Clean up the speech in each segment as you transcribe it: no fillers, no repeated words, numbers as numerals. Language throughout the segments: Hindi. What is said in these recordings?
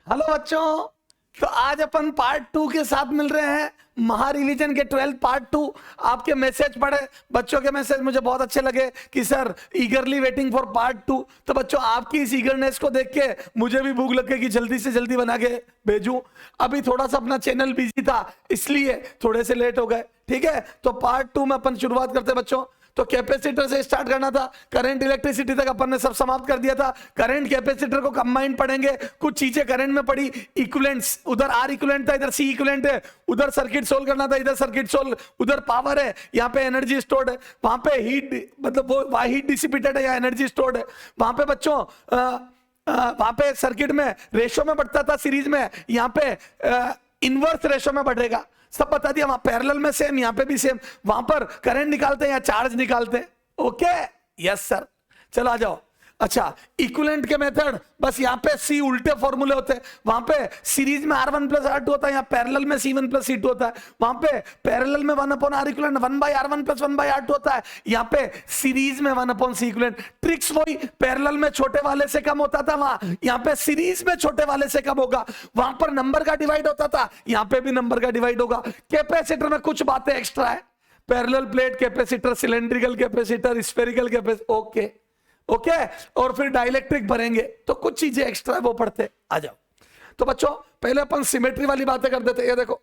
हेलो बच्चों, तो आज अपन पार्ट 2 के साथ मिल रहे हैं। महा रिवीजन के 12 पार्ट 2। आपके मैसेज पढ़े, बच्चों के मैसेज मुझे बहुत अच्छे लगे कि सर ईगरली वेटिंग फॉर पार्ट 2। तो बच्चों आपकी इस ईगरनेस को देख के मुझे भी भूख लग गई कि जल्दी से जल्दी बना के भेजूं। अभी थोड़ा सा अपना चैनल बिजी था इसलिए थोड़े से लेट हो गए। ठीक है, तो पार्ट 2 में अपन शुरुआत करते हैं बच्चों। तो कैपेसिटर से स्टार्ट करना था, करंट इलेक्ट्रिसिटी तक अपन ने सब समाप्त कर दिया था। करंट कैपेसिटर को कंबाइन पढ़ेंगे, कुछ चीजें करंट में पड़ी। इक्विवेलेंट्स, उधर आर इक्विवेलेंट था, इधर सी इक्विवेलेंट है। उधर सर्किट सोल्व करना था, इधर सर्किट सोल्व, उधर पावर है, यहाँ पे एनर्जी स्टोर्ड है, वहां पे हीट, मतलब वो हीट डिसिपेटेड है या एनर्जी स्टोर्ड है। वहां पे बच्चों वहां पे सर्किट में रेशो में बढ़ता था, सीरीज में यहाँ पे इनवर्स रेशो में बढ़ेगा। सब बता दिया। वहां पैरेलल में सेम, यहां पे भी सेम। वहां पर करंट निकालते हैं या चार्ज निकालते हैं। Okay, yes sir. चलो आ जाओ। अच्छा, इक्विवेलेंट के मेथड, बस यहाँ पे सी उल्टे फॉर्मूले होते हैं। वहां पे सीरीज में R1 प्लस R2 होता है, यहाँ पैरेलल में C1 प्लस C2 होता है। वहां पे पैरेलल में 1/R equivalent 1/R1 plus 1/R2 होता है। यहाँ पे सीरीज में 1/C इक्विवेलेंट। ट्रिक्स वही, पैरेलल में छोटे वाले से कम होता था वहां, यहाँ पे सीरीज में छोटे वाले से कम होगा। वहां पर नंबर का डिवाइड होता था, यहाँ पे भी नंबर का डिवाइड होगा। कैपेसिटर में कुछ बातें एक्स्ट्रा है। Parallel plate capacitor, cylindrical capacitor, spherical capacitor. Okay okay, और फिर डाइलेक्ट्रिक भरेंगे तो कुछ चीजें एक्स्ट्रा वो पढ़ते। आ जाओ। तो बच्चों पहले अपन सिमेट्री वाली बातें कर देते। ये देखो,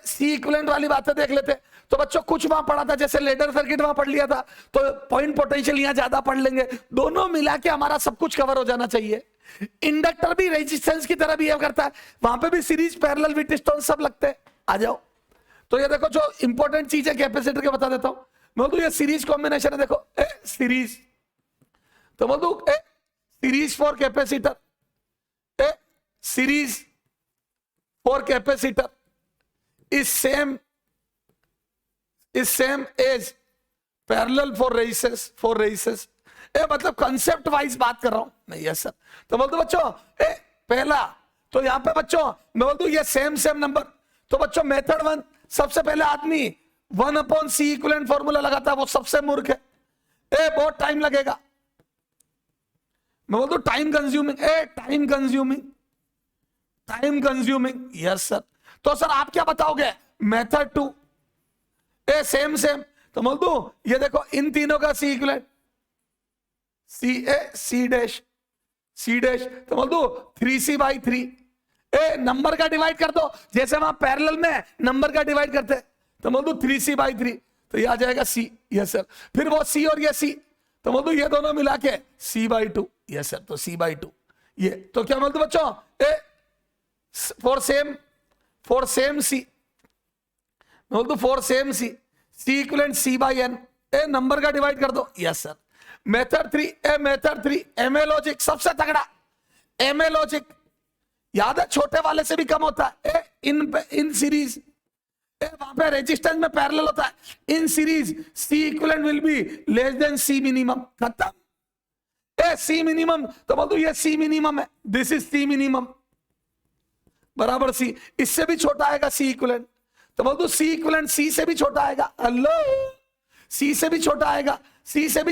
सी इक्विवेलेंट वाली बातें देख लेते। तो बच्चों कुछ वहां पढ़ा था, जैसे लेडर सर्किट वहां पढ़ लिया था, तो पॉइंट पोटेंशियल यहां ज्यादा पढ़ लेंगे। दोनों मिला के हमारा सब कुछ कवर हो जाना चाहिए। इंडक्टर भी रेजिस्टेंस की तरह बिहेव करता है, वहां पे भी सीरीज, पैरेलल, व्हीटस्टोन सब लगते हैं। आ जाओ। तो ये देखो, जो इंपॉर्टेंट चीज है कैपेसिटर के बता देता हूं मैं। तो ये सीरीज कॉम्बिनेशन है, देखो सीरीज, तो बोल दू series for capacitor, series for capacitor is same as parallel for resistance. मतलब कंसेप्ट वाइज बात कर रहा हूं मैं। Yes sir. तो बोल दो बच्चों पहला, तो यहां पे बच्चों मैं बोल दू ये सेम नंबर। तो बच्चों मेथड 1, सबसे पहले आदमी 1/C इक्विवेलेंट फॉर्मूला लगाता है, वो सबसे मूर्ख है। बहुत टाइम लगेगा। मैं बोल दू टाइम कंज्यूमिंग। Yes sir. तो सर आप क्या बताओगे? Method 2 same. तो बोल दू ये देखो, इन तीनों का सी इक्विवेलेंट, सी डैश। तो बोल दू 3C/3। नंबर का डिवाइड कर दो, जैसे वहां पैरेलल में नंबर का डिवाइड करते। तो बोल दू 3C/3, तो ये आ जाएगा सी। Yes sir. फिर वो सी और ये सी, तो बोल दू ये दोनों मिला के C/2। Yes sir. तो C/2 ये, तो क्या बोलते बच्चों फॉर सेम सी, बोल दो for same C equivalent C/n। Number का डिवाइड कर दो। Yes sir. Method 3 MA logic, सबसे तगड़ा एमए लॉजिक। याद है, छोटे वाले से भी कम होता है। इन सीरीज, वहां पे रेजिस्टेंस में पैरेलल होता है। In series C equivalent will be less than C minimum. खत्म। सी मिनिमम, तो बोल दो ये सी मिनिमम है, दिस इज सी मिनिमम बराबर सी। इससे भी छोटा आएगा सी इक्विवेलेंट, तो बोल दो सी इक्विवेलेंट सी से भी छोटा आएगा। हेलो, सी से भी छोटा आएगा, सॉरी सी से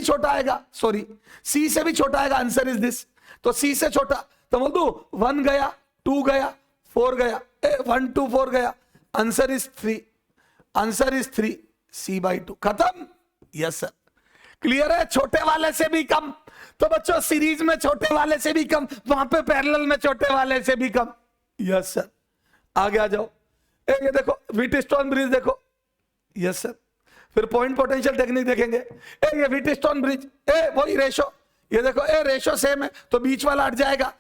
भी छोटा आएगा। Answer is this. तो सी से छोटा, तो बोल दो 1 गया, 2 गया, 4 गया। 1 2 4 गया। Answer is 3 C/2। खत्म। Yes sir. क्लियर है? छोटे वाले से भी कम। तो बच्चों सीरीज में छोटे वाले से भी कम, वहां पे पैरेलल में छोटे वाले से भी कम। Yes sir. आगे आ जाओ। ये देखो व्हीटस्टोन ब्रिज देखो। Yes sir. फिर पॉइंट पोटेंशियल टेक्निक देखेंगे। ये व्हीटस्टोन ब्रिज, वही रेशो। ये देखो रेशो सेम है तो बीच वाला हट जाएगा।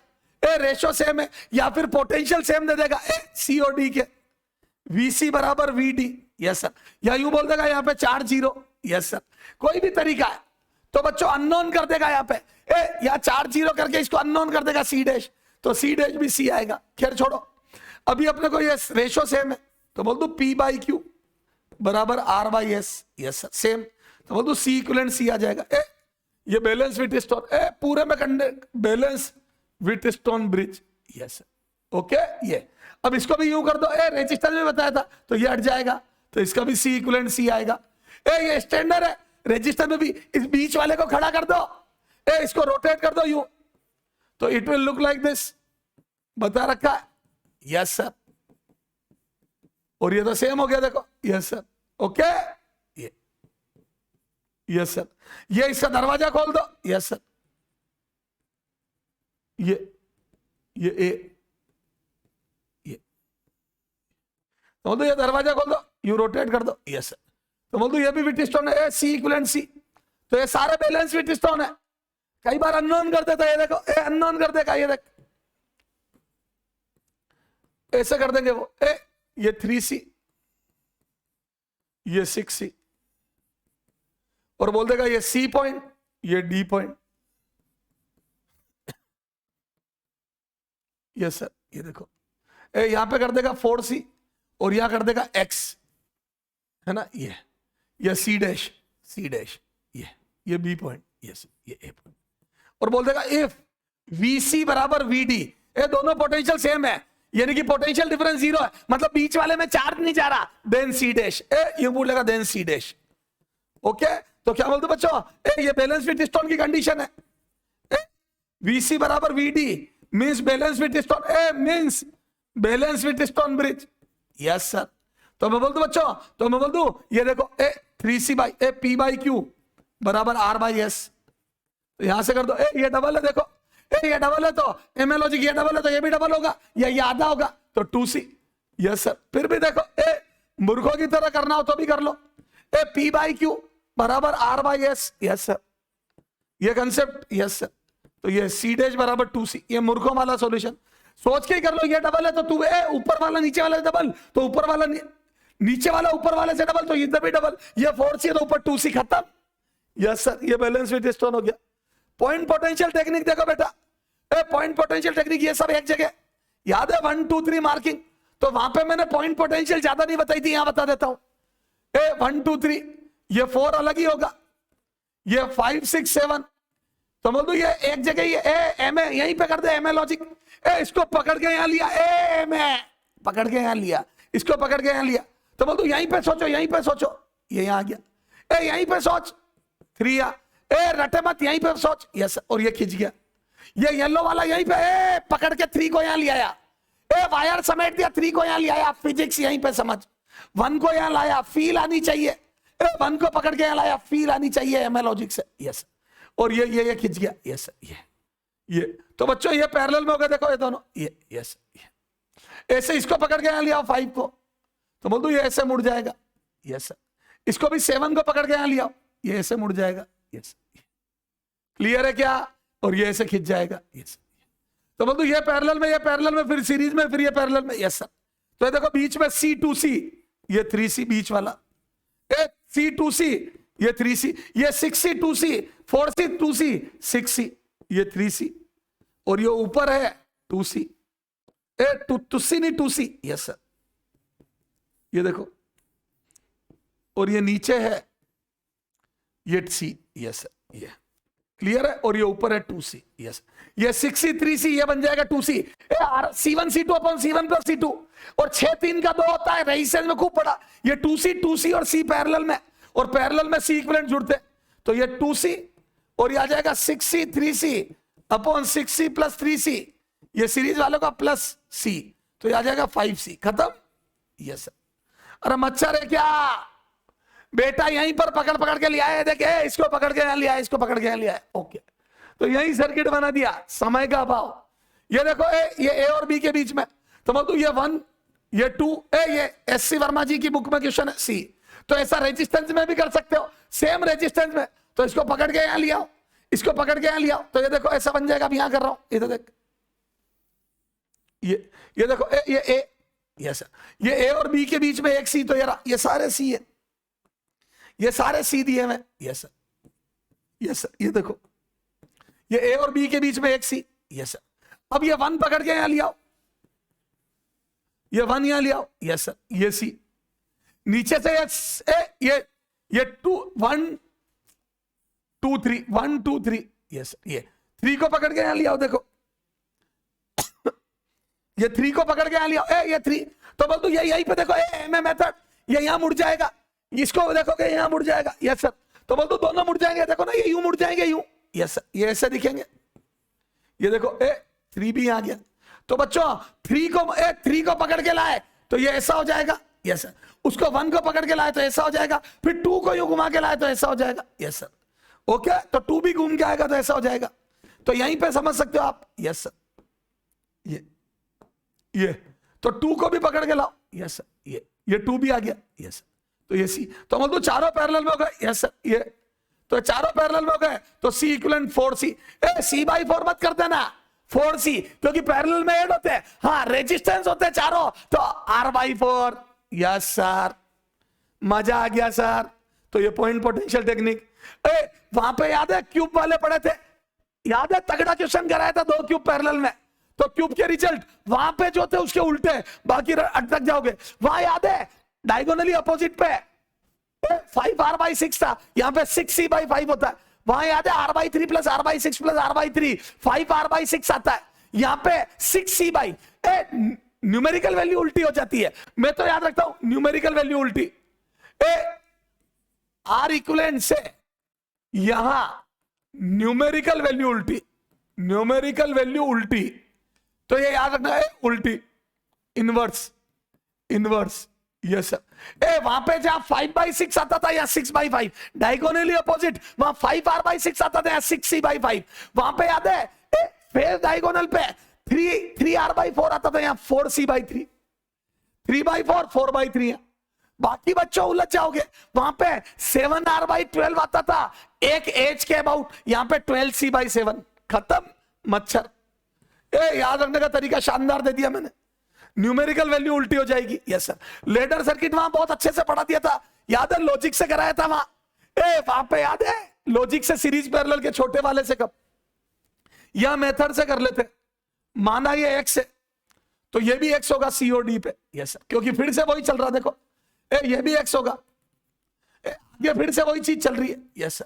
रेशो सेम है, या फिर पोटेंशियल सेम दे देगा COD के, VC बराबर VD। Yes sir. या यूं बोल देगा यहाँ पे चार्ज 0। Yes sir. कोई भी तरीका है। तो बच्चों अननोन कर देगा यहाँ पे, या चार्ज 0 करके इसको अननोन कर देगा C डैश, तो C डैश भी C आएगा। खैर छोड़ो, अभी अपने को ये रेशो सेम है, तो बोल दो P/Q बराबर R/S। Yes sir. सेम, तो बोल दो C इक्विवेलेंट C आ जाएगा। ये बैलेंस व्हीटस्टोन, पूरे में balance Wheatstone bridge. Yes sir. Okay. ये अब इसको भी यूं कर दो, रेजिस्टेंस में बताया था तो ये हट जाएगा, तो इसका भी C इक्विवेलेंट C आएगा। ये स्टैंडर्ड है, रेजिस्टर में भी इस बीच वाले को खड़ा कर दो, इसको रोटेट कर दो यूं, तो it will look like this. बता रखा है, यस सर। और ये तो सेम हो गया देखो, यस सर, ओके, ये यस सर। ये इसका दरवाजा खोल दो, यस सर। ये ए, ये तो बोल दो ये दरवाजा खोल दो, यू रोटेट कर दो, यस सर। तो बोल दो ये भी विटस्टोन है, सी इक्विवेलेंट सी। तो ये सारे बैलेंस विटस्टोन है। कई बार अननोन कर देता है, ये देखो, ए अननोन कर देगा, ये देख ऐसे कर देंगे वो, ये 3C, ये 6C, और बोल देगा ये C पॉइंट, ये D पॉइंट, यस सर। ये देखो यहां पे कर देगा 4C, और यहां कर देगा X, है ना, ये C डैश, ये B पॉइंट, यस, ये A पॉइंट, और बोल देगा इफ VC बराबर VD, ये दोनों पोटेंशियल सेम है, यानी कि पोटेंशियल डिफरेंस 0 है, मतलब बीच वाले में चार्ज नहीं जा रहा, देन C डैश, ये बोलेगा देन C डैश, ओके। तो क्या बोलते बच्चों, ये बैलेंस विटस्टोन की कंडीशन है, VC बराबर VD means balance Wheatstone, means balance Wheatstone bridge, yes sir. तो मैं बोल दूं बच्चों, तो मैं बोल दूं ये देखो 3C by P by Q बराबर R बाई S, तो यहां से कर दो, ये डबल है देखो, ये डबल है तो एमएलॉजिक, ये डबल है तो ये भी डबल होगा, ये आधा होगा तो 2C, यस सर। फिर भी देखो मूर्खों की तरह करना हो तो भी कर लो, P बाई Q बराबर R by S, yes sir, ये कंसेप्ट, यस सर। तो ये C डैश बराबर 2C, ये मूर्खों वाला सॉल्यूशन, सोच के ही कर लो। ये डबल है तो तू ऊपर वाला नीचे वाला डबल, तो ऊपर वाला नीचे वाला ऊपर वाले से डबल, तो इधर भी डबल, ये 4C तो ऊपर 2C, खत्म, यस सर। ये बैलेंस विटस्टोन हो गया। पॉइंट पोटेंशियल टेक्निक देखो बेटा, पॉइंट पोटेंशियल टेक्निक ये सब एक जगह याद है, 1 2 3 मार्किंग, तो वहां पे मैंने पॉइंट पोटेंशियल ज्यादा नहीं बताई थी, यहां बता देता हूं। 1 2 3, ये 4 अलग ही होगा, ये 5 6 7, तो बोल दो ये एक जगह, ये एम है, यहीं पे कर दे एम ए लॉजिक, इसको पकड़ के यहां लिया, एम है पकड़ के यहां लिया, इसको पकड़ के यहां लिया, तो बोल दो यहीं पे सोचो, यहीं पे सोचो, ये यहां आ गया, यहीं पे सोच 3 आ, रटे मत, यहीं पे सोच, यस, और ये खिंच गया, ये येलो वाला यहीं पे पकड़ के 3 को यहां ले आया, वायर समेट दिया, 3 को यहां ले आया, फिजिक्स यहीं पे समझ, 1 को यहां लाया, फील आनी चाहिए, 1 को पकड़ के यहां लाया, फील आनी चाहिए एमए लॉजिक से, यस, और ये खिंच गया, यस, ये तो बच्चों ये पैरेलल में हो गया, देखो ये दोनों, ये यस, ऐसे इसको पकड़ के यहां लिया 5 को, तो बोल दो ये ऐसे मुड़ जाएगा, यस, इसको भी 7 को पकड़ के यहां लिया, ये ऐसे मुड़ जाएगा, यस, क्लियर है क्या, और ये ऐसे खिंच जाएगा, यस। तो बोल दो ये पैरेलल में, ये पैरेलल में, फिर सीरीज में, फिर ये पैरेलल में, यस सर। तो ये देखो बीच में C2C, ये 3C बीच वाला, C2C, ये 3C, ये 6C 2C, 4C 2C, 6C, ये 3C, और ये ऊपर है 2C, 2C नहीं 2C, यस सर, ये देखो, और ये नीचे है ये C, यस सर, ये क्लियर है, और ये ऊपर है 2C, यस, ये 6C 3C, ये बन जाएगा 2C, C1 C2 upon C1 plus C2, और 6 3 का 2 होता है, रेजिस्टेंस में खूब पड़ा, ये 2C और C पैरेलल में, और पैरेलल में C इक्विवेलेंट जुड़ते, तो ये 2C, और ये आ जाएगा 6C 3C upon 6C plus 3C, ये सीरीज वालों का प्लस C, तो ये आ जाएगा 5C, खत्म, यस सर। अरे मच्छर है क्या बेटा, यहीं पर पकड़ के लिया है, देखे इसको पकड़ के यहां लिया है, इसको पकड़ के यहां लिया है, ओके, तो यही सर्किट बना दिया, समय का अभाव। ये देखो ये ए और बी के बीच में, तो बोल दो ये 1 ये 2, ये SC वर्मा जी की बुक में क्वेश्चन है C, तो ऐसा रेजिस्टेंस में भी कर सकते हो, सेम रेजिस्टेंस में, तो इसको पकड़ के यहां लिया, इसको पकड़ के यहां लिया, तो ये देखो ऐसा बन जाएगा, अब यहां कर रहा हूं, इधर देख, ये देखो ये ए, यस, ये ए और बी के बीच में एक C, तो ये सारे C है, ये सारे C दिए हैं, यस सर, यस सर, ये देखो ये ए और बी के बीच में एक C, यस सर। अब ये 1 पकड़ के यहां लिया, ये 1 यहां लिया, यस सर, ये C, नीचे से ये 2 1 2 3 1 2 3, यस, ये 3 को पकड़ के यहां लिया, देखो ये 3 को पकड़ के यहां लिया, ये 3, तो बोल दो ये यहीं पे देखो एमए मेथड, ये यहां मुड़ जाएगा, इसको देखोगे यहां मुड़ जाएगा, यस सर, तो बोल दो दोनों मुड़ जाएंगे, देखो ना ये यूं मुड़ जाएंगे, यूं, यस सर, ये ऐसे दिखेंगे, ये देखो 3 भी आ गया, तो बच्चों 3 को पकड़ के लाए तो ये ऐसा हो जाएगा, यस सर। उसको 1 को पकड़ के लाए तो ऐसा हो जाएगा, फिर 2 को यूं घुमा के लाए तो ऐसा हो जाएगा, यस सर। ओके, तो 2 भी घूम के आएगा तो ऐसा हो जाएगा। तो यहीं पे समझ सकते हो आप, यस सर। ये तो 2 को भी पकड़ के लाओ, यस सर। ये 2 भी आ गया, यस सर। तो ये सी, तो मतलब चारों पैरेलल में हो गए, यस सर। ये तो चारों पैरेलल में हो गए, तो सी इक्विवेलेंट 4C। C/4 मत कर देना, 4C, क्योंकि पैरेलल में ऐड होते हैं। हाँ, रेजिस्टेंस होते हैं चारों, तो R/4, यस सर। मजा आ गया सर। तो ये पॉइंट पोटेंशियल टेक्निक। वहां पे याद है क्यूब वाले पढ़े थे, याद है तगड़ा क्वेश्चन कराया था 2 क्यूब पैरेलल में, तो क्यूब के रिजल्ट वहां पे जो थे उसके उल्टे, बाकी अटक जाओगे। वहां याद है डायगोनली अपोजिट पे 5R/6 था, यहां पे 6C/5 होता है। वहां याद है R/3 plus R/6 plus R/3 5R/6 आता है, यहां पे 6C/, न्यूमेरिकल वैल्यू उल्टी हो जाती है। मैं तो याद रखता हूं न्यूमेरिकल वैल्यू उल्टी, R इक्विवेलेंट से यहां न्यूमेरिकल वैल्यू उल्टी, न्यूमेरिकल वैल्यू उल्टी, तो ये याद रखना है उल्टी, इनवर्स, इनवर्स, यस सर। वहां पे जहां 5/6 आता था या 6/5, डायगोनली अपोजिट, वहां 5R/6 आता था या 6C/5। वहां पे याद है फेस डायगोनल पे 3R/4 आता था, यहां 4C/3, 3/4 4/3 है। बाकी बच्चों उलझ जाओगे, वहां पे 7R/12 आता था एक एज के अबाउट, यहां पे 12C/7, खत्म मच्छर। याद रखने का तरीका शानदार दे दिया मैंने, न्यूमेरिकल वैल्यू उल्टी हो जाएगी, यस सर। लेडर सर्किट वहां बहुत अच्छे से पढ़ा दिया था, याद है लॉजिक से कराया था वहां पे याद है लॉजिक से सीरीज पैरेलल के छोटे वाले से कब, या मेथड से कर लेते। माना ये x है तो ये भी x होगा COD पे, यस सर, क्योंकि फिर से वही चल रहा, देखो ये भी x होगा, ये फिर से वही चीज चल रही है, यस सर।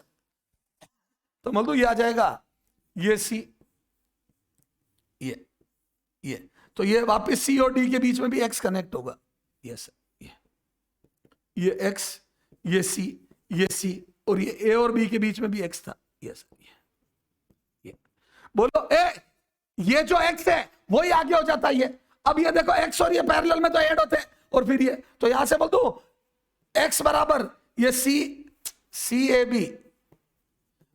तो मतलब ये आ जाएगा ये C, ये तो ये वापस C और D के बीच में भी x कनेक्ट होगा, यस सर। ये x, ये C और ये A और B के बीच में भी x था, यस सर। ये बोलो ये जो x है वही आगे हो जाता है ये। अब ये देखो x और ये पैरेलल में तो ऐड होते हैं, और फिर ये, तो यहां से बोल दो x बराबर ये CAB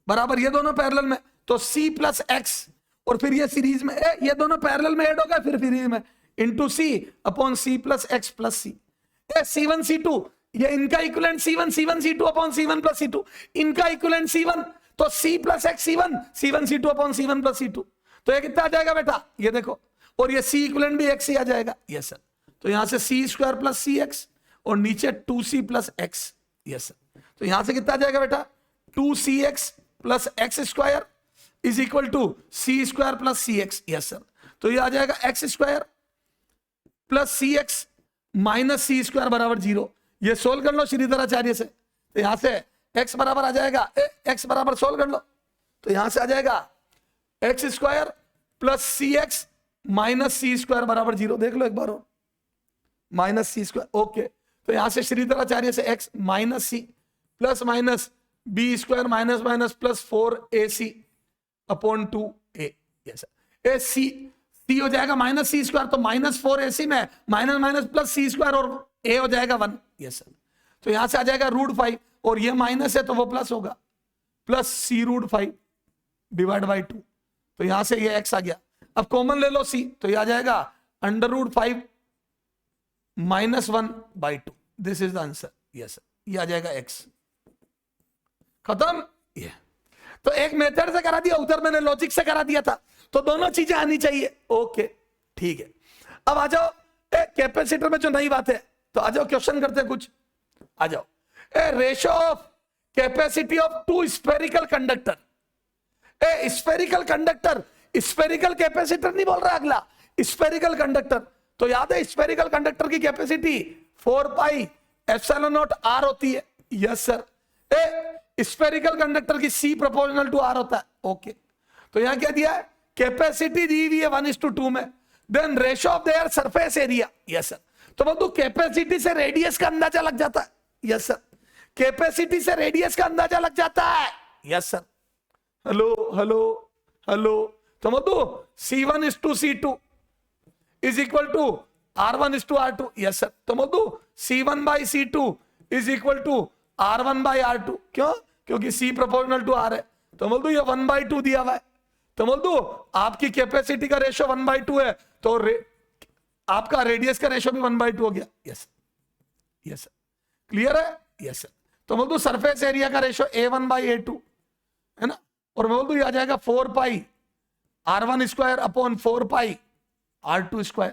बराबर ये दोनों पैरेलल में, तो C प्लस x, और फिर ये सीरीज में ये दोनों पैरेलल में ऐड होगा, फिर सीरीज में into C upon C plus x plus C। C1 C2 ये इनका equivalent C1 C2 upon C1 plus C2, इनका इक्विवेलेंट C1, तो C plus x C1 C2 upon C1 plus C2। तो ये कितना आ जाएगा बेटा, ये देखो, और ये C इक्विवेलेंट भी x ही आ जाएगा, यस सर। तो यहां से C² प्लस CX और नीचे 2C plus x, yes sir. तो यहां से कितना आ जाएगा बेटा, 2CX plus x² is equal to C² plus CX, yes sir. तो ये आ जाएगा x² plus CX minus C² बराबर 0। ये सोल्व कर लो श्रीधराचार्य से, तो यहां से x बराबर आ जाएगा, x बराबर सोल्व कर लो, तो यहां से आ जाएगा x² plus CX minus C² बराबर 0। देख लो एक बार और, माइनस C², ओके। तो यहां से श्रीधराचार्य से x minus C plus minus B² minus minus plus 4AC upon 2A, yes sir. C हो जाएगा माइनस C², तो माइनस 4AC में माइनस माइनस प्लस C² और A हो जाएगा 1, यस सर। तो यहां से आ जाएगा √5, और ये माइनस है तो वो प्लस होगा, प्लस C√5 डिवाइड बाई 2। तो यहां से ये x आ गया, अब कॉमन ले लो C, तो ये आ जाएगा √5 minus 1/2। This is the answer, yes sir. ये आ जाएगा x, खत्म। ये तो एक मेथड से करा दिया, उधर मैंने लॉजिक से करा दिया था, तो दोनों चीजें आनी चाहिए, ओके ठीक है। अब आ जाओ कैपेसिटर में जो नई बात है, तो आ जाओ क्वेश्चन करते हैं कुछ, आ जाओ। Ratio of capacity of 2 spherical conductor, spherical conductor, spherical capacitor नहीं बोल रहा अगला, स्फेरिकल कंडक्टर। तो याद है स्फेरिकल कंडक्टर की कैपेसिटी 4πε0r होती है, यस सर। स्फेरिकल कंडक्टर की C प्रोपोर्शनल टू R होता है, ओके। तो यहां क्या दिया है, कैपेसिटी दी हुई है 1:2 में, then ratio of their surface area, yes sir. तो बोलो कैपेसिटी से रेडियस का अंदाजा लग जाता है, यस सर। कैपेसिटी से रेडियस का अंदाजा लग जाता है, yes sir. Hello hello hello, तो बोलो C1:C2 is equal to R1:R2। Yes sir. तो बोल दू C1/C2 is equal to R1/R2। क्यों? क्योंकि C प्रोपोर्शनल टू R है। तो बोल दू ये 1/2 दिया हुआ है। तो बोल दू आपकी कैपेसिटी का रेशियो 1/2 है, तो आपका रेडियस का रेशियो भी 1/2 हो गया। Yes yes sir. क्लियर है? Yes sir. तो बोल दू सरफेस एरिया का रेशियो A1/A2 है ना, और बोल दू आ जाएगा 4 पाई R1² अपॉन 4 पाई R2²।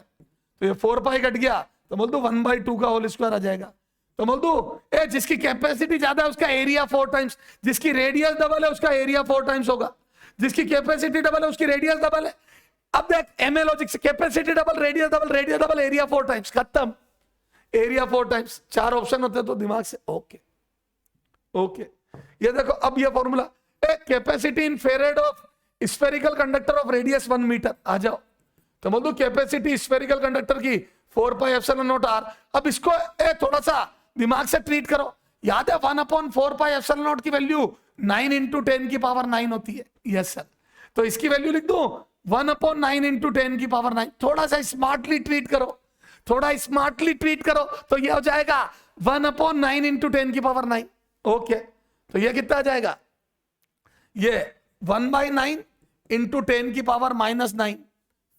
तो ये 4 पाई कट गया, तो बोल दो 1/2 का होल स्क्वायर आ जाएगा। तो बोल दो जिसकी कैपेसिटी ज्यादा है उसका एरिया 4 टाइम्स, जिसकी रेडियस डबल है उसका एरिया 4 टाइम्स होगा, जिसकी कैपेसिटी डबल है उसकी रेडियस डबल है। अब देख एमए लॉजिक से capacity double, radius double, area 4 times, खत्म। एरिया 4 टाइम्स, 4 ऑप्शन होते हैं तो दिमाग से ओके ओके। ये देखो अब ये formula, capacity in farad of spherical conductor of radius 1 metre. आ जाओ। तो बोल दो कैपेसिटी स्फेरिकल कंडक्टर की 4πε0r। अब इसको थोड़ा सा दिमाग से ट्रीट करो। याद है 1/4πε0 की वैल्यू 9 × 10⁹ होती है। Yes sir. तो इसकी वैल्यू लिख दो 1/9 × 10⁹। थोड़ा सा स्मार्टली ट्रीट करो, थोड़ा स्मार्टली ट्रीट करो, तो ये हो जाएगा 1/9 × 10⁹। ओके, तो ये कितना आ जाएगा? ये 1/9 × 10⁻⁹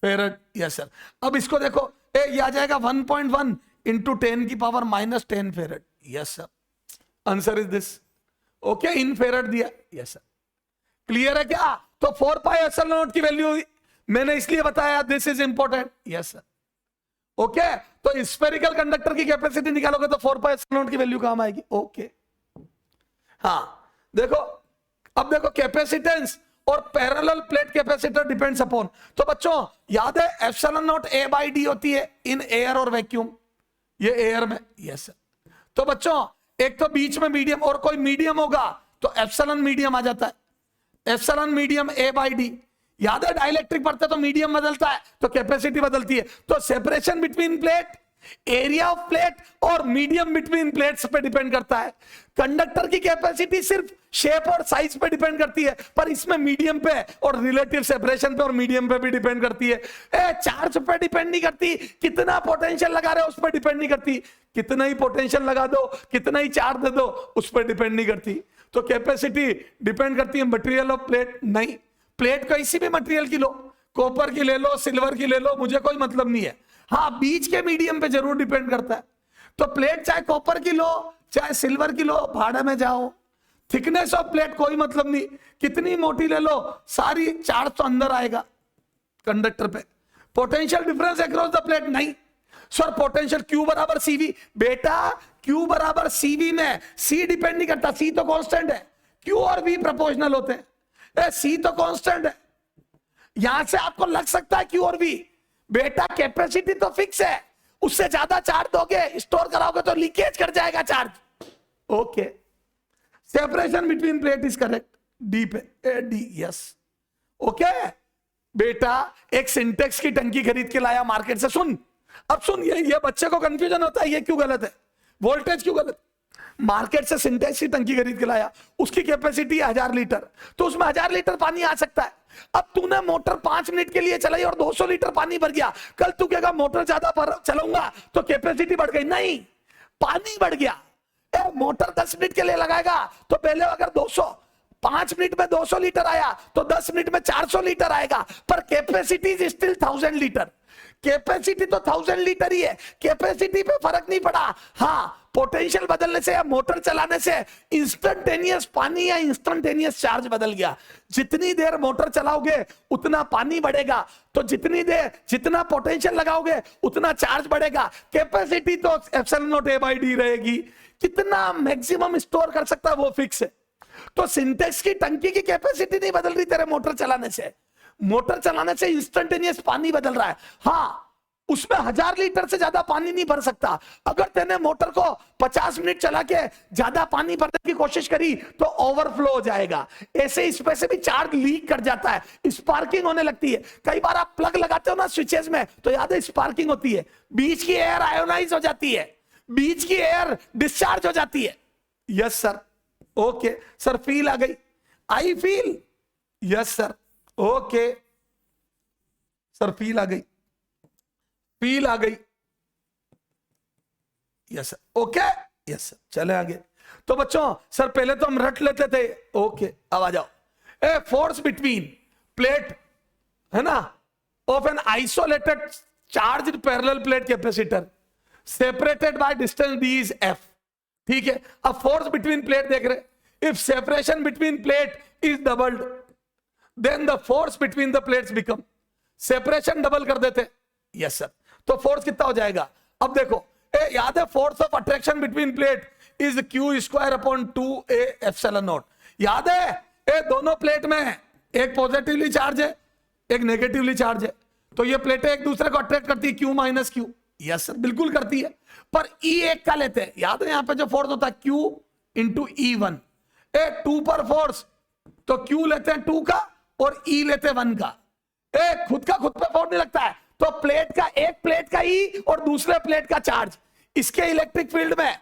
फेरेड। Yes sir. अब इसको देखो, ये आ जाएगा 1.1 × 10⁻⁻10 farad. Yes sir. Answer is this. Okay, in farad दिया। Yes sir. क्लियर है क्या? तो 4πε0 की वैल्यू मैंने इसलिए बताया, this is important. Yes sir. Okay, तो स्फेरिकल कंडक्टर की कैपेसिटी निकालोगे तो 4πε0 की वैल्यू काम आएगी। ओके, हाँ देखो, अब देखो कैपेसिटेंस और parallel plate capacitor depends upon. तो बच्चों याद है ε0 A/d होती है इन एयर और वैक्यूम, ये एयर में। Yes sir. तो बच्चों एक तो बीच में मीडियम और कोई मीडियम होगा तो एप्सिलॉन मीडियम आ जाता है। Epsilon medium A/d। याद है डाइलेक्ट्रिक पढ़ते तो मीडियम बदलता है तो कैपेसिटी बदलती है। तो separation between plate, area of plate और मीडियम बिटवीन प्लेट्स पे डिपेंड करता है। कंडक्टर की कैपेसिटी सिर्फ शेप और साइज पे डिपेंड करती है, पर इसमें मीडियम पे और रिलेटिव सेपरेशन पे और मीडियम पे भी डिपेंड करती है। चार्ज पे डिपेंड नहीं करती, कितना पोटेंशियल लगा रहे हो उस पर डिपेंड नहीं करती, कितना ही पोटेंशियल लगा दो, कितना ही चार्ज दे दो, उस पर डिपेंड नहीं करती। तो कैपेसिटी डिपेंड करती है मटेरियल ऑफ प्लेट नहीं। प्लेट किसी भी मटेरियल की लो, कॉपर की ले लो, सिल्वर की ले लो, मुझे कोई मतलब नहीं है। हाँ, बीच के मीडियम पे जरूर डिपेंड करता है। तो प्लेट चाहे कॉपर की लो चाहे सिल्वर की लो, भाड़े में जाओ। थिकनेस ऑफ प्लेट कोई मतलब नहीं, कितनी मोटी ले लो सारी चार्ज तो अंदर आएगा कंडक्टर पे। Potential difference across the plate नहीं सर, पोटेंशियल Q = CV। बेटा Q = CV में C डिपेंड नहीं करता, C तो कांस्टेंट है। Q और V प्रोपोर्शनल होते हैं, C तो कांस्टेंट है। यहां से आपको लग सकता है Q और V, बेटा कैपेसिटी तो फिक्स है, उससे ज्यादा चार्ज दोगे स्टोर कराओगे तो लीकेज कर जाएगा charge. Okay, separation between plate is correct, D पे डी। यस ओके बेटा, एक सिंटेक्स की टंकी खरीद के लाया मार्केट से। सुन, अब सुन, ये बच्चे को कंफ्यूजन होता है, ये क्यों गलत है, वोल्टेज क्यों गलत। मार्केट से सिंटेक्स की टंकी खरीद के लाया, उसकी कैपेसिटी 1000 लीटर, तो उसमें 1000 लीटर पानी आ सकता है। अब तूने मोटर 5 मिनट के लिए चलाई और 200 लीटर पानी भर गया, कल तू कहेगा मोटर ज्यादा चलाऊंगा तो कैपेसिटी बढ़ गई, नहीं, पानी बढ़ गया। मोटर 10 मिनट के लिए लगाएगा तो पहले अगर 5 मिनट में 200 लीटर आया तो 10 मिनट में 400 लीटर आएगा, पर capacity is still 1000 litre. Capacity तो 1000 लीटर ही है, कैपेसिटी पे फर्क नहीं पड़ा। हाँ, पोटेंशियल बदलने से या मोटर चलाने से इंस्टेंटेनियस पानी या इंस्टेंटेनियस चार्ज बदल गया। जितनी देर मोटर चलाओगे उतना पानी बढ़ेगा, तो जितना पोटेंशियल लगाओगे उतना चार्ज बढ़ेगा। कैपेसिटी तो ε0 A/d रहेगी, कितना मैक्सिमम स्टोर कर सकता है वो फिक्स है। तो सिंटेक्स की टंकी की कैपेसिटी नहीं बदल रही तेरे मोटर चलाने से, मोटर चलाने से इंस्टेंटेनियस पानी बदल रहा है। हाँ, उसमें 1000 लीटर से ज्यादा पानी नहीं भर सकता। अगर तेने मोटर को 50 मिनट चला के ज्यादा पानी भरने की कोशिश करी तो ओवरफ्लो हो जाएगा। ऐसे इसमें से भी चार्ज लीक कर जाता है, स्पार्किंग होने लगती है। कई बार आप प्लग लगाते हो ना स्विचेस में, तो याद है स्पार्किंग होती है, बीच की एयर आयोनाइज हो जाती है, बीच की एयर डिस्चार्ज हो जाती है। Yes sir. Okay sir, feel आ गई, I feel. Yes sir. Okay sir, feel आ गई, फील आ गई। Yes sir, okay, yes sir, चले आगे। तो बच्चों सर पहले तो हम रट लेते थे, ओके, अब आ जाओ। ए फोर्स बिटवीन प्लेट है ना of an isolated charge parallel plate capacitor separated by distance D is F. ठीक है, अब फोर्स बिटवीन प्लेट देख रहे, if separation between plate is doubled then the force between the plates become, separation double कर देते, यस सर, तो फोर्स कितना हो जाएगा? अब देखो याद है force of attraction between plate is Q square upon 2a epsilon not. याद है दोनों प्लेट में एक पॉजिटिवली चार्ज है एक नेगेटिवली चार्ज है, तो ये प्लेटें एक दूसरे को अट्रैक्ट करती है Q minus Q. Yes sir, बिल्कुल करती है, पर ई एक का लेते हैं। याद है यहां पे जो फोर्स होता है क्यू इंटू ई1, 2 पर फोर्स तो क्यू लेते हैं 2 का और ई लेते हैं 1 का। खुद का खुद पे फोर्स नहीं लगता है, तो प्लेट का एक प्लेट का ई और दूसरे प्लेट का चार्ज, इसके इलेक्ट्रिक फील्ड में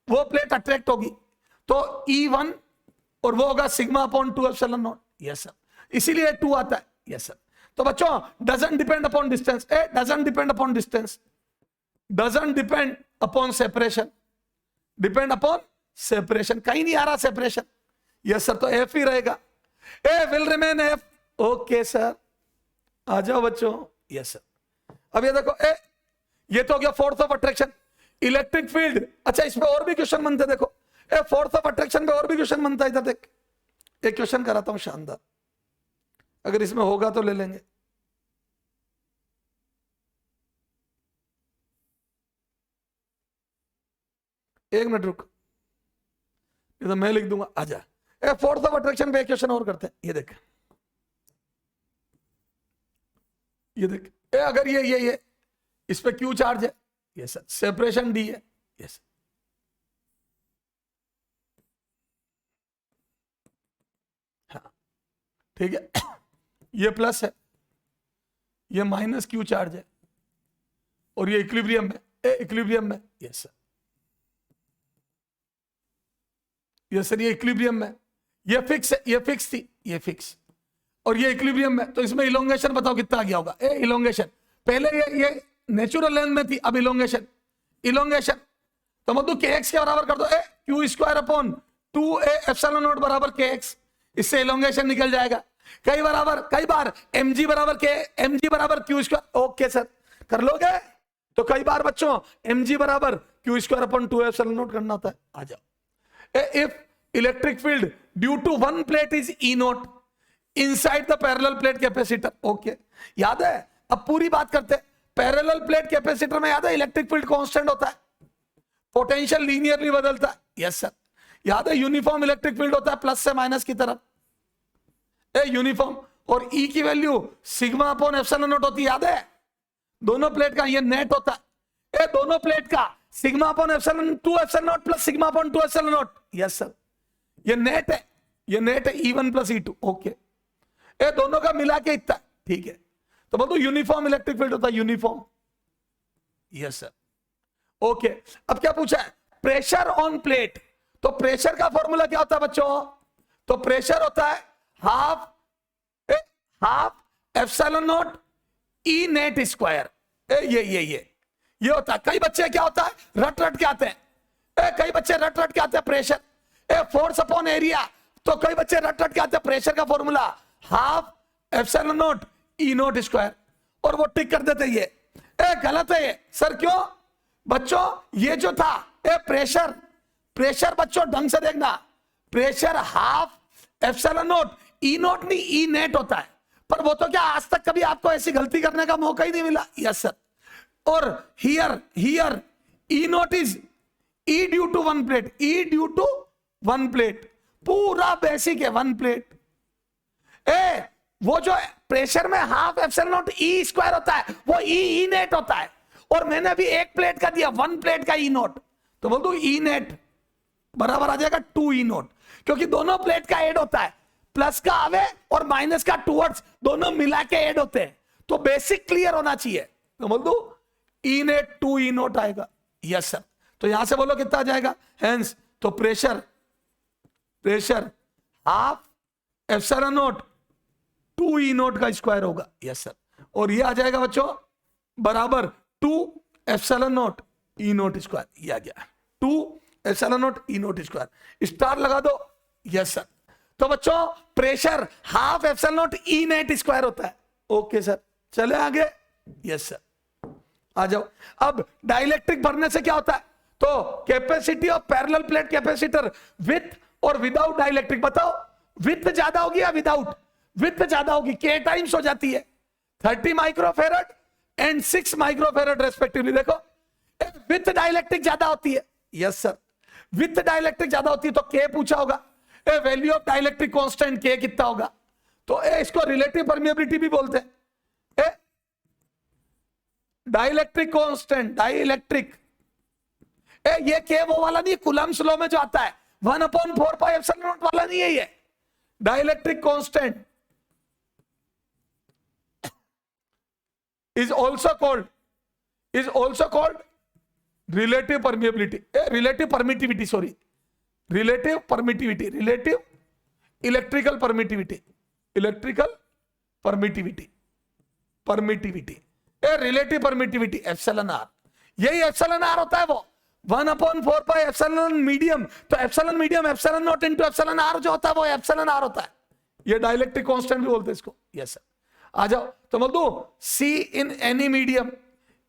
वो प्लेट अट्रैक्ट होगी, तो E1 और वो होगा sigma upon 2 epsilon naught. Yes sir, इसीलिए 2 आता है। यस सर, तो बच्चों doesn't depend upon distance, doesn't depend upon distance, doesn't depend upon separation, depend upon separation, कहीं नहीं आ रहा सेपरेशन। यस सर, तो एफ ही रहेगा, A will remain F. Okay sir, आ जाओ बच्चों। यस सर, अब ये देखो ये तो हो गया force of attraction, electric field. अच्छा, इसमें और भी क्वेश्चन बनते, देखो फोर्स ऑफ अट्रैक्शन पे और भी क्वेश्चन बनता है। इधर देख, एक क्वेश्चन कराता हूं शानदार, अगर इसमें होगा तो ले लेंगे। एक मिनट रुक, ये तो मैं लिख दूंगा, आजा। फोर्स ऑफ अट्रैक्शन पे एक क्वेश्चन और करते हैं। ये देख, ये देख, अगर ये इस पे क्यू चार्ज है, यस सर, सेपरेशन डी है, यस, हाँ ठीक है, ये प्लस है, ये माइनस क्यू चार्ज है, और ये इक्विलिब्रियम है, इक्विलिब्रियम में, यस सर, यस सर, ये इक्विलिब्रियम में, ये फिक्स है, ये फिक्स थी, ये फिक्स, और ये इक्विलिब्रियम में, तो इसमें इलोंगेशन बताओ कितना आ गया होगा? इलोंगेशन पहले ये नेचुरल लेंथ में थी, अब इलोंगेशन, इलोंगेशन तो मतलब kx के बराबर कर दो, Q square upon 2a epsilon naught बराबर kx, इससे इलोंगेशन निकल जाएगा। कई बार mg बराबर k, mg बराबर क्यू स्क्वायर। ओके सर, कर लोगे? तो कई बार बच्चों mg बराबर Q square upon 2 epsilon naught करना होता है। आ जाओ, if electric field due to one plate is E naught inside the parallel plate capacitor. Okay, याद है, अब पूरी बात करते हैं। पैरेलल प्लेट कैपेसिटर में याद है इलेक्ट्रिक फील्ड कांस्टेंट होता है, पोटेंशियल लीनियरली बदलता है। यस सर, याद है यूनिफॉर्म इलेक्ट्रिक फील्ड होता है प्लस से माइनस की तरफ, यूनिफॉर्म, और ई की value sigma upon epsilon not होती है। याद है दोनों प्लेट का ये नेट होता है, दोनों प्लेट का sigma upon epsilon 2 epsilon not plus sigma upon 2 epsilon naught. Yes sir, ये नेट है, ये नेट है E1 प्लस E2। ओके, दोनों का मिला के इतना, ठीक है, तो बोलो यूनिफॉर्म इलेक्ट्रिक फील्ड होता है, यूनिफॉर्म। यस सर, ओके, अब क्या पूछा है? प्रेशर ऑन प्लेट, तो प्रेशर का फॉर्मूला क्या होता है बच्चों? तो प्रेशर होता है half epsilon naught E net square. ये होता है। कई बच्चे क्या होता है रट के आते हैं, कई बच्चे रट के आते हैं प्रेशर फोर्स अपॉन एरिया, तो कई बच्चे रट के आते हैं प्रेशर का formula half epsilon naught E not square, और वो टिक कर देते। ये गलत है ये सर, क्यों बच्चों? ये जो था प्रेशर बच्चों ढंग से देखना, pressure half epsilon naught E not नहीं ई नेट होता है, पर वो तो क्या आज तक कभी आपको ऐसी गलती करने का मौका ही नहीं मिला। यस सर, और here E naught is E due to one plate, E due to one plate, पूरा बेसिक है वन प्लेट। वो जो प्रेशर में half epsilon naught E square होता है वो ई नेट होता है, और मैंने अभी एक प्लेट का दिया वन प्लेट का ई नॉट, तो बोल दो ई नेट बराबर आ जाएगा 2 ई नॉट, क्योंकि दोनों प्लेट का ऐड होता है, प्लस का आवे और माइनस का टूवर्ड्स दोनों मिला के ऐड होते हैं, तो बेसिक क्लियर होना चाहिए। तो बोल दो ई नेट 2 ई नॉट आएगा। यस सर, तो यहां से बोलो कितना आ जाएगा? हेंस तो pressure half epsilon not 2 E not का स्क्वायर होगा। यस सर, और ये आ जाएगा बच्चों बराबर 2 epsilon naught E not square, ये आ गया 2 epsilon naught E not square, star लगा दो। Yes sir. तो बच्चों pressure half epsilon naught E net square होता है। ओके सर, चले आगे। यस सर, आ जाओ। अब डाइलेक्ट्रिक भरने से क्या होता है, तो capacity of parallel plate capacitor with और विदाउट डाइलेक्ट्रिक, बताओ विथ ज्यादा होगी या विदाउट? विथ ज्यादा होगी, के टाइम्स हो जाती है 30 माइक्रोफेरेड एंड 6 माइक्रोफेरेड रेस्पेक्टिवली। देखो विथ डाइलेक्ट्रिक ज्यादा होती है। यस सर, विथ डाइलेक्ट्रिक ज्यादा होती है, तो के पूछा होगा, वैल्यू ऑफ डाइलेक्ट्रिक कांस्टेंट के कितना होगा, तो इसको रिलेटिव परमिएबिलिटी भी बोलते हैं। डाइलेक्ट्रिक कांस्टेंट, डाइलेक्ट्रिक ये के वो वाला नहीं, कूलम्ब्स लॉ में जो आता है 1/4 पाई एप्सिलॉन नॉट वाला नहीं है ये। Dielectric constant is also called relative permeability, relative permittivity, sorry, relative permittivity, relative electrical permittivity, relative permittivity epsilon R. यही एप्सिलॉन आर होता है वो 1/4 पाई एप्सिलॉन मीडियम, तो epsilon medium epsilon naught into epsilon R जो होता है वो एप्सिलॉन आर होता है। ये डाइलेक्ट्रिक कांस्टेंट भी बोलते हैं इसको। यस सर, आ जाओ। तो बोल दो C in any medium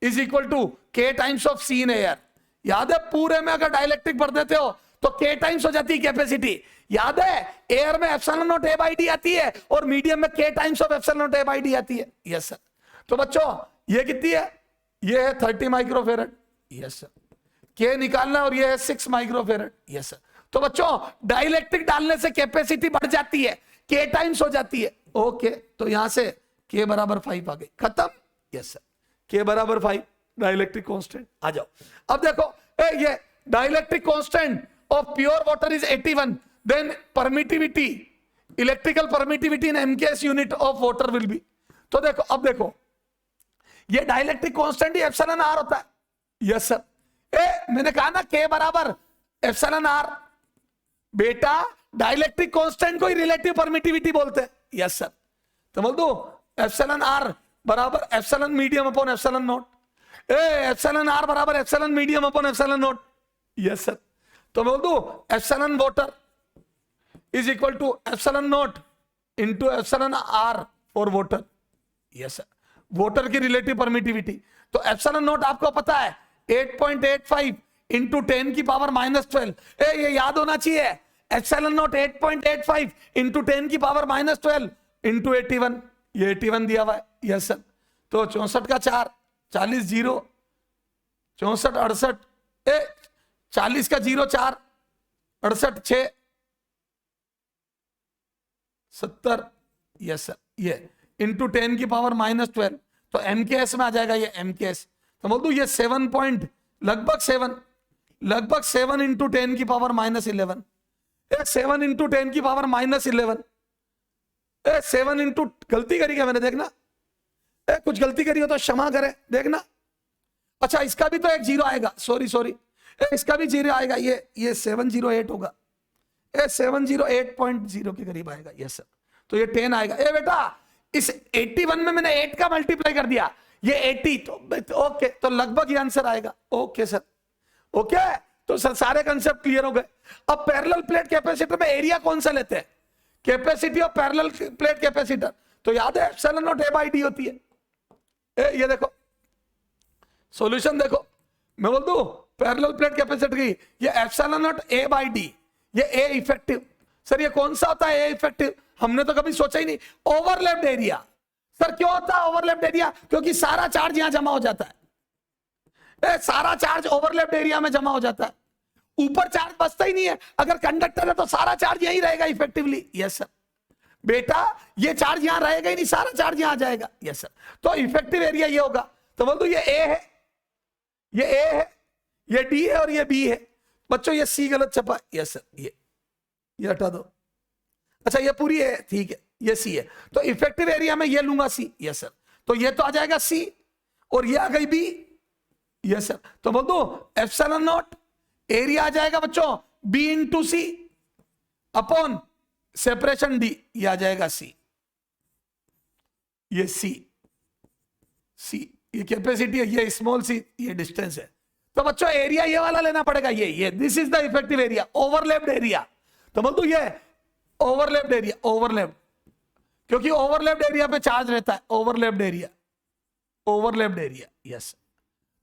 is equal to K times of C in air. याद है पूरे में अगर डाइलेक्ट्रिक भर देते हो तो K टाइम्स हो जाती है कैपेसिटी। याद है एयर में epsilon naught A by D आती है और मीडियम में K times of epsilon naught A by D आती है। Yes sir. तो बच्चों ये कितनी है, ये है 30 माइक्रोफेरेड। Yes sir. K निकालना और ये है 6 माइक्रोफेरेड। Yes sir. तो बच्चों डाइलेक्ट्रिक डालने से कैपेसिटी बढ़ जाती है, K टाइम्स हो जाती है। ओके, तो यहां से K बराबर 5 आ गए, खत्म। यस सर, K बराबर 5 डाइलेक्ट्रिक कांस्टेंट। आ जाओ। अब देखो ये dielectric constant of pure water is 81, then permittivity, electrical permittivity in MKS unit of water will be. तो देखो, अब देखो ये डाइलेक्ट्रिक कांस्टेंट ही एप्सिलॉन आर होता है। Yes sir. मैंने कहा ना K बराबर एप्सिलॉन आर, बेटा डाइलेक्ट्रिक कांस्टेंट को ही रिलेटिव परमिटिविटी बोलते हैं। Yes sir. तो बोल दो एप्सिलॉन आर बराबर epsilon medium upon epsilon naught, epsilon R बराबर epsilon medium upon epsilon naught. Yes sir. तो बोल दो epsilon water is equal to epsilon naught into epsilon R for water. Yes sir. Water की रिलेटिव परमिटिविटी, तो एप्सिलॉन नॉट आपको पता है 8.85 इंटू 10 की पावर -12। ये याद होना चाहिए, एप्सिलॉन नॉट 8.85 इंटू 10 की पावर -12 इंटू 81, ये 81 दिया हुआ है। Yes sir. तो 64 का 4, 40 0, 64 68, 40 का 0 4, 68 6, 70। Yes sir. ये इंटू 10 की पावर -12, तो MKS में आ जाएगा ये MKS। तो बोल दू ये 7 पॉइंट लगभग 7 इंटू 10 की पावर -11, 7 इंटू 10 की पावर -11, 7 इंटू, गलती करी क्या मैंने, देखना कुछ गलती करी हो तो क्षमा करें, देखना। अच्छा इसका भी तो एक 0 आएगा, सॉरी इसका भी 0 आएगा, ये 708 होगा, 708.0 के करीब आएगा। Yes sir. तो ये 10 आएगा। बेटा इस 81 में मैंने 8 का मल्टीप्लाई कर दिया, ये 80, तो ओके, तो लगभग ये आंसर आएगा। Okay sir. ओके, तो सर सारे कंसेप्ट क्लियर हो गए। अब पैरेलल प्लेट कैपेसिटर में एरिया कौन सा लेते हैं, capacity of parallel plate capacitor, तो याद है epsilon naught A by D होती है। ये देखो सॉल्यूशन, देखो मैं बोल दूं पैरेलल प्लेट कैपेसिटर की, ये epsilon naught A by D, ये A इफेक्टिव। सर ये कौन सा होता है A इफेक्टिव, हमने तो कभी सोचा ही नहीं। Overlapped area. सर क्यों होता है ओवरलैप्ड एरिया, क्योंकि सारा चार्ज यहां जमा हो जाता है, सारा चार्ज ओवरलैप्ड एरिया में जमा हो जाता है, ऊपर चार्ज बचता ही नहीं है। अगर कंडक्टर है तो सारा चार्ज यहीं रहेगा इफेक्टिवली। Yes sir. बेटा ये चार्ज यहां रहेगा ही नहीं, सारा चार्ज यहां जाएगा। Yes sir. तो इफेक्टिव एरिया ये होगा। तो बोल दो ये A है, ये A है, ये D है और ये B है। बच्चों ये C गलत छपा। Yes sir. ये हटा दो। अच्छा ये पूरी है, ठीक है, ये C है। तो इफेक्टिव एरिया में ये लूंगा C। Yes sir. तो ये तो आ जाएगा C और ये आ गई B। Yes sir. तो बोल दो एप्सिलॉन नॉट एरिया आ जाएगा बच्चों B into C upon separation D, ये आ जाएगा C, ये C ये कैपेसिटी है, ये स्मॉल सी, ये डिस्टेंस है। तो बच्चों एरिया ये वाला लेना पड़ेगा, ये this is the effective area, overlapped area. तो बोल दो ये ओवरलैप्ड एरिया, ओवरलैप्ड, क्योंकि ओवरलैप्ड एरिया पे चार्ज रहता है, overlapped area, overlapped area, yes.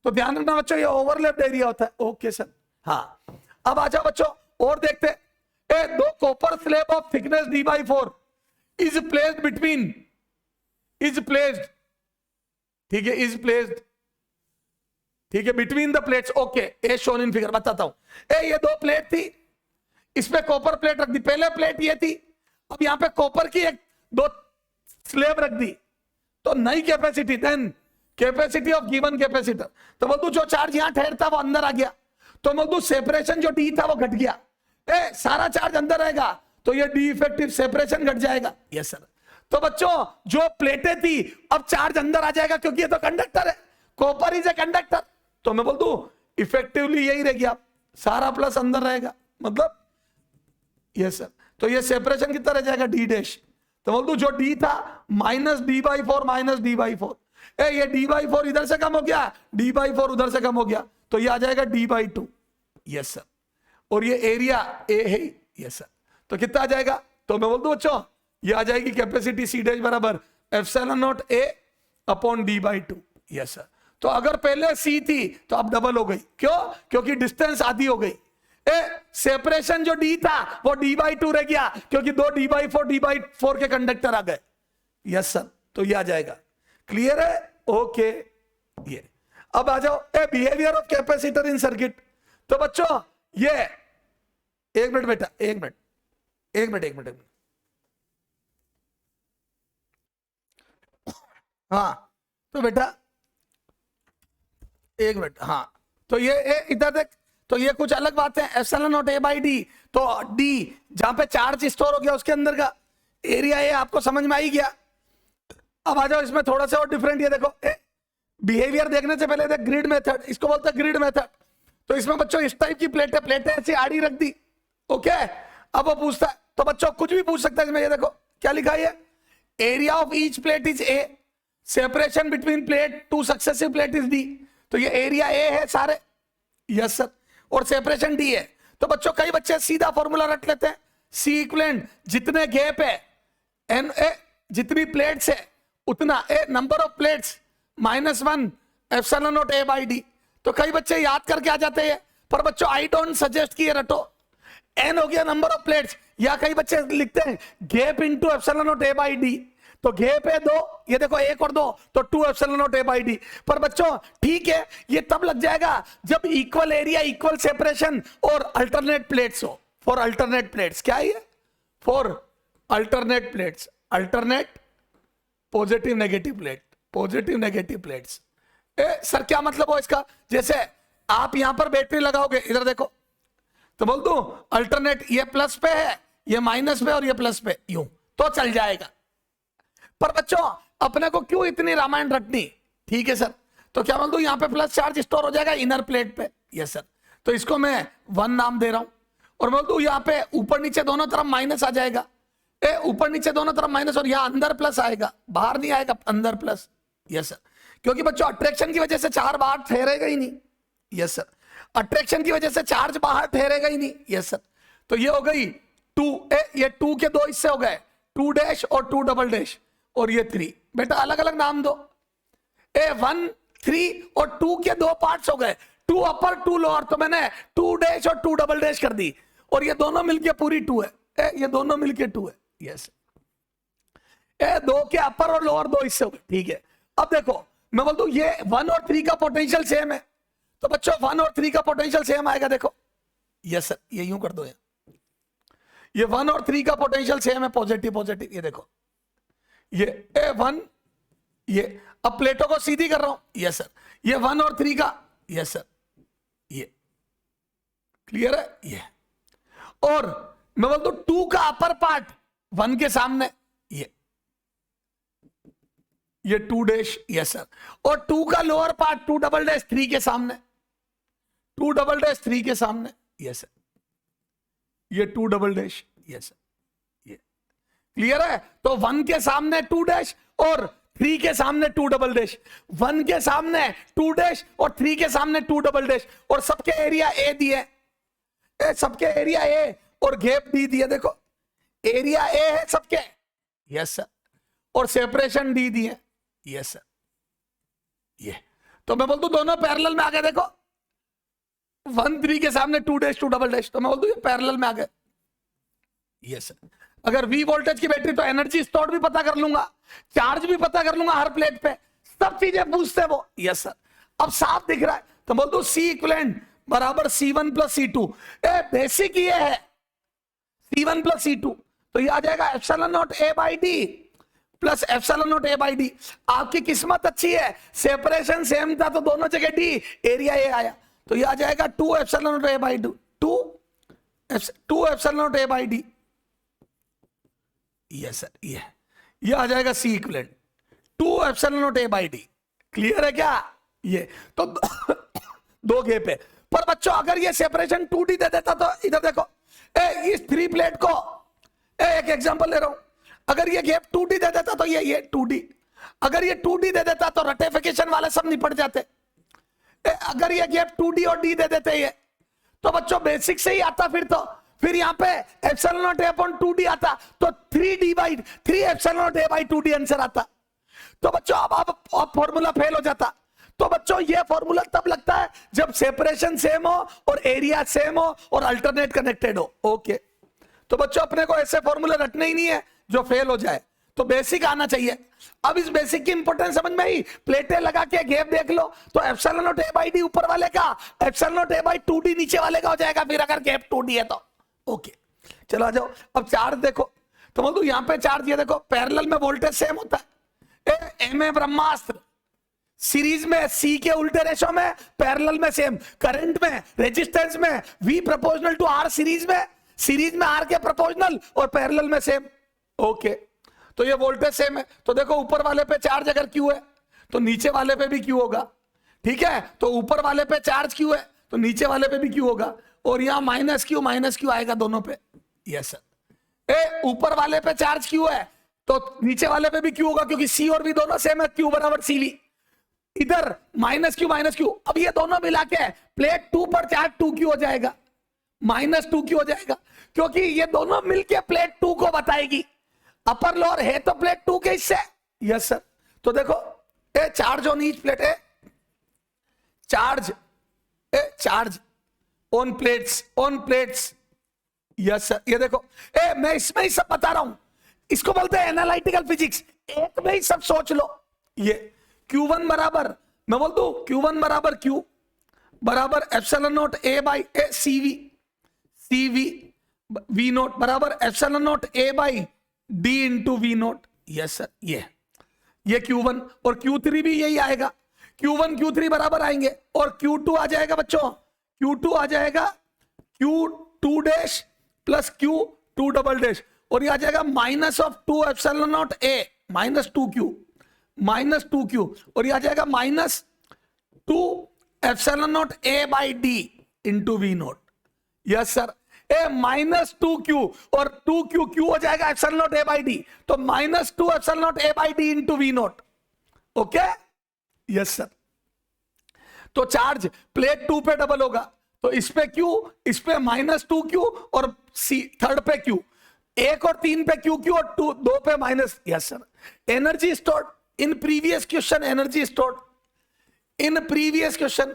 तो ध्यान रखना बच्चों, ये ओवरलैप्ड एरिया होता है। ओके सर, हाँ। अब आ जाओ बच्चों और देखते हैं। दो copper slab of thickness d/4 is placed between, is placed, ठीक है, इज प्लेस्ड, ठीक है, between the plates. Okay, A shown in figure, बताता हूं। ये दो प्लेट थी, इसमें कॉपर प्लेट रख दी, पहले प्लेट ये थी, अब यहां पे कॉपर की एक दो स्लैब रख दी, तो नई capacity, then capacity of given capacitor. तो बोल दू जो चार्ज यहां ठहरता वो अंदर आ गया, तो बोल दू सेपरेशन जो डी था वो घट गया, सारा चार्ज अंदर रहेगा, तो ये डी इफेक्टिव सेपरेशन घट जाएगा। Yes sir. तो बच्चों जो प्लेटें थी अब चार्ज अंदर आ जाएगा, क्योंकि ये तो कंडक्टर है, कॉपर इज ए कंडक्टर। तो मैं बोल दू इफेक्टिवली यही रहेगी, आप सारा प्लस अंदर रहेगा, मतलब यस सर। तो ये सेपरेशन कितना रह जाएगा, डी डैश। तो बोल दू जो डी था -d/4 माइनस d/4, ये d/4 इधर से कम हो गया, d/4 उधर से कम हो गया, तो ये आ जाएगा d/2। Yes sir. और ये एरिया ए है, यस सर। तो कितना आ जाएगा, तो मैं बोल दूं बच्चों ये आ जाएगी कैपेसिटी C डैश बराबर ε0 A upon d/2। Yes sir. तो अगर पहले C थी तो अब डबल हो गई, क्यों, क्योंकि डिस्टेंस आधी हो गई। सेपरेशन जो D था वो d/2 रह गया, क्योंकि दो d/4 के कंडक्टर आ गए। Yes sir. तो ये आ जाएगा, क्लियर है, ओके। ये अब आ जाओ behaviour of capacitor in circuit. तो बच्चों ये एक मिनट बेटा, एक मिनट, हाँ। तो बेटा एक मिनट, हाँ। तो ये इधर देख, तो ये कुछ अलग बात है, ε0 A/d। तो d जहां पे चार्ज स्टोर हो गया उसके अंदर का एरिया, ये आपको समझ में आई गया। अब आ जाओ इसमें थोड़ा सा और डिफरेंट, ये देखो बिहेवियर देखने से पहले देख ग्रिड मेथड, इसको बोलते हैं ग्रिड मेथड। तो इसमें बच्चों इस टाइप की प्लेटें ऐसी आड़ी रख दी, ओके। अब वो पूछता है, तो बच्चों कुछ भी पूछ सकता है इसमें, ये देखो क्या लिखा है, area of each plate is A, separation between plate two successive plate is D। तो ये एरिया A है सारे, यस सर, और सेपरेशन D है। तो बच्चों कई बच्चे सीधा फॉर्मूला रख लेते हैं, C इक्विवेलेंट जितने गैप है N जितनी प्लेट्स है उतना नंबर ऑफ प्लेट्स -1 ε0 A/d। तो कई बच्चे याद करके आ जाते हैं, पर बच्चों आई डोंट सजेस्ट कि ये रटो, n हो गया नंबर ऑफ प्लेट्स, या कई बच्चे लिखते हैं गैप इनटू ε0 A/d। तो गैप है 2, ये देखो 1 और 2, तो 2 ε0 A/d। पर बच्चों ठीक है, ये तब लग जाएगा जब इक्वल एरिया, इक्वल सेपरेशन और अल्टरनेट प्लेट्स हो। फॉर अल्टरनेट प्लेट्स, क्या है ये, for alternate plates, alternate positive negative plate, positive negative plates. Sir क्या मतलब हो इसका, जैसे आप यहां पर बैटरी लगाओगे, इधर देखो, तो बोल दूं अल्टरनेट, ये प्लस पे है, ये माइनस पे और ये प्लस पे, यूं तो चल जाएगा। पर बच्चों अपने को क्यों इतनी रामायण रखनी, ठीक है सर। तो क्या बोल दूं, यहां पे प्लस चार्ज स्टोर हो जाएगा इनर प्लेट पे, यस सर। तो इसको मैं 1 नाम दे रहा हूं, और बोल दूं यहां पे ऊपर नीचे दोनों तरफ माइनस आ जाएगा, ऊपर नीचे दोनों तरफ माइनस, और यहां अंदर प्लस आएगा, बाहर नहीं आएगा, अंदर प्लस, यस सर। क्योंकि बच्चों अट्रैक्शन की वजह से चार्ज बाहर ठहरेगा ही नहीं, यस सर। अट्रैक्शन की वजह से चार्ज बाहर ठहरेगा ही नहीं, यस सर। तो ये हो गई 2, ये 2 के 2 हिस्से हो गए, 2 डैश और 2 डबल डैश, और ये 3। बेटा अलग अलग नाम दो, 1 3 और 2 के 2 पार्ट्स हो गए, 2 अपर 2 लोअर। तो मैंने 2 डैश और 2 डबल डैश कर दी, और ये दोनों मिलके पूरी 2 है, ये दोनों मिलके 2 है, यस। 2 के अपर और लोअर 2 हिस्से हो गए, ठीक है। अब देखो मैं बोल दूं ये 1 और 3 का पोटेंशियल सेम है, तो बच्चों 1 और 3 का पोटेंशियल सेम आएगा, देखो, यस सर। ये यूं कर दो, ये 1 और 3 का पोटेंशियल सेम है, पॉजिटिव पॉजिटिव, ये देखो, ये 1, ये अब प्लेटों को सीधी कर रहा हूं, यस सर। ये 1 और 3 का, यस सर, ये क्लियर है, ये। और मैं बोल दूं 2 का अपर पार्ट 1 के सामने, ये 2 डैश, यस सर। और 2 का लोअर पार्ट 2 डबल डैश 3 के सामने, 2 डबल डैश 3 के सामने, यस सर। ये 2 डबल डैश, यस सर, ये क्लियर है। तो 1 के सामने 2 डैश और 3 के सामने 2 डबल डैश, 1 के सामने 2 डैश और 3 के सामने 2 डबल डैश, और सबके एरिया ए दिए, सबके एरिया ए और गैप डी दिए। देखो एरिया ए है सबके, यस सर, और सेपरेशन डी दिए, यस सर। ये तो मैं बोल दूं दोनों पैरेलल में आ गए। देखो 1 3 के सामने 2 डैश 2 डबल डैश, तो मैं बोल दूं ये पैरेलल में आ गए, यस सर। अगर V वोल्टेज की बैटरी तो एनर्जी स्टोर्ड भी पता कर लूंगा, चार्ज भी पता कर लूंगा हर प्लेट पे, सब चीजें पूछते वो, यस सर। अब साफ दिख रहा है तो बोल दो C इक्विवेलेंट बराबर C1 प्लस C2। बेसिक ये है C1 प्लस C2, तो ये आ जाएगा epsilon naught A by D plus epsilon naught A by D. आपकी किस्मत अच्छी है, सेपरेशन सेम था तो दोनों जगह D, एरिया A आया, तो ये आ जाएगा 2 epsilon naught A by D, 2 epsilon naught A by D, yes sir. ये आ जाएगा C equivalent 2 epsilon naught A by D. Clear है क्या? ये तो दो गैप है। पर बच्चों अगर ये सेपरेशन 2D दे देता तो इधर देखो, इस 3 प्लेट को एक एग्जांपल ले रहा हूं, अगर ये गैप 2D दे देता तो ये 2D, अगर ये 2D दे देता तो रटिफिकेशन वाले सब निपट जाते। अगर ये गैप 2D और D दे देते ये, तो बच्चों बेसिक से ही आता, फिर यहां पे epsilon naught A upon 2D आता, तो 3D by 3 epsilon naught A by 2D answer आता। तो बच्चों अब फॉर्मूला फेल हो जाता। तो बच्चों ये फॉर्मूला तब लगता है जब सेपरेशन सेम हो और एरिया सेम हो और अल्टरनेट कनेक्टेड हो। ओके, तो बच्चों अपने को ऐसे फॉर्मूले रटने ही नहीं है जो फेल हो जाए, तो बेसिक आना चाहिए। अब इस बेसिक की इंपॉर्टेंस समझ में आई, प्लेटें लगा के गैप देख लो, तो epsilon naught A by D ऊपर वाले का, epsilon naught A by 2D नीचे वाले का हो जाएगा, फिर अगर गैप 2D है तो। ओके चलो आ जाओ। अब चार्ज देखो, तो बोल दो यहां पे चार्ज, ये देखो पैरेलल में वोल्टेज सेम होता है, एम ए ब्रह्मास्त्र, सीरीज में C के उल्टे रेशो में, पैरेलल में सेम, करंट में, रेजिस्टेंस में V proportional to R, series में R के प्रोपोर्शनल और पैरेलल में सेम। ओके, तो ये वोल्टेज सेम है, तो देखो ऊपर वाले पे चार्ज अगर Q है तो नीचे वाले पे भी Q होगा, ठीक है। तो ऊपर वाले पे चार्ज Q है तो नीचे वाले पे भी Q होगा, और यहां माइनस Q आएगा दोनों पे, यस सर। ऊपर वाले पे चार्ज Q है तो नीचे वाले पे भी Q होगा, क्योंकि C और V दोनों सेम है, Q बराबर CV। इधर माइनस Q, अब ये दोनों मिला के प्लेट 2 पर चार्ज 2Q हो जाएगा, माइनस 2Q हो जाएगा, क्योंकि ये दोनों मिलके प्लेट 2 को बताएगी। अपर लोअर है तो प्लेट 2 के हिस्से, यस सर। तो देखो चार्ज ऑन ईच प्लेट है, charge on plates, yes sir. ये देखो मैं इसमें ही सब बता रहा हूं, इसको बोलते हैं एनालिटिकल फिजिक्स, एक में ही सब सोच लो। ये Q1 बराबर, मैं बोल दूं Q1 बराबर Q बराबर epsilon naught A by CV V naught बराबर epsilon naught A by D into V naught, yes sir. ये Q1 और Q3 भी यही आएगा, Q1 Q3 बराबर आएंगे, और Q2 आ जाएगा बच्चों, Q2 आ जाएगा Q2 dash plus Q2 double dash, और ये आ जाएगा minus of 2 epsilon naught A minus 2Q, और ये आ जाएगा minus 2 epsilon naught A by D into V naught, yes sir. Minus 2Q और 2Q हो जाएगा epsilon naught A by D, तो minus 2 epsilon naught A by D into V note, okay, yes sir. तो चार्ज प्लेट 2 पे डबल होगा, तो इस पे Q, इस पे माइनस 2Q और थर्ड पे Q, 1 और 3 पे QQ और 2 पे minus, yes sir. Energy stored in previous question, energy stored in previous question,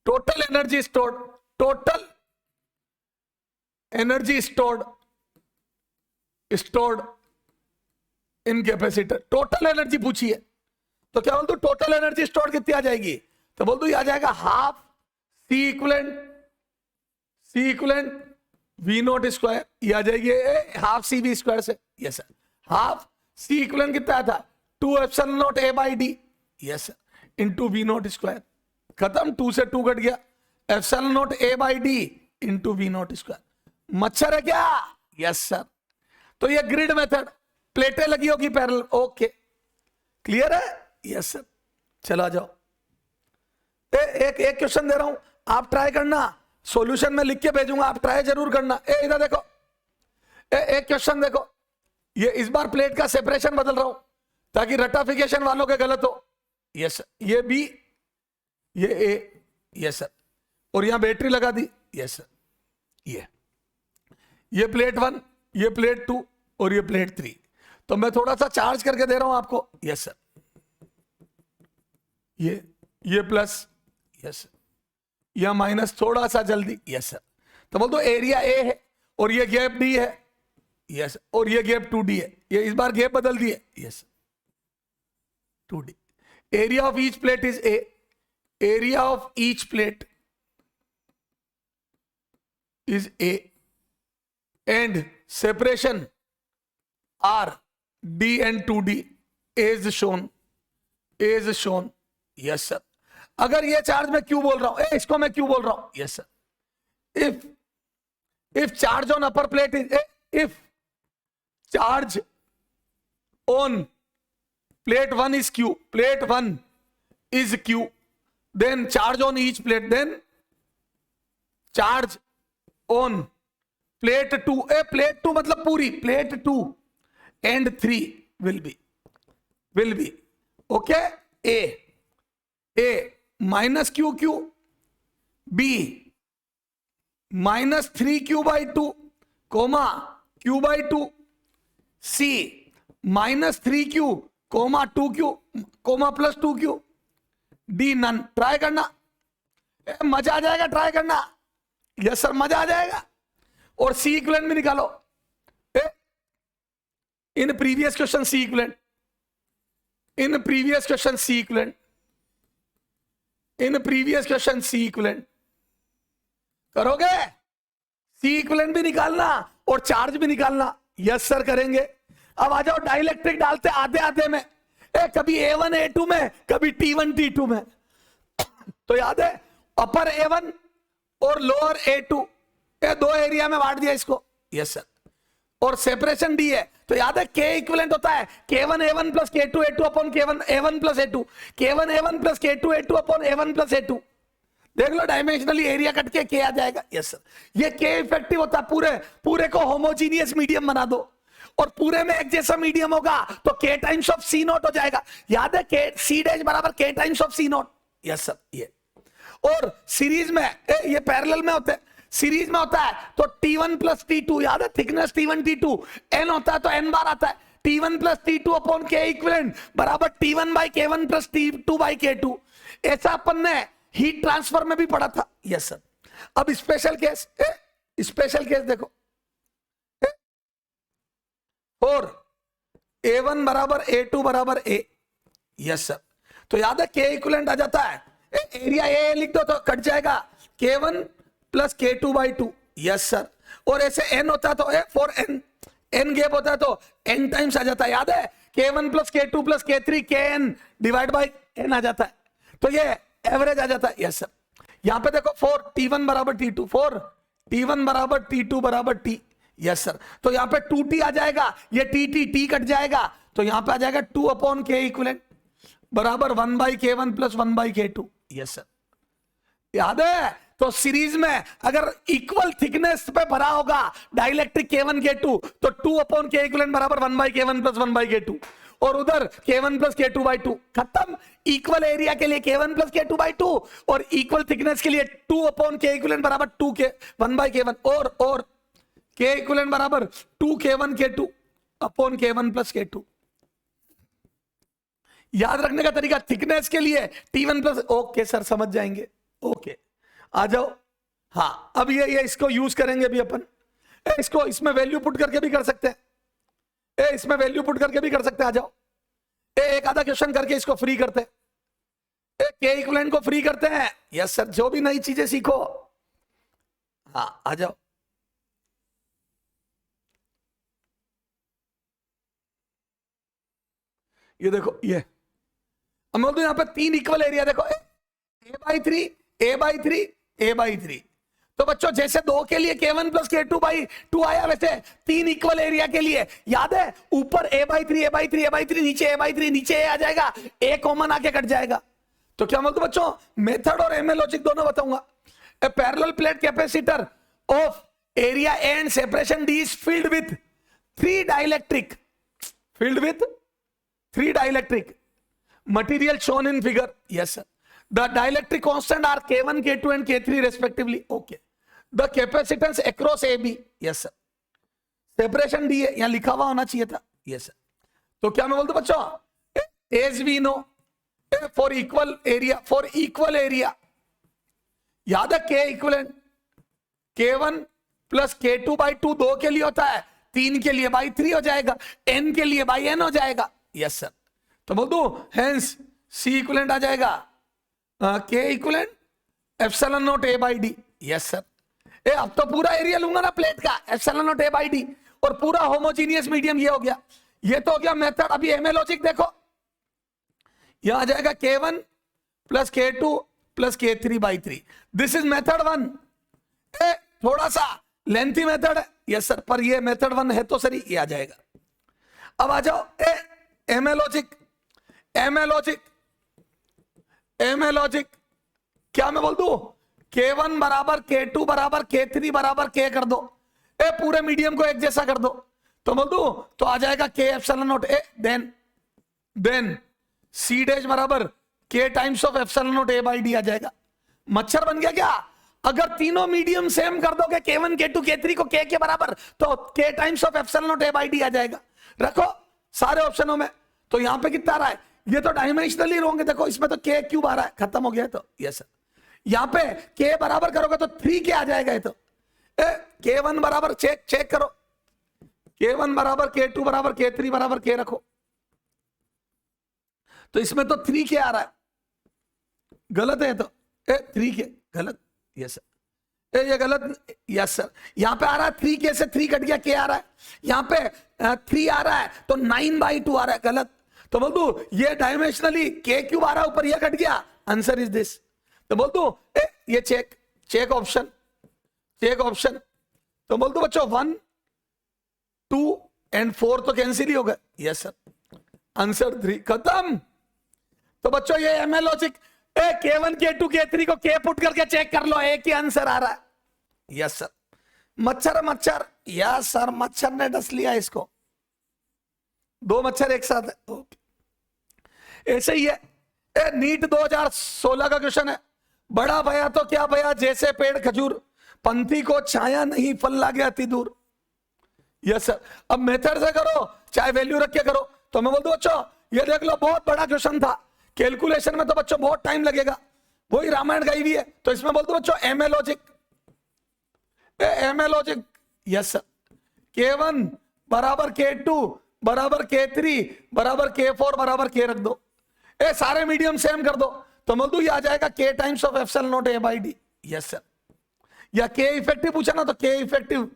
total energy stored in capacitor, total energy पूछिए, तो क्या बोल दो टोटल एनर्जी स्टोर्ड कितनी आ जाएगी, तो बोल दो ये आ जाएगा half C equivalent V note square, ये आ जाएगी हाफ CV स्क्वायर से, yes sir. Half C equivalent कितना था 2 epsilon naught A by D, yes sir, into V note square, खत्म, 2 से 2 कट गया, epsilon naught A by D into V note square. मच्छर है क्या, यस सर। तो ये ग्रिड मेथड, प्लेटें लगी होगी पैरेलल, ओके क्लियर है, यस सर। चला जाओ, एक क्वेश्चन दे रहा हूं, आप ट्राई करना, सॉल्यूशन में लिख के भेजूंगा, आप ट्राई जरूर करना। इधर देखो, एक क्वेश्चन देखो, ये इस बार प्लेट का सेपरेशन बदल रहा हूं ताकि रटाफिकेशन वालों के गलत हो। यस सर, ये बी, ये ए, यस सर, और यहां बैटरी लगा दी। यस सर, ये प्लेट 1, ये प्लेट 2 और ये प्लेट 3। तो मैं थोड़ा सा चार्ज करके दे रहा हूं आपको। यस सर, ये प्लस, यस, या माइनस, थोड़ा सा जल्दी। यस सर, तो बोल दो एरिया ए है और ये गैप डी है। यस, और ये गैप 2D है। ये इस बार गैप बदल दिए। Yes, 2D। Area of each plate is A, area of each plate is A, and separation are D and 2D is shown। Yes sir, अगर ये चार्ज मैं क्यों बोल रहा हूं, इसको मैं क्यों बोल रहा हूं। Yes sir, if charge on upper plate is if charge on plate 1 is q, plate 1 is q, then charge on each plate, then charge on plate 2, plate 2 मतलब पूरी plate 2 and 3 will be okay, a minus q, b minus 3q by 2 comma q by 2, c minus 3q comma 2q comma plus 2q, d none। Try करना, मजा आ जाएगा, ट्राई करना। यस सर, मजा आ जाएगा। और सी इक्विवेलेंट भी निकालो। In previous question C equivalent, in previous question C equivalent, in previous question C equivalent करोगे। सी इक्विवेलेंट भी निकालना और चार्ज भी निकालना। यस सर, करेंगे। अब आ जाओ, डाइलेक्ट्रिक डालते आधे आधे में, कभी A1 A2 में, कभी T1 T2 में। तो याद है, अपर A1 और लोअर A2, ये दो एरिया में बांट दिया इसको। यस सर, और सेपरेशन डी है। तो याद है, K इक्विवेलेंट होता है K1 A1 plus K2 A2 upon K1 A1 plus A2, K1 A1 plus K2 A2 upon A1 plus A2। देख लो, डायमेंशनली एरिया कट के K आ जाएगा। यस सर, ये K इफेक्टिव होता है। पूरे को होमोजीनियस मीडियम बना दो, और पूरे में एक जैसा मीडियम होगा तो K times of C not हो जाएगा। याद है, K C डैश बराबर K times of C not. Yes sir, ये। और सीरीज में ये पैरेलल में होते हैं, सीरीज में होता है तो T1 प्लस T2, याद है, थिकनेस T1 T2, N होता है तो N बार आता है। T1 plus T2 upon K equivalent बराबर T1 by K1 plus T2 by K2। ऐसा अपन ने हीट ट्रांसफर में भी पढ़ा था। यस सर, अब स्पेशल केस, देखो, और A1 बराबर A2 बराबर A। यस सर, तो याद है K इक्विवेलेंट आ जाता है, एरिया A लिख दो तो कट जाएगा K1 plus K2 by 2। Yes sir, और ऐसे N होता है तो फॉर N गैप होता है तो N टाइम्स आ जाता है। याद है, K1 plus K2 plus K3 KN divide by N आ जाता है, तो ये एवरेज आ जाता है। यस सर, यहां पे देखो, फॉर T1 बराबर T2, फॉर T1 बराबर T2 बराबर T। यस सर, तो यहां पे 2T आ जाएगा, ये T कट जाएगा, तो यहां पे आ जाएगा 2 अपॉन K इक्विवेलेंट बराबर 1 by K1 plus 1 by K2। Yes sir, याद है, तो सीरीज में अगर इक्वल थिकनेस पे भरा होगा डाइलेक्ट्रिक K1 K2 तो 2 अपॉन K इक्विवेलेंट बराबर 1 by K1 plus 1 by K2, और उधर K1 प्लस K2 बाई 2। खत्म। इक्वल एरिया के लिए K1 प्लस K2 बाई 2, और इक्वल थिकनेस के लिए 2 अपॉन K इक्विवेलेंट बराबर 2 K 1 बाई K1, और K इक्विवेलेंट बराबर 2 K1 K2 upon K1 plus K2। याद रखने का तरीका, थिकनेस के लिए T1 प्लस, ओके सर, समझ जाएंगे। ओके, आ जाओ। हाँ, अब ये इसको यूज करेंगे भी अपन। इसको इसमें वैल्यू पुट करके भी कर सकते हैं, इसमें वैल्यू पुट करके भी कर सकते हैं। आ जाओ, एक आधा क्वेश्चन करके इसको फ्री करते हैं, K इक्विवेलेंट को फ्री करते हैं। यस सर, जो भी नई चीजें सीखो। हाँ, आ जाओ। ये देखो, ये हम बोलते हैं यहां पे 3 इक्वल एरिया। देखो, A/3 A/3 A/3। तो बच्चों, जैसे 2 के लिए K1 प्लस K2 बाई 2 आया, वैसे 3 इक्वल एरिया के लिए याद है, ऊपर A/3 A/3 A/3, नीचे A/3 नीचे A आ जाएगा, A कॉमन आके कट जाएगा। तो क्या बोलते बच्चों, मेथड और ML लॉजिक दोनों बताऊंगा। A parallel plate capacitor of area A and separation D is filled with three dielectric material shown in figure. Yes sir. The dielectric constant are K1, K2 and K3 respectively. Okay. The capacitance across AB. Yes sir. Separation D है, यहां लिखा हुआ होना चाहिए था. Yes sir. तो क्या मैं बोलता बच्चों, as we know for equal area याद है के equivalent K1 plus K2 by 2 2 के लिए होता है, 3 के लिए बाई 3 हो जाएगा, n के लिए बाई n हो जाएगा. Yes sir. तो बोल दो हेंस C इक्वलेंट आ जाएगा K equivalent epsilon naught A by D. Yes sir. अब तो पूरा एरिया लूंगा ना प्लेट का, epsilon naught A by D, और पूरा होमोजीनियस मीडियम ये हो गया. ये तो हो गया मेथड. अभी एमए लॉजिक देखो, यहां आ जाएगा K1 plus K2 plus K3 by 3. This is method 1. थोड़ा सा लेंथी मेथड है. यस सर, पर ये मेथड 1 है तो सही, ये आ जाएगा. अब आ जाओ एमए लॉजिक क्या मैं बोल दूं, K1 बराबर K2 बराबर K3 बराबर K कर दो, पूरे मीडियम को एक जैसा कर दो, तो बोल दू तो आ जाएगा K epsilon naught A. Then C dash बराबर K times of epsilon naught A by D आ जाएगा. मच्छर बन गया क्या? अगर तीनों मीडियम सेम कर दोगे K1 K2 K3 को K के बराबर, तो K times of epsilon naught A by D आ जाएगा. रखो सारे ऑप्शनों में. तो यहां पे कितना आ रहा है, ये तो डायमेंशनली होंगे. देखो इसमें तो K क्यूब आ रहा है, खत्म हो गया. तो यस सर, यहां पे K बराबर करोगे तो 3 के आ जाएगा. ये तो K1 बराबर चेक करो, K1 बराबर K2 बराबर K3 बराबर K रखो, तो इसमें तो 3 के आ रहा है, गलत है. तो 3 के गलत. यस सर, ये गलत. यस सर, यहां पे आ रहा है 3K से 3 कट गया, K आ रहा है. यहां पे 3 आ रहा है तो 9/2 आ रहा है, गलत. तो बोल दू ये डायमेंशनली K क्यूब आ रहा है, ऊपर ये कट गया, आंसर इज दिस. तो बोल दू ये चेक ऑप्शन. तो बोल दो बच्चों 1 2 एंड 4 तो कैंसिल ही हो गए. यस सर, आंसर 3, खत्म. तो बच्चों ये MA logic, K1 K2 K3 को K पुट करके चेक कर लो, एक ही आंसर आ रहा है. Yes sir. मच्छर. यस सर, मच्छर ने डस लिया इसको, 2 मच्छर एक साथ है. ऐसे ही है. नीट 2016 का क्वेश्चन है. बड़ा भया तो क्या भया, जैसे पेड़ खजूर, पंथी को छाया नहीं, फल लागे अति दूर. Yes sir. अब मेथड से करो चाहे वैल्यू रख के करो. तो मैं बोल दूं बच्चों, ये देख लो बहुत बड़ा क्वेश्चन था, कैलकुलेशन में तो बच्चों बहुत टाइम लगेगा, वही रामायण गई हुई है. तो इसमें बोल दो बच्चों MA logic. Yes sir, K1 बराबर K2 बराबर K3 बराबर K4 बराबर K रख दो, सारे मीडियम सेम कर दो, तो बोल दू ये आ जाएगा K times of epsilon naught A by D. Yes sir. या K इफेक्टिव पूछा ना, तो K इफेक्टिव,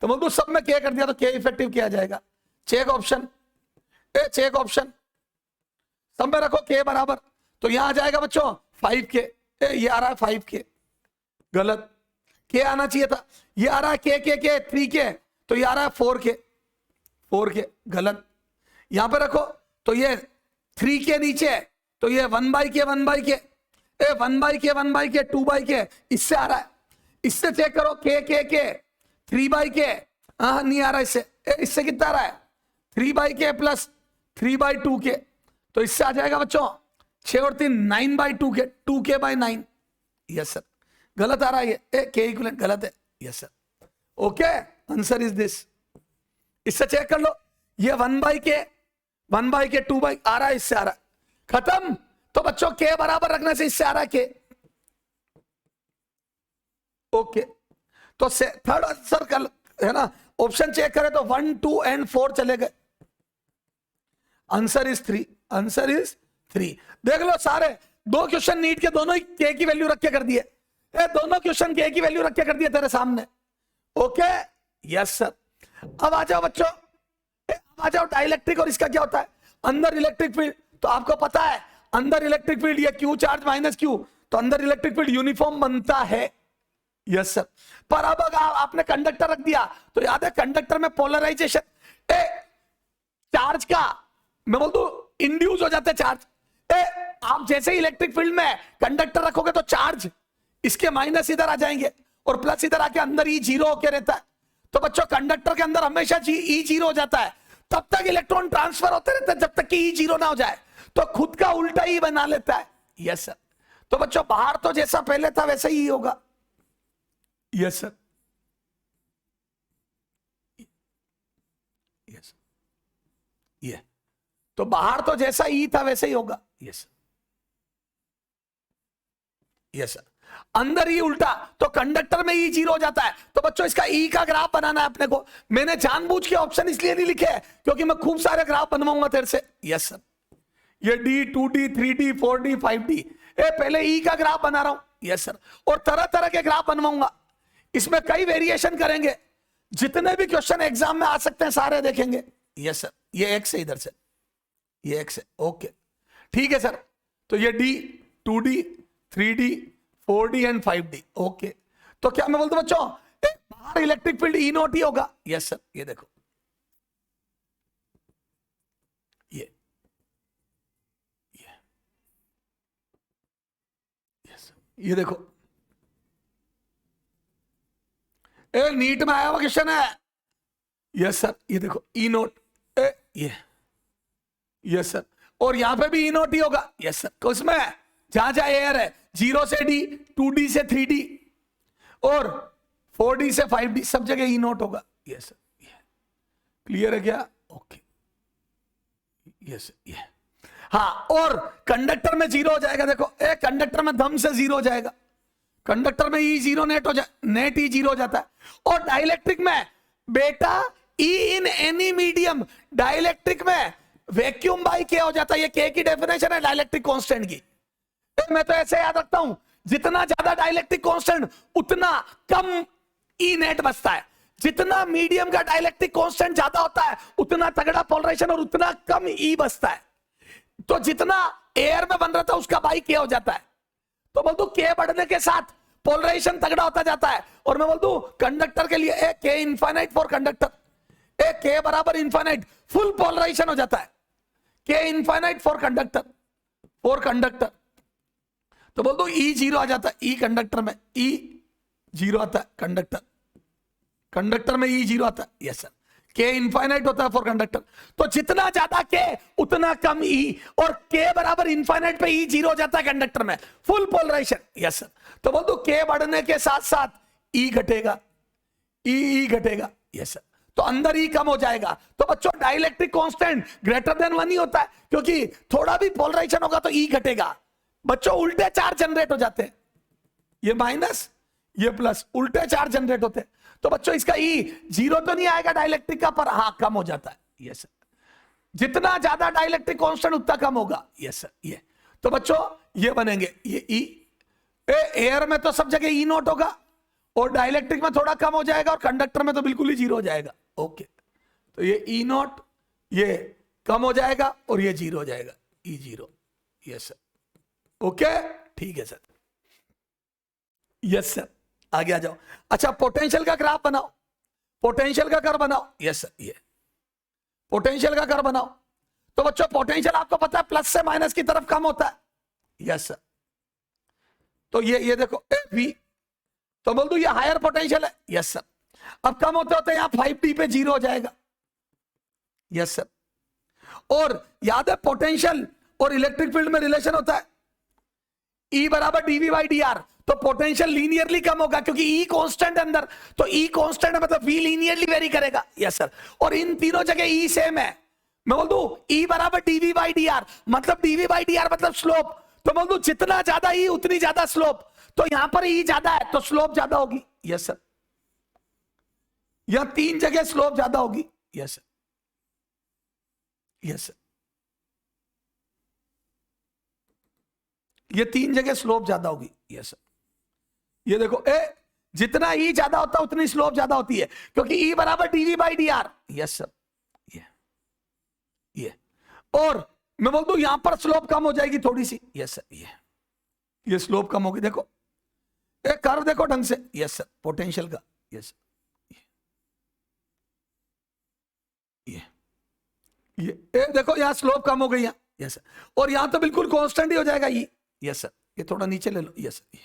तो बोल दू सब में K कर दिया, तो K इफेक्टिव क्या आ जाएगा. चेक ऑप्शन सब में रखो K बराबर, तो यहां आ जाएगा बच्चों 5K. ये आ रहा है 5K, गलत. K आना चाहिए था. ये आ रहा है K 3K, तो ये आ रहा है 4K, गलत. यहां पे रखो तो ये 3K नीचे, तो ये 1/K 1/K 2/K, इससे आ रहा है. इससे चेक करो K 3/K, नहीं आ रहा इससे. इससे कितना आ रहा है 3/K प्लस 3/2K, तो इससे आ जाएगा बच्चों 6 और 3 9/2K, 2K/9. यस सर, गलत आ रहा है ये, K इक्विवेलेंट गलत है. Yes sir. Okay, answer is this. इससे चेक कर लो, ये 1/K 2/K आ रहा है, इससे आ रहा है, खत्म. तो बच्चों K बराबर रखने से इससे आ रहा है K. ओके, तो थर्ड आंसर कल है ना, ऑप्शन चेक करें तो 1 2 एंड 4 चले गए. Answer is 3. देख लो सारे 2 क्वेश्चन नीट के, दोनों ही K की वैल्यू रख के कर दिए. दोनों क्वेश्चन K की वैल्यू रख के कर दिए तेरे सामने. Okay, yes sir. अब आ जाओ बच्चों, आ जाओ डाइलेक्ट्रिक, और इसका क्या होता है अंदर इलेक्ट्रिक फील्ड. तो आपको पता है अंदर इलेक्ट्रिक फील्ड ये Q चार्ज माइनस Q, तो अंदर इलेक्ट्रिक फील्ड यूनिफॉर्म बनता है. Yes sir. पर अब अगर आपने कंडक्टर रख दिया, तो याद है कंडक्टर में पोलराइजेशन चार्ज का, मैं बोल दूं इंड्यूस हो जाते चार्ज. आप जैसे ही इलेक्ट्रिक फील्ड में कंडक्टर रखोगे तो चार्ज इसके माइनस इधर आ जाएंगे, और प्लस इधर आके अंदर ई जीरो होके रहता है, तो बच्चों कंडक्टर के अंदर हमेशा ई जीरो हो जाता है, तब तक इलेक्ट्रॉन ट्रांसफर होते रहते हैं जब तक कि ई जीरो ना हो जाए, तो खुद का उल्टा ही बना लेता है। Yes sir. तो बच्चों बाहर तो जैसा पहले था वैसे ही होगा। Yes sir. यस, ये तो बाहर तो जैसा ई था वैसे ही होगा। Yes, yes sir. अंदर ही उल्टा, तो कंडक्टर में ई जीरो हो जाता है, तो बच्चों इसका ई का ग्राफ बनाना है अपने को। मैंने जानबूझ के ऑप्शन इसलिए नहीं लिखे है क्योंकि मैं खूब सारे ग्राफ बनवाऊंगा तेरे से। Yes sir. ये D, 2D, 3D, 4D, 5D, पहले ई का ग्राफ बना रहा हूं। Yes sir. और तरह तरह के ग्राफ बनवाऊंगा, इसमें कई वेरिएशन करेंगे, जितने भी क्वेश्चन एग्जाम में आ सकते हैं सारे देखेंगे। Yes sir. ये एक्स है इधर से, ये एक्स है। ओके ठीक है सर। तो ये D, 2D, 3D, 4D and 5D। Okay, तो क्या मैं बोलता हूं बच्चों बाहर इलेक्ट्रिक फील्ड ई नॉट ही होगा। Yes sir. ये देखो, ये यस, ये देखो नीट में आया हुआ क्वेश्चन है। Yes sir. ये देखो ई नोट, ये यस सर। और यहां पे भी ई नोट ही होगा। Yes sir. तो उसमें जहां जहां एयर है, 0 से D, 2D से 3D और 4D से 5D, सब जगह ई नोट होगा। Yes sir. क्लियर है क्या? ओके। यस ये, हाँ, और कंडक्टर में जीरो हो जाएगा। देखो कंडक्टर में धम से जीरो हो जाएगा, कंडक्टर में ई जीरो नेट हो जाए, नेट ई जीरो हो जाता है। और डाइलेक्ट्रिक में बेटा ई इन एनी मीडियम, डाइलेक्ट्रिक में वैक्यूम बाई के हो जाता है। ये के की डेफिनेशन है डाइलेक्ट्रिक कांस्टेंट की। मैं तो ऐसे याद रखता हूं, जितना ज्यादा डाइलेक्ट्रिक कांस्टेंट उतना कम ई नेट बचता है। जितना मीडियम का डाइलेक्ट्रिक कांस्टेंट ज्यादा होता है उतना तगड़ा पोलराइजेशन और उतना कम ई बचता है। तो जितना एयर में बन रहा था उसका बाई के हो जाता है। तो बोल दू के बढ़ने के साथ पोलराइजेशन तगड़ा होता जाता है। और मैं बोल दू कंडक्टर के लिए के इनफाइनाइट फॉर कंडक्टर, के बराबर इनफाइनाइट, फुल पोलराइजेशन हो जाता है। के इनफाइनाइट फॉर कंडक्टर, तो बोल दो ई जीरो आ जाता है। ई कंडक्टर में ई जीरो आता है, कंडक्टर में ई जीरो आता है। Yes sir. के इनफाइनाइट होता है फॉर कंडक्टर। तो जितना ज्यादा के उतना कम ई, और के बराबर इनफाइनाइट पे ई जीरो हो जाता है कंडक्टर में, फुल पोलराइजेशन। Yes sir. तो बोल दो के बढ़ने के साथ साथ ई घटेगा, ई घटेगा। Yes sir. तो अंदर ई कम हो जाएगा। तो बच्चों डाइलेक्ट्रिक कांस्टेंट ग्रेटर देन 1 ही होता है, क्योंकि थोड़ा भी पोलराइजेशन होगा तो ई घटेगा। बच्चों उल्टे चार्ज जनरेट हो जाते हैं, ये माइनस ये प्लस, उल्टे चार्ज जनरेट होते हैं। तो बच्चों इसका ई जीरो तो नहीं आएगा डाइलेक्ट्रिक का, पर हाँ कम हो जाता है। Yes sir. जितना ज्यादा डाइलेक्ट्रिक कांस्टेंट उतना कम होगा। Yes sir. ये तो बच्चों ये बनेंगे, ये ई, एयर में तो सब जगह ई नोट होगा, और डाइलेक्ट्रिक में थोड़ा कम हो जाएगा, और कंडक्टर में तो बिल्कुल ही जीरो हो जाएगा। ओके, तो ये ई नोट ये कम हो जाएगा और ये जीरो हो जाएगा, E zero. Yes sir. Okay ठीक है सर। Yes sir. आगे आ जाओ। अच्छा, पोटेंशियल का ग्राफ बनाओ, पोटेंशियल का कर्व बनाओ। Yes sir. ये पोटेंशियल का कर्व बनाओ। तो बच्चों पोटेंशियल आपको पता है प्लस से माइनस की तरफ कम होता है। Yes sir. तो ये देखो वी, तो बोल दो ये हायर पोटेंशियल है। Yes sir. अब कम होते होते यहां 5D पे जीरो हो जाएगा। Yes sir. और याद है पोटेंशियल और इलेक्ट्रिक फील्ड में रिलेशन होता है E बराबर dV बाई dr। तो पोटेंशियल लीनियरली कम होगा क्योंकि E कांस्टेंट अंदर, तो E कांस्टेंट है मतलब V लीनियरली वेरी करेगा। Yes sir. और इन तीनों जगह E सेम है। मैं बोल दूं E बराबर dV बाई dr, मतलब dV बाई dr मतलब स्लोप। तो बोल दूं जितना ज्यादा E उतनी ज्यादा स्लोप। तो यहां पर E ज्यादा है तो स्लोप ज्यादा होगी। Yes sir. यह तीन जगह स्लोप ज्यादा होगी। Yes sir. Yes sir. ये तीन जगह स्लोप ज्यादा होगी। Yes sir. ये देखो जितना ई ज्यादा होता है उतनी स्लोप ज्यादा होती है, क्योंकि ई बराबर dV by dr। Yes sir. ये और मैं बोल दूं यहां पर स्लोप कम हो जाएगी थोड़ी सी। Yes sir. ये स्लोप कम होगी। देखो एक कर्व देखो ढंग से। Yes sir. पोटेंशियल का। यस ये देखो यहां स्लोप कम हो गई यहां। Yes sir. और यहां तो बिल्कुल कांस्टेंट ही हो जाएगा ये। Yes sir. ये थोड़ा नीचे ले लो। Yes sir.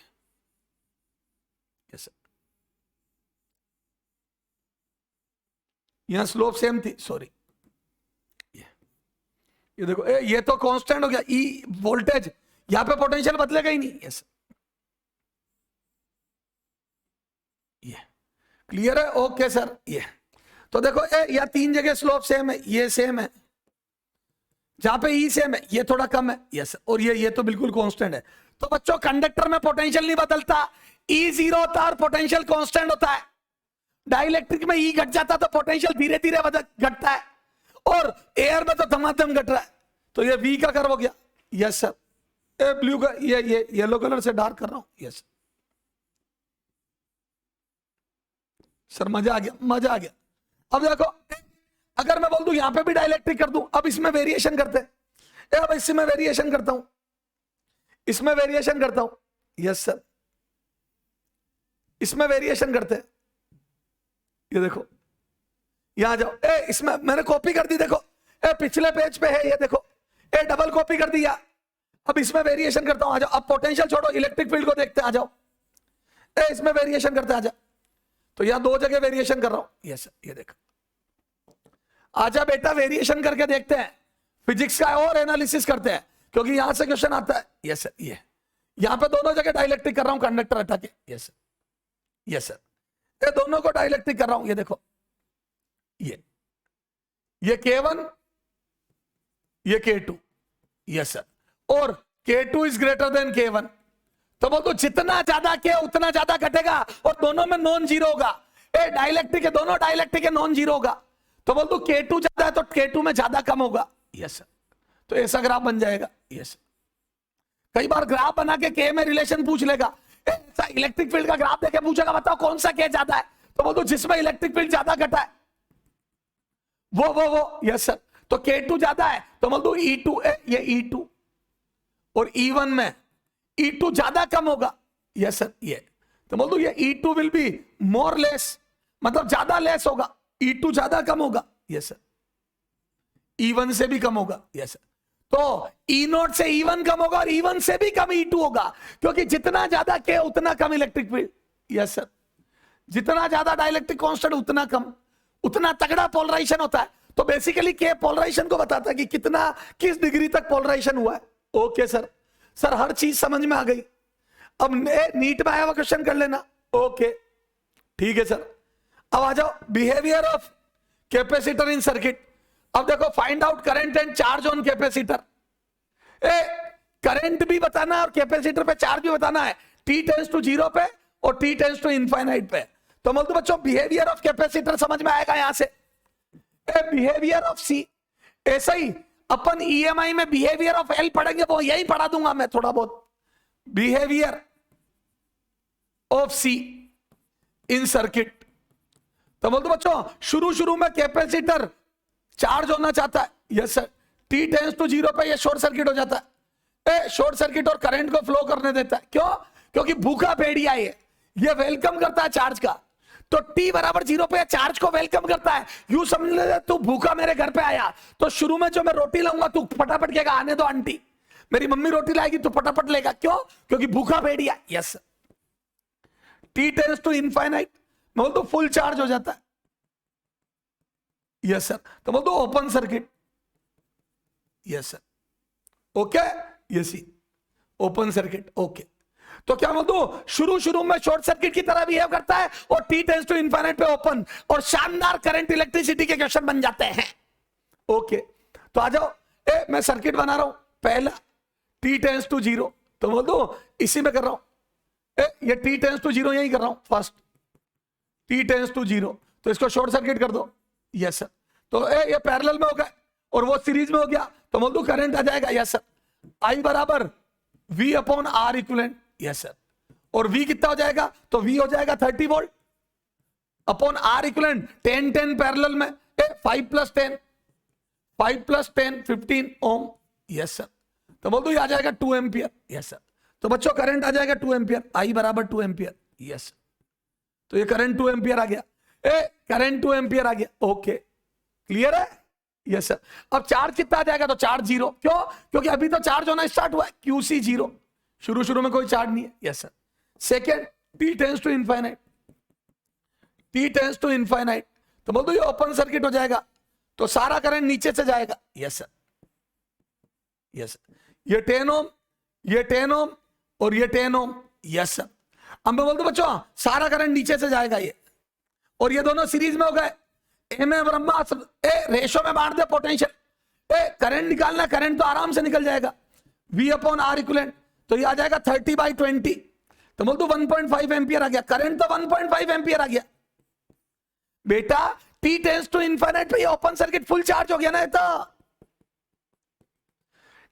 Yes sir. यहां स्लोप सेम थी, सॉरी, ये देखो ये तो कांस्टेंट हो गया ई वोल्टेज, यहां पे पोटेंशियल बदलेगा ही नहीं। यस, ये क्लियर है? Okay sir. ये तो देखो या 3 जगह स्लोप सेम है, ये सेम है, जहां पे ई सेम है ये थोड़ा कम है। यस, और ये तो बिल्कुल कांस्टेंट है। तो बच्चों कंडक्टर में पोटेंशियल नहीं बदलता, ई 0 होता है और पोटेंशियल कांस्टेंट होता है। डाइलेक्ट्रिक में ई घट जाता तो पोटेंशियल धीरे धीरे घटता है, और एयर में तो धमाधम घट रहा है। तो ये वी का कर्व हो गया। यस सर, ब्लू का ये येलो कलर से डार्क कर रहा हूं। यस सर, मजा आ गया, मजा आ गया। अब देखो, अगर मैं बोल दूं यहां पे भी डाइलेक्ट्रिक कर दूं, अब इसमें वेरिएशन करते हैं। अब इसमें वेरिएशन करता हूं, इसमें वेरिएशन करता हूं। यस सर, इसमें वेरिएशन करते हैं। ये देखो, यहां जाओ, इसमें मैंने कॉपी कर दी, देखो पिछले पेज पे है, ये देखो डबल कॉपी कर दिया। अब इसमें वेरिएशन करता हूं, आ जाओ। अब पोटेंशियल छोड़ो, इलेक्ट्रिक फील्ड को देखते हैं, आ जाओ। इसमें वेरिएशन करते हैं, आ जाओ। तो यहां 2 जगह वेरिएशन कर रहा हूं। यस, ये देखो, आजा बेटा वेरिएशन करके देखते हैं, फिजिक्स का और एनालिसिस करते हैं, क्योंकि यहां से क्वेश्चन आता है। यस सर, ये यहां पे दोनों जगह डाइलेक्ट्रिक कर रहा हूं, कंडक्टर हटा के। यस सर, यस सर, ये दोनों को डाइलेक्ट्रिक कर रहा हूं। ये देखो, ये K1, ये K2। यस सर, और K2 is greater than K1। तो बोल तो जितना ज्यादा K उतना ज्यादा घटेगा, और दोनों में नॉन जीरो होगा। डाइलेक्ट्रिक है, दोनों डाइलेक्ट्रिक है, नॉन जीरो होगा। तो बोल तो K2 ज्यादा है तो K2 में ज्यादा कम होगा। यस सर, तो ऐसा ग्राफ बन जाएगा। यस, कई बार ग्राफ बना के K में रिलेशन पूछ लेगा, ऐसा इलेक्ट्रिक फील्ड का ग्राफ देके पूछेगा, बताओ कौन सा K ज्यादा है। तो बोल तो जिसमें इलेक्ट्रिक फील्ड ज्यादा घटा है वो। यस सर, तो K2 ज्यादा है तो बोल दो E2, ये E2, और E1 में E2 ज्यादा कम होगा। यस सर, ये तो बोल दो ये E2 will be more less, मतलब ज्यादा लेस होगा, E2 ज्यादा कम होगा। यस सर, E1 से भी कम होगा। यस सर, तो E0 से E1 कम होगा और E1 से भी कम E2 होगा, क्योंकि जितना ज्यादा K उतना कम इलेक्ट्रिक फील्ड। यस सर, जितना ज्यादा डाइलेक्ट्रिक कांस्टेंट उतना कम, उतना तगड़ा पोलराइजेशन होता है। तो बेसिकली K पोलराइजेशन को बताता है कि कितना, किस डिग्री तक पोलराइजेशन हुआ है। ओके सर, सर हर चीज समझ में आ गई। अब नीट में आया हुआ क्वेश्चन कर लेना। ओके ठीक है सर। अब आ जाओ, behaviour of capacitor in circuit. अब देखो, find out current and charge on capacitor. Current भी बताना है और कैपेसिटर पे चार्ज भी बताना है, t टेंड्स टू 0 पे और t टेंड्स टू इनफाइनाइट पे। तो बोल दो बच्चों, बिहेवियर ऑफ कैपेसिटर समझ में आएगा यहां से। बिहेवियर ऑफ सी, ऐसा ही अपन EMI में बिहेवियर ऑफ L पढ़ेंगे, वो यही पढ़ा दूंगा मैं थोड़ा बहुत। Behaviour of C in circuit. तो बोल दो बच्चों, शुरू में कैपेसिटर चार्ज होना चाहता है। Yes sir, t tends to 0 पे ये शॉर्ट सर्किट हो जाता है। शॉर्ट सर्किट और करंट को फ्लो करने देता है। क्यों? क्योंकि भूखा भेड़िया ये वेलकम करता है चार्ज का। तो t बराबर 0 पे चार्ज को वेलकम करता है। यूं समझ ले, तू भूखा मेरे घर पे आया तो शुरू में जो मैं रोटी लाऊंगा तू फटाफट कहेगा आने दो आंटी, मेरी मम्मी रोटी लाएगी तो फटाफट लेगा। क्यों? क्योंकि भूखा भेड़िया। Yes, t tends to infinite मैं बोल तो फुल चार्ज हो जाता है। यस सर, तो बोल दो open circuit. Yes sir, okay, yes open circuit. Okay, तो क्या बोल दो, शुरू में शॉर्ट सर्किट की तरह बिहेव करता है और t टेंड्स टू इनफाइनाइट पे ओपन, और शानदार करंट इलेक्ट्रिसिटी के क्वेश्चन बन जाते हैं। ओके, तो आ जाओ, मैं सर्किट बना रहा हूं। पहला t टेंड्स टू 0, तो बोल दो इसी में कर रहा हूं। ये t टेंड्स टू 0 यही कर रहा हूं। फर्स्ट t टेंड्स टू 0, तो इसको शॉर्ट सर्किट कर दो। यस सर, तो ये पैरेलल में हो गया और वो सीरीज में हो गया, तो बोल दो करंट आ जाएगा। यस सर, I बराबर V upon R equivalent. Yes sir, और V कितना हो जाएगा? तो V हो जाएगा 30 volt upon R equivalent 10 parallel में 5 प्लस 10 15 ओम। यस सर, तो बोल दो ये आ जाएगा 2 एम्पियर। यस सर, तो बच्चों करंट आ जाएगा 2 एम्पियर, I बराबर 2 एम्पियर। यस, तो ये करंट 2 एम्पियर आ गया। करंट 2 एम्पियर आ गया। ओके, क्लियर है? Yes sir. अब चार्ज कितना आ जाएगा? तो चार्ज 0। क्यों? क्योंकि अभी तो चार्ज होना स्टार्ट हुआ है, QC 0, शुरू में कोई चार्ज नहीं है। Yes sir. Second, t tends to infinite, t tends to infinite, तो बोल दो ये ओपन सर्किट हो जाएगा, तो सारा करंट नीचे से जाएगा। Yes sir, yes sir. ये 10 ओम, ये 10 ओम और ये 10 ओम। Yes sir. अब मैं बोल दो बच्चों सारा करंट नीचे से जाएगा ये, और ये दोनों सीरीज में हो गए। एम ब्रह्मा रेशो में बांट दे पोटेंशियल, करंट निकालना, करंट तो आराम से निकल जाएगा। V अपॉन आर इक्विवेलेंट, तो ये आ जाएगा 30/20। तो बोल दो 1.5 एम्पियर आ गया, करंट तो 1.5 एम्पियर आ गया बेटा। T टेंड्स टू इनफाइनाइट पे ये ओपन सर्किट फुल चार्ज हो गया ना, ये तो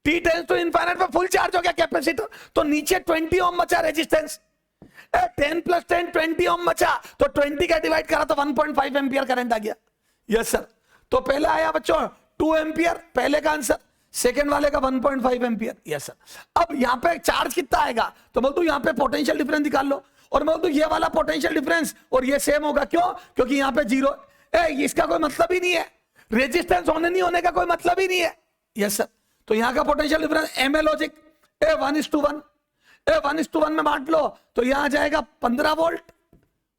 T टेंड्स टू इनफाइनाइट पे फुल चार्ज हो गया कैपेसिटर, तो नीचे 20 ओम बचा रेजिस्टेंस। 10 + 10 20 ओम बचा, तो 20 का डिवाइड करा तो 1.5 एम्पियर करंट आ गया। Yes sir. तो पहले आया बच्चों 2 एम्पियर, पहले का आंसर, सेकंड वाले का 1.5 एम्पियर। Yes sir. अब यहां पे चार्ज कितना आएगा, तो बोल दो यहां पे पोटेंशियल डिफरेंस निकाल लो, और बोल दो ये वाला पोटेंशियल डिफरेंस और ये सेम होगा। क्यों? क्योंकि यहां पे 0, इसका कोई मतलब ही नहीं है, रेजिस्टेंस होने नहीं होने का कोई मतलब ही नहीं है। Yes sir. तो यहां का potential difference M A logic 1:1, 1:1 में बांट लो, तो यहां आ जाएगा 15 वोल्ट,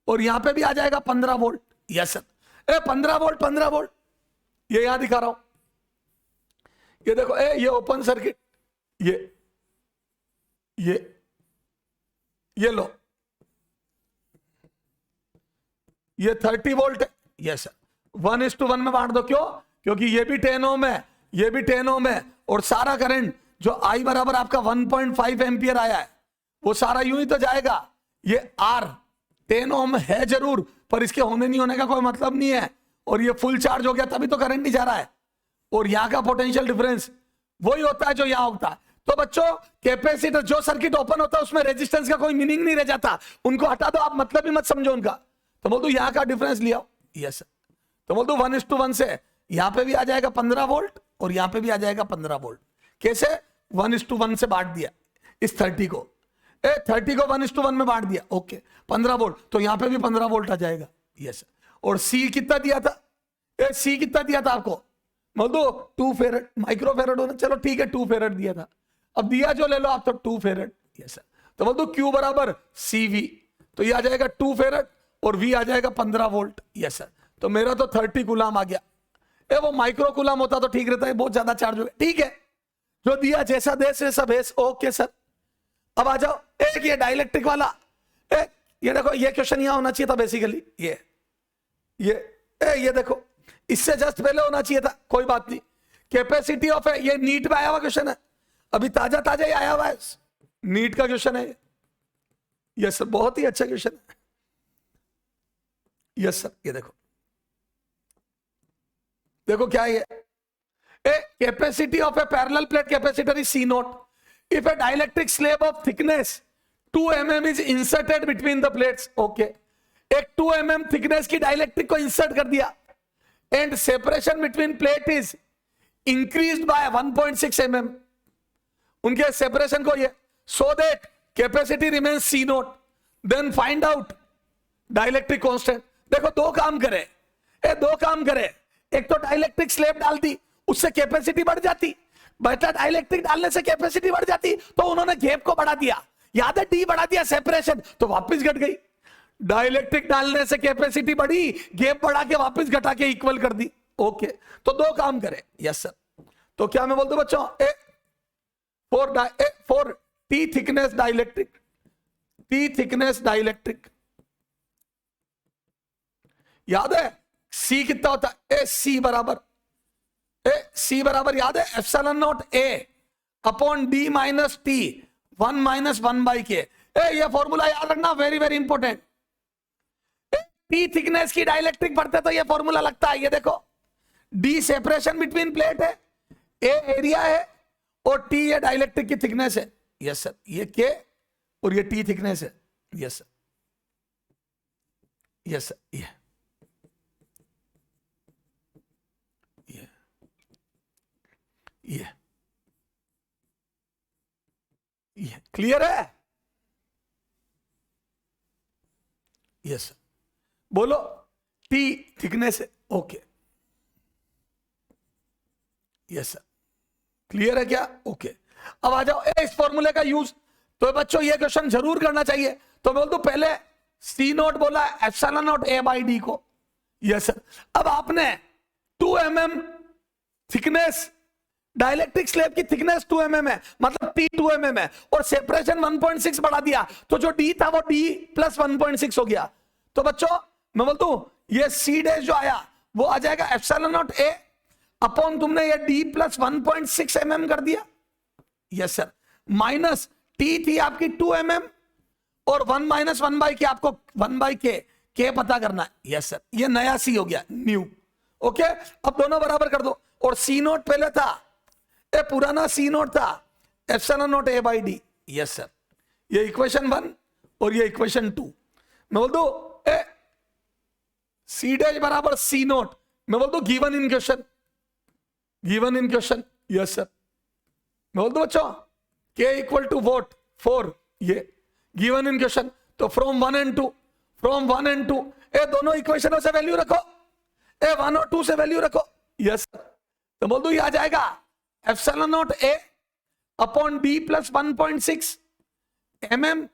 और यहां पे भी आ जाएगा 15 volt. Yes sir. 15 volt 15 volt, ये यहां दिखा रहा हूं, ये देखो ये ओपन सर्किट, ये लो, ये 30 वोल्ट है। Yes sir. 1:1 में बांट दो। क्यों? क्योंकि ये भी 10 ओम है, ये भी 10 ओम है, और सारा करंट जो I बराबर आपका 1.5 एम्पियर आया है वो सारा यूं ही तो जाएगा। ये R 10 ओम है जरूर, पर इसके होने नहीं होने का कोई मतलब नहीं है, और ये फुल चार्ज हो गया तभी तो करंट नहीं जा रहा है। और यहां का पोटेंशियल डिफरेंस वही होता है जो यहां होता है। तो बच्चों कैपेसिटर, जो सर्किट ओपन होता है उसमें रेजिस्टेंस का कोई मीनिंग नहीं रह जाता, उनको हटा दो, आप मतलब ही मत समझो उनका। तो बोल दो यहां का डिफरेंस लिया। Yes sir. तो बोल दो 1:1 से यहां पे भी आ जाएगा 15 वोल्ट, और यहां पे भी आ जाएगा 15 वोल्ट। कैसे? 1:1 से बांट दिया इस 30 को, 30 को 1:1 में बांट दिया। ओके, 15 वोल्ट, तो यहां पे भी 15 वोल्ट आ जाएगा। Yes sir. और सी कितना दिया था? सी कितना दिया था आपको? बोल दो 2 फेरेड, माइक्रो फेरेड होना, चलो ठीक है 2 फेरेड दिया था, अब दिया जो ले लो आप तो 2 फेरेड। Yes sir. तो बोल दो Q बराबर CV, तो ये आ जाएगा 2 फेरेड और V आ जाएगा 15 वोल्ट। Yes sir. तो मेरा तो 30 कूलाम आ गया। वो माइक्रो कूलाम होता तो ठीक रहता है, बहुत ज्यादा चार्ज हो गया। ठीक है, जो दिया जैसा देश वैसा भेस। Okay sir. अब आ जाओ एक ये डाइलेक्ट्रिक वाला, ये देखो ये क्वेश्चन यहां होना चाहिए था बेसिकली, ये देखो इससे जस्ट पहले होना चाहिए था, कोई बात नहीं। कैपेसिटी ऑफ ये नीट में आया हुआ क्वेश्चन है, अभी ताजा ताजा ही आया हुआ है, नीट का क्वेश्चन है। यस सर, बहुत ही अच्छा क्वेश्चन है। Yes sir. ये देखो, देखो क्या है ये, capacity of A parallel plate capacitor is C0 if a dielectric slab of thickness 2 mm is inserted between the plates. Okay, एक 2 mm थिकनेस की डाइलेक्ट्रिक को इंसर्ट कर दिया, and separation between plate is increased by 1.6 mm. उनके सेपरेशन को ये, so that capacity remains C0, then find out dielectric constant. देखो दो काम करे, दो काम करे, एक तो डाइलेक्ट्रिक स्लैब डाल दी, उससे कैपेसिटी बढ़ जाती, बेटा डाइलेक्ट्रिक डालने से कैपेसिटी बढ़ जाती, तो उन्होंने गैप को बढ़ा दिया, याद है D बढ़ा दिया सेपरेशन, तो वापस घट गई। डाइलेक्ट्रिक डालने से कैपेसिटी बढ़ी, गैप बढ़ा के वापस घटा के इक्वल कर दी। ओके, तो दो काम करे। Yes sir. तो क्या मैं बोल दूं बच्चों, for T thickness dielectric, T thickness dielectric, याद है C कितना होता है? C बराबर याद है ε0 A upon D minus T 1 - 1/K। ये फॉर्मूला याद रखना, very very important. T thickness की डाइलेक्ट्रिक पढ़ते तो ये फॉर्मूला लगता है। ये देखो D सेपरेशन बिटवीन प्लेट है, A एरिया है, और T ये डाइलेक्ट्रिक की थिकनेस है। Yes sir. ये K और ये T थिकनेस है। Yes sir, yes sir. ये क्लियर है? Yes sir. बोलो T थिकनेस है। Okay, yes sir. क्लियर है क्या? ओके, अब आ जाओ इस फॉर्मूले का यूज। तो बच्चों ये क्वेश्चन जरूर करना चाहिए। तो बोल दो पहले C0 बोला ε0 A/D को, यस सर। अब आपने 2 mm थिकनेस, डाइलेक्ट्रिक स्लैब की थिकनेस 2 mm है, मतलब T 2 mm है, और सेपरेशन 1.6 बढ़ा दिया, तो जो D था वो D प्लस 1.6 हो गया। तो बच्चों मैं बोलता हूं ये C डैश जो आया वो आ जाएगा एप्सिलॉन नॉट A अपॉन तुमने ये D प्लस 1.6 mm कर दिया। Yes sir. माइनस T थी आपकी 2 mm और 1 माइनस 1 बाई के, आपको 1 बाई के पता करना है। Yes sir. ये नया C हो गया, न्यू। ओके, अब दोनों बराबर कर दो, और C नोट पहले था, ए पुराना C नोट था epsilon naught A by D। Yes sir. ये इक्वेशन 1 और ये इक्वेशन 2। मैं बोल दू ए C डैश बराबर C नोट, मैं बोल दू given in question, given in question. Yes sir. मैं बोल दू बच्चों K इक्वल टू वोट 4, ये गिवन इन क्वेश्चन। तो फ्रॉम 1 and 2, फ्रॉम 1 and 2, ए दोनों इक्वेशनों से वैल्यू रखो, ए 1 और 2 से वैल्यू रखो। Yes sir. तो बोल दू ये आ जाएगा epsilon naught A upon D plus 1.6 mm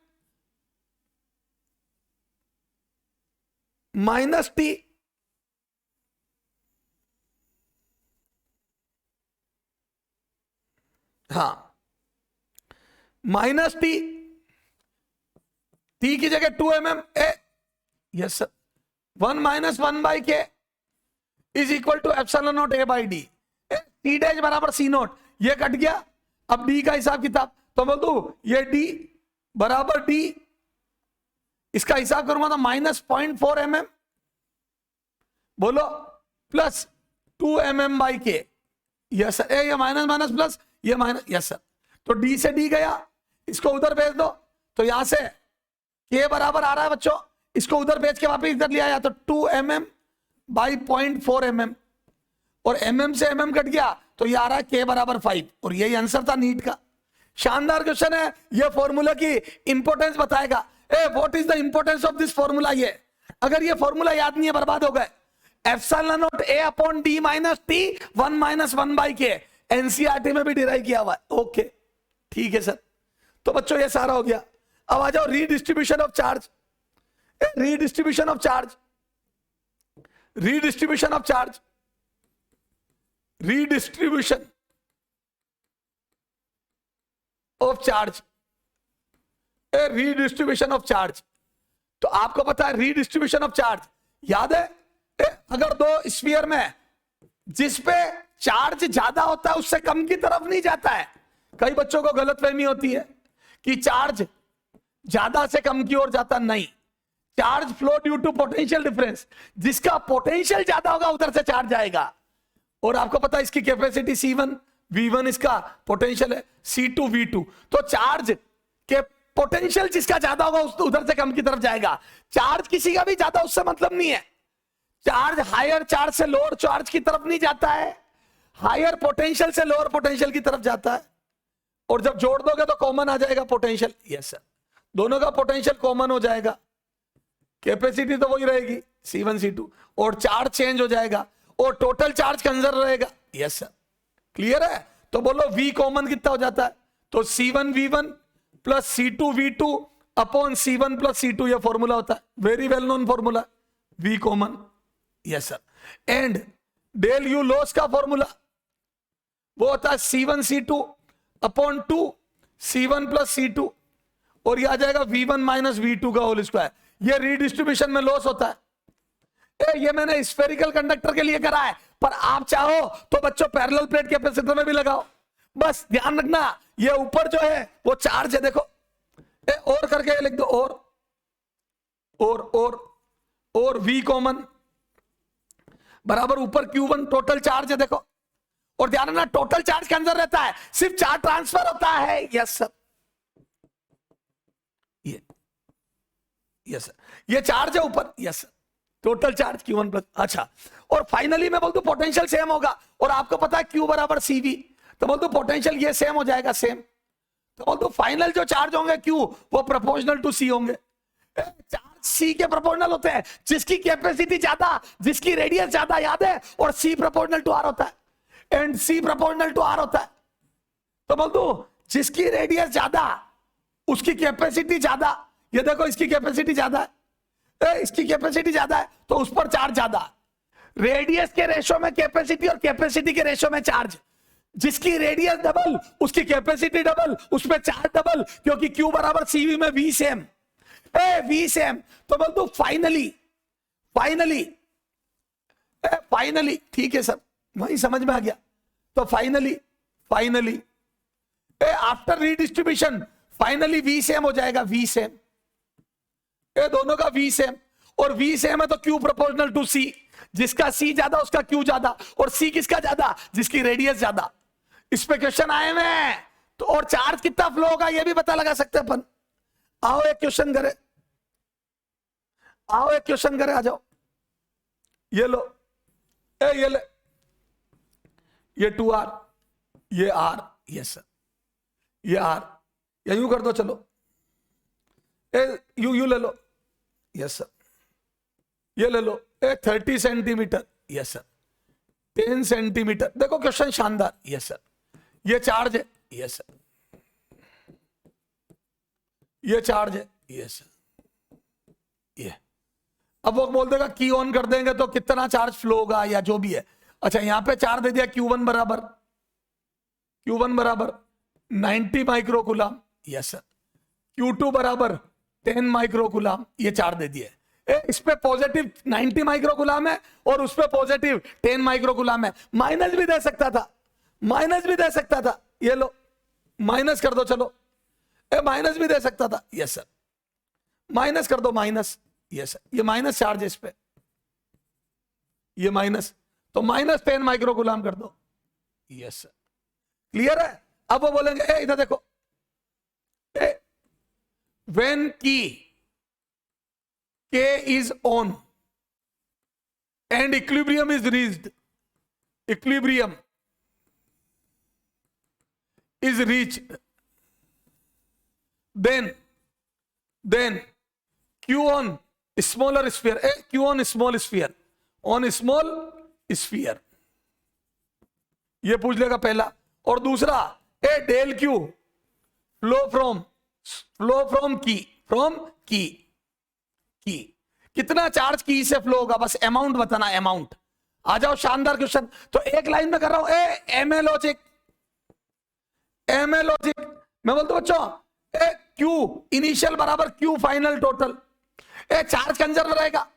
minus T हाँ माइनस T की जगह 2 mm A। Yes sir. 1 minus 1 by K is equal to epsilon naught A by D। T dash बराबर C नोट, ये कट गया, अब D का हिसाब किताब। तो बोल दू ये D बराबर D, इसका हिसाब करूंगा तो माइनस 0.4 mm, बोलो प्लस 2 mm बाई के। Yes sir. ये माइनस माइनस प्लस, ये माइनस। Yes sir. तो D से D गया, इसको उधर भेज दो, तो यहां से K बराबर आ रहा है बच्चों, इसको उधर भेज के वापस इधर ले आया, तो 2 mm बाई 0.4 mm, और mm से mm कट गया, तो ये आ रहा है K बराबर 5, और यही आंसर था नीट का। शानदार क्वेश्चन है, ये फॉर्मूला की इंपोर्टेंस बताएगा। A what is the importance of this formula, ये अगर ये फॉर्मूला याद नहीं है बर्बाद हो गए। Epsilon naught A upon D minus T 1 minus 1 by के, एनसीईआरटी में भी डिराइव किया हुआ है। ओके ठीक है सर। तो बच्चों ये सारा हो गया। अब आ जाओ redistribution of charge, redistribution of charge, redistribution of charge, redistribution of charge, redistribution of charge. तो आपको पता है रीडिस्ट्रीब्यूशन ऑफ चार्ज याद है, अगर दो स्फीयर में जिस पे चार्ज ज्यादा होता है उससे कम की तरफ नहीं जाता है। कई बच्चों को गलतफहमी होती है कि चार्ज ज्यादा से कम की ओर जाता, नहीं। Charge flow due to potential difference, जिसका पोटेंशियल ज्यादा होगा उधर से चार्ज जाएगा। और आपको पता है इसकी कैपेसिटी C1 V1, इसका पोटेंशियल है C2 V2। तो चार्ज के पोटेंशियल जिसका ज्यादा होगा उधर से कम की तरफ जाएगा। चार्ज किसी का भी ज्यादा उससे मतलब नहीं है। चार्ज हायर चार्ज से लोअर चार्ज की तरफ नहीं जाता है, हायर पोटेंशियल से लोअर पोटेंशियल की तरफ जाता है। और जब जोड़ दोगे तो कॉमन आ जाएगा पोटेंशियल। Yes sir. दोनों का पोटेंशियल कॉमन हो जाएगा, कैपेसिटी तो वही रहेगी C1 C2, और चार्ज चेंज हो जाएगा और टोटल चार्ज कंजर्व रहेगा। Yes sir. क्लियर है। तो बोलो V कॉमन कितना हो जाता है, तो C1 V1 plus C2 V2 upon C1 plus C2, यह फॉर्मूला होता है, very well known formula, V common. Yes sir. And del U loss का फॉर्मूला वो होता है C1 C2 upon 2 C1 plus C2, और यह आ जाएगा V1 माइनस V2 का होल स्क्वायर। ये रीडिस्ट्रीब्यूशन में लॉस होता है। ये मैंने स्फेरिकल कंडक्टर के लिए करा है, पर आप चाहो तो बच्चों पैरेलल प्लेट कैपेसिटर में भी लगाओ। बस ध्यान रखना ये ऊपर जो है वो चार्ज है, देखो और करके लिख दो, और V कॉमन बराबर ऊपर Q1 टोटल चार्ज है, देखो। और ध्यान रखना टोटल चार्ज के अंदर रहता है, सिर्फ चार्ज ट्रांसफर होता है। Yes sir. यस सर, ये चार्ज है ऊपर। Yes sir. Total charge Q1 plus. अच्छा, और फाइनली मैं बोल दूं पोटेंशियल सेम होगा, और आपको पता है Q बराबर CV, तो बोल दो पोटेंशियल ये सेम हो जाएगा, सेम। तो बोल दो फाइनल जो चार्ज होंगे Q वो प्रोपोर्शनल टू C होंगे। चार्ज C के प्रोपोर्शनल होते हैं, जिसकी कैपेसिटी ज्यादा, जिसकी रेडियस ज्यादा, याद है, और C प्रोपोर्शनल टू R होता है, and C proportional to R होता है। तो बोल दो जिसकी रेडियस ज्यादा उसकी कैपेसिटी ज्यादा। ये देखो इसकी कैपेसिटी ज्यादा है, इसकी कैपेसिटी ज्यादा है, तो उस पर चार्ज ज्यादा। रेडियस के रेशो में कैपेसिटी और कैपेसिटी के रेशो में चार्ज। जिसकी रेडियस डबल उसकी कैपेसिटी डबल, उसमें चार्ज डबल, क्योंकि Q बराबर CV में V सेम। V सेम तो बोल दो फाइनली, फाइनली ठीक है सर, वही समझ में आ गया। तो finally after redistribution finally V same हो जाएगा, V सेम, दोनों का V सेम, और V सेम है तो Q प्रोपोर्शनल टू C, जिसका C ज्यादा उसका Q ज्यादा, और C किसका ज्यादा, जिसकी रेडियस ज्यादा। इस पे क्वेश्चन आए हुए तो, और चार्ज कितना फ्लो होगा ये भी पता लगा सकते हैं अपन। आओ एक क्वेश्चन करे, आ जाओ। ये लो, ये ले, ये 2R, ये R, यस सर, ये R, या यूं कर दो, चलो यू ले लो, यस सर, ये ले लो 30 सेंटीमीटर, यस सर, 10 सेंटीमीटर। देखो क्वेश्चन शानदार, यस सर। ये चार्ज है, यस सर, ये चार्ज है, यस सर, ये। अब वो बोल देगा की ऑन कर देंगे तो कितना चार्ज फ्लो होगा या जो भी है। अच्छा यहां पे चार्ज दे दिया Q1 बराबर 90 माइक्रोकूलम, यस सर, Q2 बराबर 10 माइक्रोकूलम, ये चार्ज दे दिए। इस पे पॉजिटिव 90 माइक्रोकूलम है और उस पे पॉजिटिव 10 माइक्रोकूलम है। माइनस भी दे सकता था, ये लो माइनस कर दो, चलो माइनस भी दे सकता था, यस सर, माइनस कर दो, माइनस, यस सर, ये माइनस चार्ज है इस पे, ये माइनस, तो -10 माइक्रोकूलम कर दो, यस सर, क्लियर है। अब वो बोलेंगे इधर देखो, व्हेन की K is on and equilibrium is reached, then Q on smaller sphere, Q on small sphere, on small sphere, ये पूछ लेगा पहला। और दूसरा डेल Q फ्लो फ्रॉम की, कितना चार्ज की से फ्लो होगा, बस अमाउंट बताना, अमाउंट। आ जाओ शानदार क्वेश्चन। तो एक लाइन में कर रहा हूं, एमए लॉजिक, मैं बोलता हूं बच्चों क्यू इनिशियल बराबर Q final total, charge conserve रहेगा,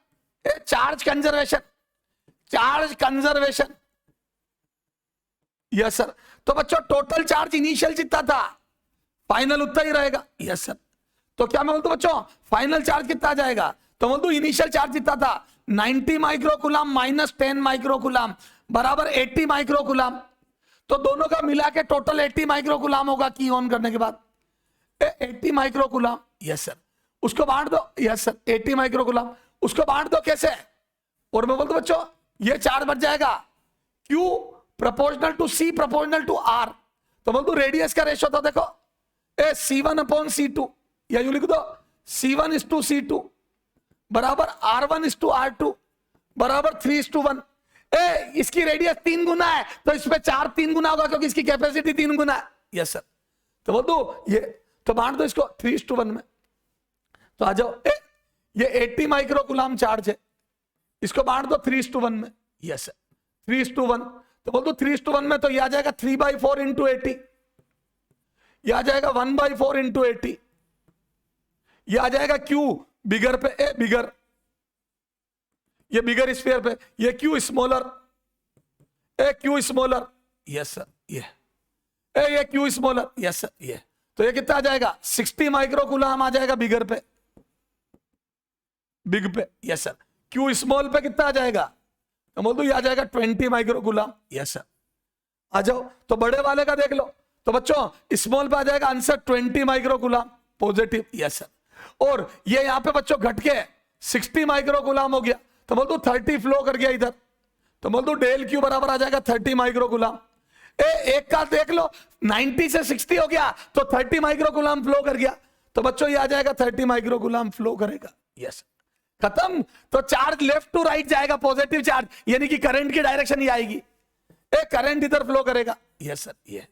चार्ज कंजर्वेशन, यस सर। तो बच्चों टोटल चार्ज इनिशियल जितना था फाइनल उतना ही रहेगा, यस सर। तो क्या मैं बोलता हूं बच्चों फाइनल चार्ज कितना आ जाएगा, तो बोल दो इनिशियल चार्ज जितना था 90 माइक्रोकूलम -10 माइक्रोकूलम बराबर 80 माइक्रोकूलम। तो दोनों का मिला के टोटल 80 माइक्रोकूलम होगा की ऑन करने के बाद, 80 माइक्रोकूलम, यस सर। उसको बांट दो, यस सर, 80 माइक्रोकूलम, उसको बांट दो कैसे, और मैं बोलता बच्चों ये चार्ज बच जाएगा Q proportional to C proportional to R। तो बोल दो रेडियस का रेशो था, देखो C1/C2, या यू लिख दो C1:C2 बराबर R1:R2 बराबर 3:1। इसकी रेडियस 3 गुना है तो इस पे 3 गुना होगा क्योंकि इसकी कैपेसिटी 3 गुना है, यस सर। तो बोल दो ये, तो बांट दो इसको 3:1 में। तो आ जाओ, ये 80 माइक्रोकूलम चार्ज है, इसको बांट दो 3:1 में, यस सर, 3:1। तो बोल दो 3:1 में, तो ये आ जाएगा 3/4 इंटू 80, ये आ जाएगा 1/4 इंटू 80, ये आ जाएगा Q बिगर पे, बिगर, ये बिगर स्फीयर पे, ये Q smaller, Q smaller, yes sir, ये Q स्मॉलर, यस सर, ये। तो ये कितना आ जाएगा 60 माइक्रोकूलम आ जाएगा बिगर पे, बिग पे, यस सर। Q स्मॉल पे कितना आ जाएगा, तो बोल दो ये आ जाएगा 20 माइक्रोकूलम, यस सर। आ जाओ, तो बड़े वाले का देख लो, तो बच्चों स्मॉल पे आ जाएगा answer 20 microcoulomb positive, yes sir. और ये यहां पे बच्चों घट के 60 माइक्रोकूलम हो गया, तो बोल दो 30 फ्लो कर गया इधर, तो बोल दो डेल Q बराबर आ जाएगा 30 माइक्रोकूलम। एक का देख लो 90 से 60 हो गया तो 30 माइक्रोकूलम फ्लो कर गया, तो बच्चों ये आ जाएगा 30 माइक्रोकूलम फ्लो करेगा, यस, खत्म। तो चार्ज लेफ्ट टू राइट जाएगा, पॉजिटिव चार्ज, यानी कि करंट की डायरेक्शन ही आएगी, करंट इधर फ्लो करेगा, यस सर, ये।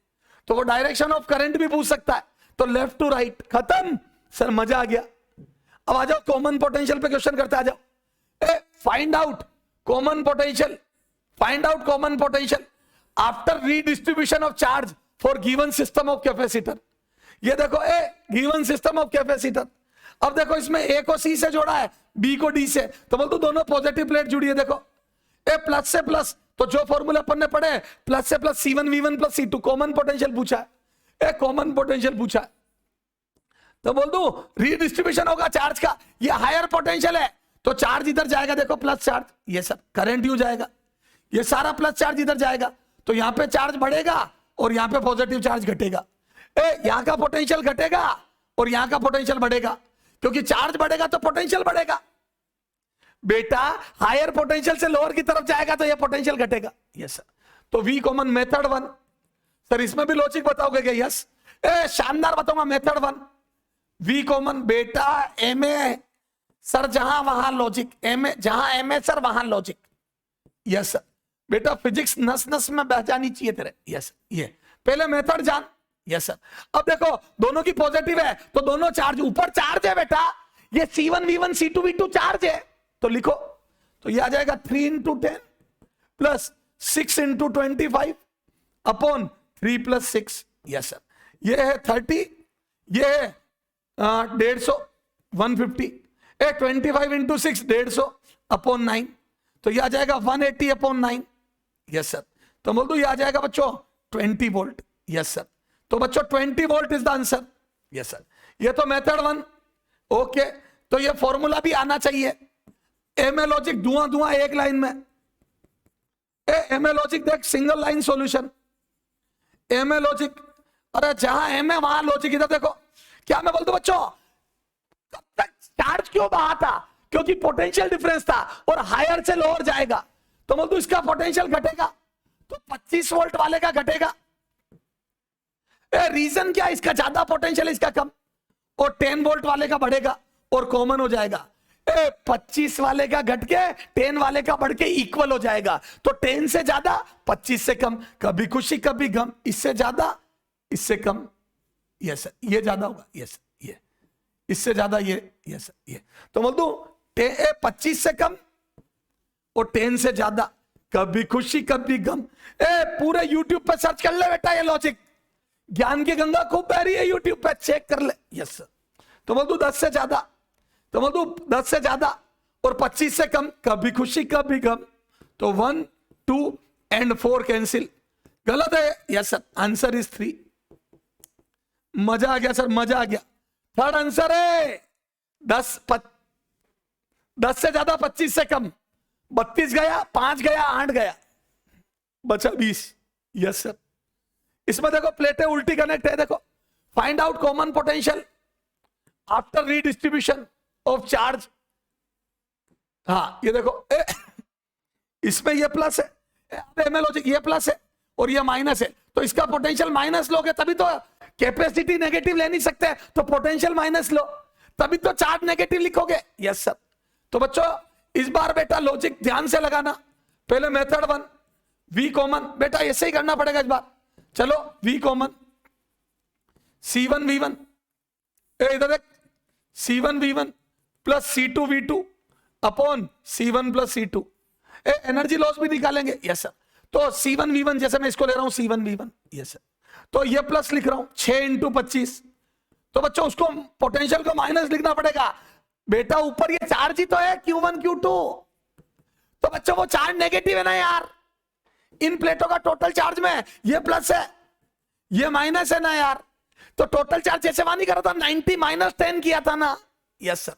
तो वो डायरेक्शन ऑफ करंट भी पूछ सकता है, तो लेफ्ट टू राइट, खत्म सर, मजा आ गया। अब आ जाओ कॉमन पोटेंशियल पे क्वेश्चन करते आ जाओ। Find out common potential, find out common potential after redistribution of charge for given system of capacitor. ये देखो ए गिवन सिस्टम ऑफ कैपेसिटर, अब देखो इसमें ए को सी से जोड़ा है, बी को डी से, तो बोल तो दोनों पॉजिटिव प्लेट जुड़ी है। देखो ए प्लस से प्लस, तो जो फॉर्मूला अपन ने पढ़े प्लस से plus C1 V1 plus C2, common potential पूछा है, ए कॉमन पोटेंशियल पूछा है, तो बोल दू रीडिस्ट्रीब्यूशन होगा चार्ज का, ये हायर पोटेंशियल है तो चार्ज इधर जाएगा, देखो प्लस चार्ज, ये सब करंट यू जाएगा, ये सारा प्लस चार्ज इधर जाएगा, तो यहां पे चार्ज बढ़ेगा और यहां पे पॉजिटिव चार्ज घटेगा। यहां का पोटेंशियल घटेगा और यहां का पोटेंशियल बढ़ेगा, क्योंकि चार्ज बढ़ेगा तो पोटेंशियल बढ़ेगा। बेटा हायर पोटेंशियल से लोअर की तरफ जाएगा तो ये पोटेंशियल घटेगा। यस सर, तो वी कॉमन मेथड 1। सर इसमें भी लॉजिक बताओगे क्या? यस, शानदार बताऊंगा मेथड 1। वी कॉमन बेटा एम ए सर जहां वहां लॉजिक, एम ए जहां एम ए सर वहां लॉजिक। यस सर बेटा फिजिक्स नस नस में बह जानी चाहिए तेरे। यस ये पहले मेथड जान। यस सर, अब देखो दोनों की पॉजिटिव है तो दोनों चार्ज, ऊपर चार्ज है बेटा, ये C1 V1 C2 V2 charge है, तो लिखो, तो ये आ जाएगा 3 into 10 plus 6 into 25 upon 3 plus 6। Yes sir, ये है 30, ये है 150 150, 25 इंटू 6 150 अपॉन 9, तो ये आ जाएगा 180 अपॉन 9। यस सर, तो बोल दो ये आ जाएगा बच्चों 20 वोल्ट। यस सर, तो बच्चों 20 volt is the answer. Yes sir, ये तो मेथड 1। ओके, तो ये फॉर्मूला भी आना चाहिए। एम ए लॉजिक धुआं धुआं एक लाइन में, एम ए लॉजिक देख single line solution, M A logic, अरे जहां एम ए वहां लॉजिक। इधर देखो, क्या मैं बोल दूं बच्चों, तब तक चार्ज क्यों बहा था? क्योंकि पोटेंशियल डिफरेंस था और हायर से लोअर जाएगा, तो बोल दूं इसका पोटेंशियल घटेगा, तो 25 वोल्ट वाले का घटेगा। रीजन क्या, इसका ज्यादा पोटेंशियल, इसका कम, और 10 वोल्ट वाले का बढ़ेगा और कॉमन हो जाएगा। 25 वाले का घट के 10 वाले का बढ़ के इक्वल हो जाएगा, तो 10 से ज्यादा 25 से कम, कभी खुशी कभी गम, इससे ज्यादा इससे कम। यस ये ज्यादा होगा। यस ये इससे ज्यादा, ये यस ये, तो बोल दू 25 से कम और 10 से ज्यादा, कभी खुशी कभी गम। पूरे यूट्यूब पे सर्च कर ले बेटा, ये लॉजिक ज्ञान की गंगा खूब बह रही है यूट्यूब पे, चेक कर ले। यस सर, तो बोल दू 10 से ज्यादा, तो बोल दू 10 से ज्यादा और 25 से कम, कभी खुशी कभी गम, तो 1 2 एंड 4 कैंसिल। गलत है। Yes sir, answer is 3। मजा आ गया सर, मजा आ गया। थर्ड आंसर है 10 से ज्यादा 25 से कम, 32 गया, 5 गया, 8 गया, बचा 20। यस सर, इसमें देखो प्लेटें उल्टी कनेक्ट है। देखो find out common potential after redistribution of charge. हाँ ये देखो, इसमें ये प्लस है, एमए लॉजिक ये प्लस है और ये माइनस है, तो इसका पोटेंशियल माइनस लोगे तभी तो, कैपेसिटी नेगेटिव ले नहीं सकते, तो पोटेंशियल माइनस लो तभी तो चार्ज नेगेटिव लिखोगे। यस सर, तो बच्चों इस बार बेटा लॉजिक ध्यान से लगाना। पहले मेथड 1 वी कॉमन, बेटा ऐसे ही करना पड़ेगा इस बार। चलो वी कॉमन C1 V1, इधर देख C1 V1 plus C2 V2 upon C1 plus C2। Energy loss भी निकालेंगे। यस सर, तो C1 V1 जैसे मैं इसको ले रहा हूं C1 V1। यस सर, तो ये प्लस लिख रहा हूं 6 इंटू 25, तो बच्चों उसको पोटेंशियल को माइनस लिखना पड़ेगा। बेटा ऊपर ये चार्ज ही तो है Q1 Q2, तो बच्चों वो चार्ज नेगेटिव है ना यार, इन प्लेटों का टोटल चार्ज में ये प्लस है ये माइनस है ना यार, तो टोटल चार्ज जैसे वहां नहीं कर रहा था 90 माइनस 10 किया था ना। Yes sir,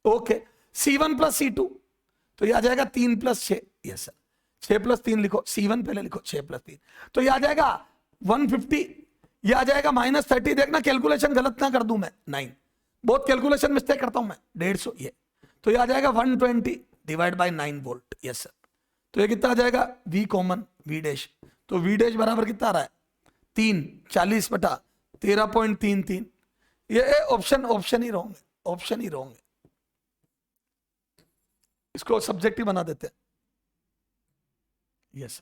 okay C1 plus C2, तो ये आ जाएगा 3 प्लस 6। यस सर, 6 प्लस 3 लिखो, C1 पहले लिखो 6 प्लस 3, तो ये आ जाएगा 150, ये आ जाएगा माइनस 30। देखना कैलकुलेशन गलत ना कर दूं मैं, 9 बहुत कैलकुलेशन मिस्टेक करता हूं मैं, 150 ये, तो ये आ जाएगा 120 divide by 9 volt. Yes sir, तो ये कितना आ जाएगा V कॉमन V डैश, तो V डैश बराबर कितना आ रहा है 3, 40 बटा 13.33। ये ऑप्शन ही रॉन्ग है, ऑप्शन ही रॉन्ग है, इसको सब्जेक्टिव बना देते हैं। यस,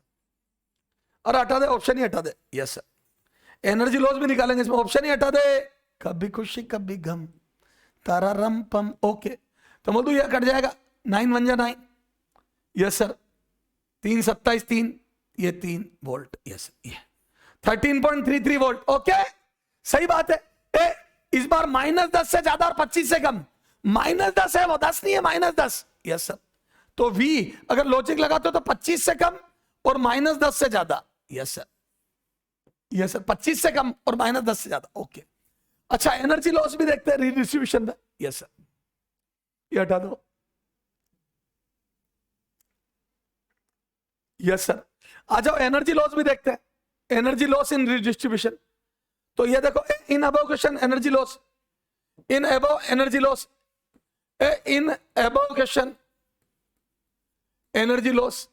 और हटा दे, ऑप्शन ही हटा दे। यस सर, एनर्जी लॉस भी निकालेंगे इसमें, ऑप्शन ही हटा दे, कभी खुशी कभी गम, तारा रम पम। ओके, तो बोल दू ये कट जाएगा, 9 1 जा 9, यस सर 3 ये 3 वोल्ट, यस ये 13.33 वोल्ट। ओके सही बात है। इस बार -10 से ज्यादा और 25 से कम, -10 है वो, 10 नहीं है, -10। यस सर, तो V अगर लॉजिक लगाते हो तो 25 से कम और -10 से ज्यादा। यस सर, यस सर 25 से कम और -10 से ज्यादा। ओके अच्छा, एनर्जी लॉस भी देखते हैं रीडिस्ट्रीब्यूशन में। यस सर, ये हटा दो। यस सर, आ जाओ एनर्जी लॉस भी देखते हैं, एनर्जी लॉस इन रीडिस्ट्रीब्यूशन। तो ये देखो, in above question energy loss, in above energy loss, in above question energy loss,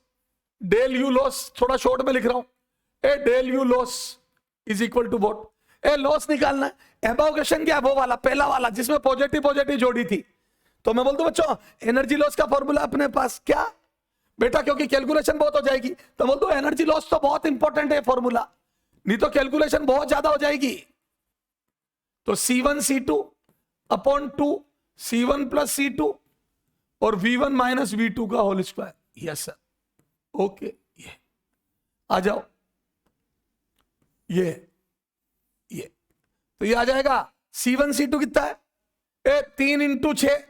del U loss, थोड़ा शॉर्ट में लिख रहा हूं, del U loss is equal to what, loss निकालना है। अबव क्वेश्चन क्या है, वो वाला पहला वाला जिसमें पॉजिटिव पॉजिटिव जोड़ी थी। तो मैं बोलता हूं बच्चों, एनर्जी लॉस का फॉर्मूला अपने पास क्या बेटा, क्योंकि कैलकुलेशन बहुत हो जाएगी, तो बोल दो एनर्जी लॉस तो बहुत इंपॉर्टेंट है फॉर्मूला, नहीं तो कैलकुलेशन बहुत ज्यादा हो जाएगी। तो C1 C2 upon 2 C1 plus C2 और V1 माइनस V2 का whole square. Yes sir, okay ये आ जाओ, ये तो ये आ जाएगा C1 C2 कितना है, 3 into 6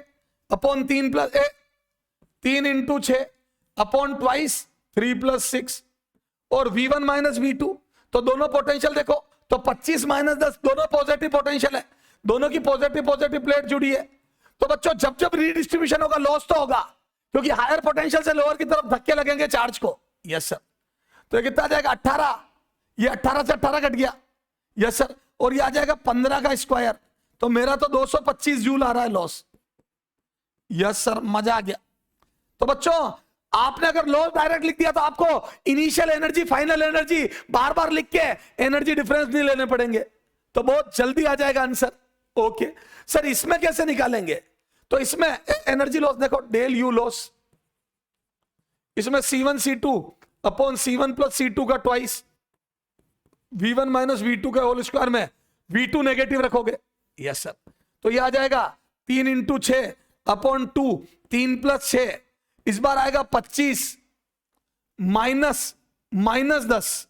upon 3 plus 3 into 6 upon twice 3 plus 6 और V1 माइनस V2। तो दोनों पोटेंशियल देखो, तो 25 माइनस 10 दोनों पॉजिटिव पोटेंशियल है, दोनों की पॉजिटिव पॉजिटिव प्लेट जुड़ी है। तो बच्चों जब जब रीडिस्ट्रीब्यूशन होगा लॉस तो होगा, क्योंकि हायर पोटेंशियल से लोअर की तरफ धक्के लगेंगे चार्ज को। यस सर, तो ये कितना आ जाएगा 18, ये 18 से 18 कट गया। यस सर, और ये आ जाएगा 15 का स्क्वायर, तो मेरा तो 225 जूल आ रहा है लॉस। यस सर, मजा आ गया। तो बच्चों आपने अगर लॉस डायरेक्ट लिख दिया तो आपको इनिशियल एनर्जी फाइनल एनर्जी बार बार लिख के एनर्जी डिफरेंस नहीं लेने पड़ेंगे, तो बहुत जल्दी आ जाएगा आंसर। ओके सर, इसमें कैसे निकालेंगे, तो इसमें एनर्जी लॉस देखो, डेल यू लॉस, इसमें C1 C2 upon C1 plus C2 का ट्वाइस, V1 माइनस V2 का होल स्क्वायर में V2 नेगेटिव रखोगे। यस सर, तो ये आ जाएगा 3 इंटू 6 अपॉन 2, 3 प्लस 6, इस बार आएगा 25 माइनस 10,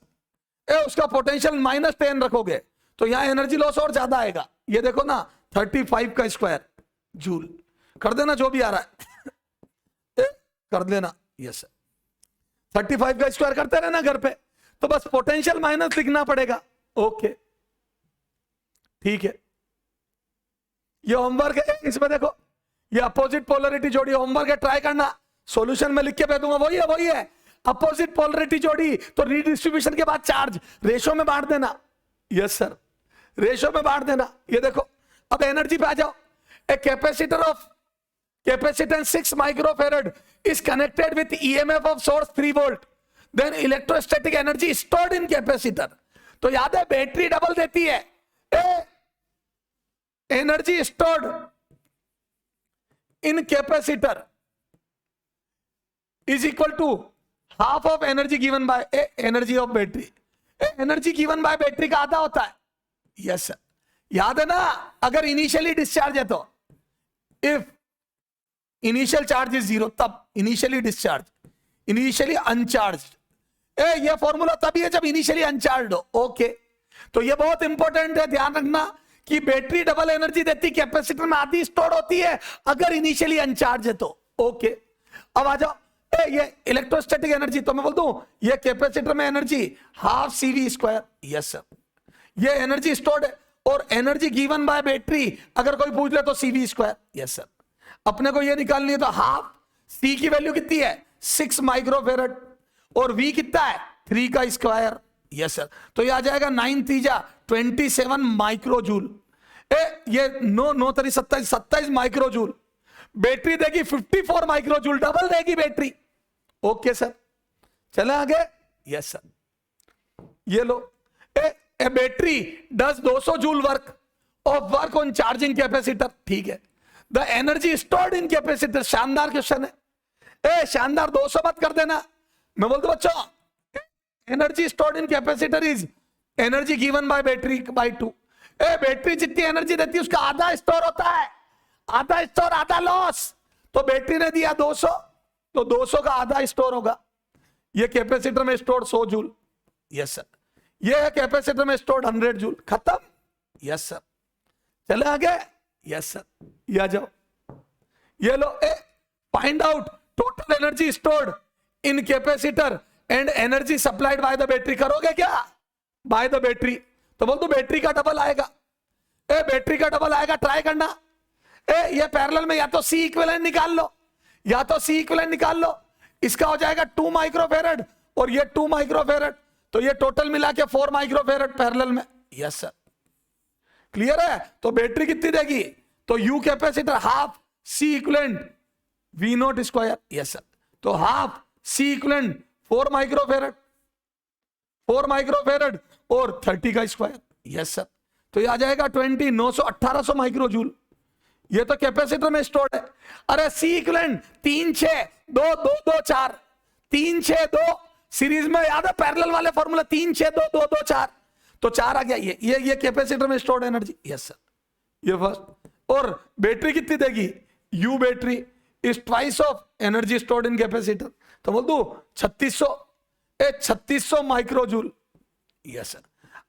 उसका पोटेंशियल -10 रखोगे तो यहां एनर्जी लॉस और ज्यादा आएगा। ये देखो ना 35 का स्क्वायर जूल, कर देना जो भी आ रहा है कर देना। यस सर, 35 का स्क्वायर करते रहना घर पे, तो बस पोटेंशियल माइनस लिखना पड़ेगा। ओके ठीक है, ये होमवर्क है, इसमें देखो ये अपोजिट पोलरिटी जोड़ी होमवर्क है, ट्राई करना, सॉल्यूशन में लिख के भेज दूंगा। वही है अपोजिट पोलरिटी जोड़ी, तो रीडिस्ट्रीब्यूशन के बाद चार्ज रेशो में बांट देना। यस सर, रेशो में बांट देना। ये देखो, अब एनर्जी पे आ जाओ, a capacitor of capacitance 6 microfarad is connected with EMF of source 3 volt, then electrostatic energy stored in capacitor. तो याद है बैटरी डबल देती है, energy stored in capacitor is equal to half of energy given by energy of battery। Energy given by battery का आधा होता है। यस सर, याद है ना, अगर इनिशियली डिस्चार्ज है तो, इफ इनिशियल चार्ज इज 0 तब इनिशियली डिस्चार्ज, इनिशियली अनचार्ज, ये फॉर्मूला तभी है जब इनिशियली अनचार्ज हो। ओके, तो ये बहुत इंपॉर्टेंट है, ध्यान रखना कि बैटरी डबल एनर्जी देती, कैपेसिटर में आधी स्टोर होती है अगर इनिशियली अनचार्ज है तो। ओके, अब आ जाओ, ये इलेक्ट्रोस्टैटिक एनर्जी, तो मैं बोलता हूं ये कैपेसिटर में energy half CV square. Yes sir, ये एनर्जी स्टोर्ड है, और एनर्जी गिवन बाय बैटरी अगर कोई पूछ ले तो CV स्क्वायर। यस सर, अपने को ये निकालनी है, तो हाफ C की वैल्यू कितनी है 6 माइक्रोफेरेड और V कितना है 3 का स्क्वायर। यस सर, तो ये आ जाएगा 9 3 27 माइक्रोजूल, ये 9 3 27 माइक्रोजूल। बैटरी देगी 54 माइक्रोजूल, डबल देगी बैटरी। ओके सर, चले आगे। यस सर, ये लो, a battery does 200 joule work of work on charging capacitor. ठीक है, the energy stored in capacitor, शानदार क्वेश्चन है, शानदार, 200 मत कर देना। मैं बोलता हूं बच्चों, energy stored in capacitor is energy given by battery by 2। Battery जितनी एनर्जी देती है उसका आधा स्टोर होता है, आधा स्टोर आधा लॉस। तो बैटरी ने दिया 200 तो 200 का आधा स्टोर होगा। ये कैपेसिटर में स्टोर 100 जूल, यस सर। ये है कैपेसिटर में स्टोर्ड 100 जूल, खत्म, यस सर। चले आगे, यस सर। ये आ जाओ, ये लो, find out total energy stored in capacitor and energy supplied by the battery. करोगे क्या? बाय द बैटरी, तो बोल दो बैटरी का डबल आएगा। बैटरी का डबल आएगा, ट्राई करना। ये पैरेलल में या तो सी इक्विवेलेंट निकाल लो, या तो सी इक्विवेलेंट निकाल लो। इसका हो जाएगा 2 माइक्रोफेरेड और ये 2 माइक्रोफेरेड, तो ये टोटल मिला के 4 माइक्रोफेरेड पैरेलल में, यस सर। क्लियर है? तो बैटरी कितनी देगी? तो you capacitor half C equivalent V naught square, yes sir. तो half C equivalent 4 microfarad, 4 microfarad और 30 का स्क्वायर, यस सर। तो ये आ जाएगा 20, 900, 1800 माइक्रोजूल। ये तो कैपेसिटर में स्टोर्ड है। अरे सी इक्विवेलेंट 3 6 2 2 2 4, 3 6 2 सीरीज में, याद है पैरेलल वाले फॉर्मूला, 3 6 2 2 2 4, तो 4 आ गया। ये कैपेसिटर में स्टोर्ड एनर्जी, यस सर। ये फर्स्ट। और बैटरी कितनी देगी? You battery is twice of energy stored in capacitor, तो बोल दो 3600 माइक्रोजूल, यस सर।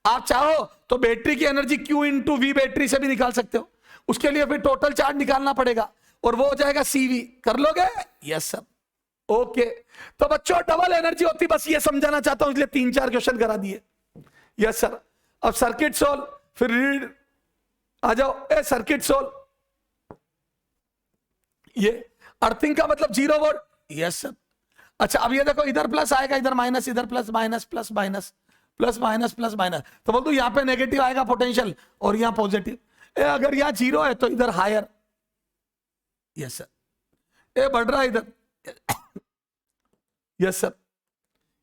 आप चाहो तो बैटरी की energy Q into V battery से भी निकाल सकते हो। उसके लिए फिर टोटल चार्ज निकालना पड़ेगा और वो हो जाएगा CV। कर लोगे? Yes sir. ओके, तो बच्चों डबल एनर्जी होती, बस ये समझाना चाहता हूं, इसलिए 3-4 क्वेश्चन करा दिए, यस सर। अब सर्किट सोल्व, फिर रीड आ जाओ। सर्किट सोल्व, ये अर्थिंग का मतलब 0 वोल्ट, यस सर। अच्छा, अब ये देखो, इधर प्लस आएगा, इधर माइनस, इधर plus minus plus minus plus minus plus minus, तो बोल दो यहां पे नेगेटिव आएगा पोटेंशियल और यहां पॉजिटिव। अगर यहां 0 है तो इधर हायर, यस सर। बढ़ रहा है इधर, यस सर।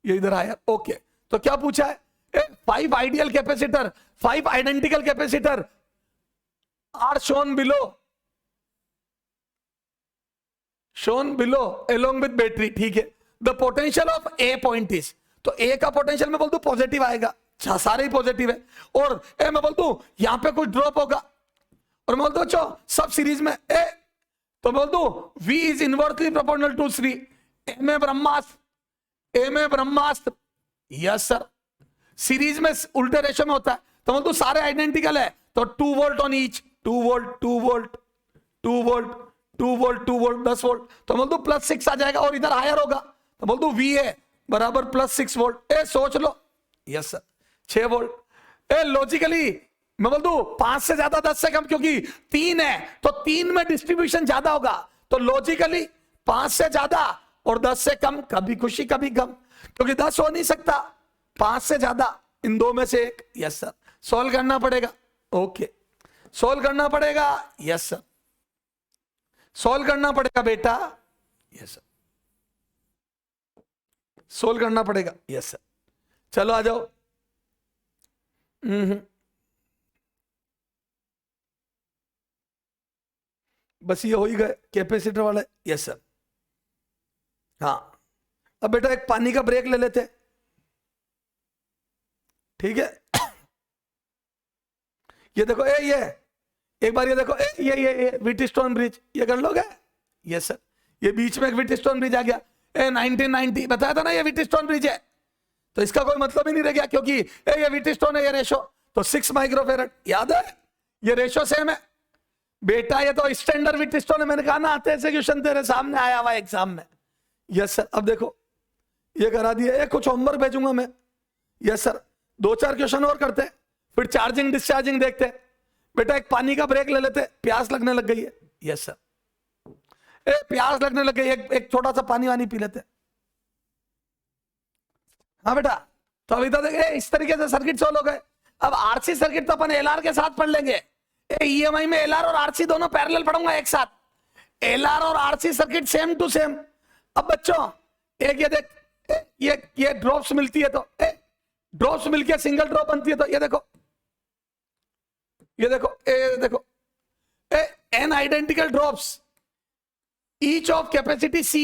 ये इधर हायर, ओके। तो क्या पूछा है? 5 ideal capacitor, 5 identical capacitor are shown below along with battery, ठीक है। The potential of a point is, तो ए का पोटेंशियल में बोल दू पॉजिटिव आएगा, सारे ही पॉजिटिव है। और मैं बोल दू यहां पे कुछ ड्रॉप होगा, और मैं बोल दू सब सीरीज में तो बोल दू V is inversely proportional to 3, A में ब्रह्मास्त्र, यस सर। सीरीज में उल्टे रेशो में होता है, तो बोल दू सारे आइडेंटिकल है, तो 2 volt on each, 2 volt 2 volt 2 volt 2 volt 2 volt 10 volt, तो बोल दो +6 आ जाएगा। और इधर हायर होगा, तो बोल दो V है बराबर +6 वोल्ट। सोच लो, यस सर, 6 वोल्ट। लॉजिकली मैं बोल दू 5 से ज्यादा 10 से कम, क्योंकि 3 है तो 3 में डिस्ट्रीब्यूशन ज्यादा होगा, तो लॉजिकली 5 से ज्यादा और 10 से कम, कभी खुशी कभी गम, क्योंकि 10 हो नहीं सकता, 5 से ज्यादा, इन दो में से एक, यस सर। सॉल्व करना पड़ेगा, ओके, सॉल्व करना पड़ेगा, यस सर, सॉल्व करना पड़ेगा बेटा, यस सर, सोल्व करना पड़ेगा, यस सर। चलो आ जाओ। बस ये हो ही गए कैपेसिटर वाले, यस सर। हाँ, अब बेटा एक पानी का ब्रेक ले लेते, ठीक है। ये देखो, ये एक बार ये देखो, ये व्हीटस्टोन ब्रिज, ये कर लोगे? Yes sir. ये बीच में एक व्हीटस्टोन ब्रिज आ गया, 1990 बताया था ना, ये व्हीटस्टोन ब्रिज है, तो इसका कोई मतलब ही नहीं रह गया, क्योंकि ये व्हीटस्टोन है, ये रेशो, तो 6 माइक्रोफेरेड, याद है? ये रेशो सेम है बेटा, ये तो स्टैंडर्ड व्हीटस्टोन है। मैंने कहा ना, आते ऐसे क्वेश्चन तेरे सामने आया हुआ एग्जाम में, यस सर। अब देखो, ये करा दिया, कुछ होमवर्क भेजूंगा मैं, यस सर। 2-4 क्वेश्चन और करते, फिर चार्जिंग डिस्चार्जिंग देखते। बेटा एक पानी का ब्रेक ले लेते, प्यास लगने लग गई है, यस सर। प्यास लगने लग गई, एक छोटा सा पानी वानी पी लेते। हाँ बेटा, तो अभी तो देखे इस तरीके से सर्किट सोल्व हो गए। अब RC सर्किट तो अपन LR के साथ पढ़ लेंगे। EMI में LR और RC दोनों पैरेलल पढ़ूंगा एक साथ। LR और RC circuit same to same. अब बच्चों एक ये देख, ये ड्रॉप्स मिलती है, तो ड्रॉप्स मिलके सिंगल ड्रॉप बनती है, तो ये देखो, ये देखो n identical drops each of capacity C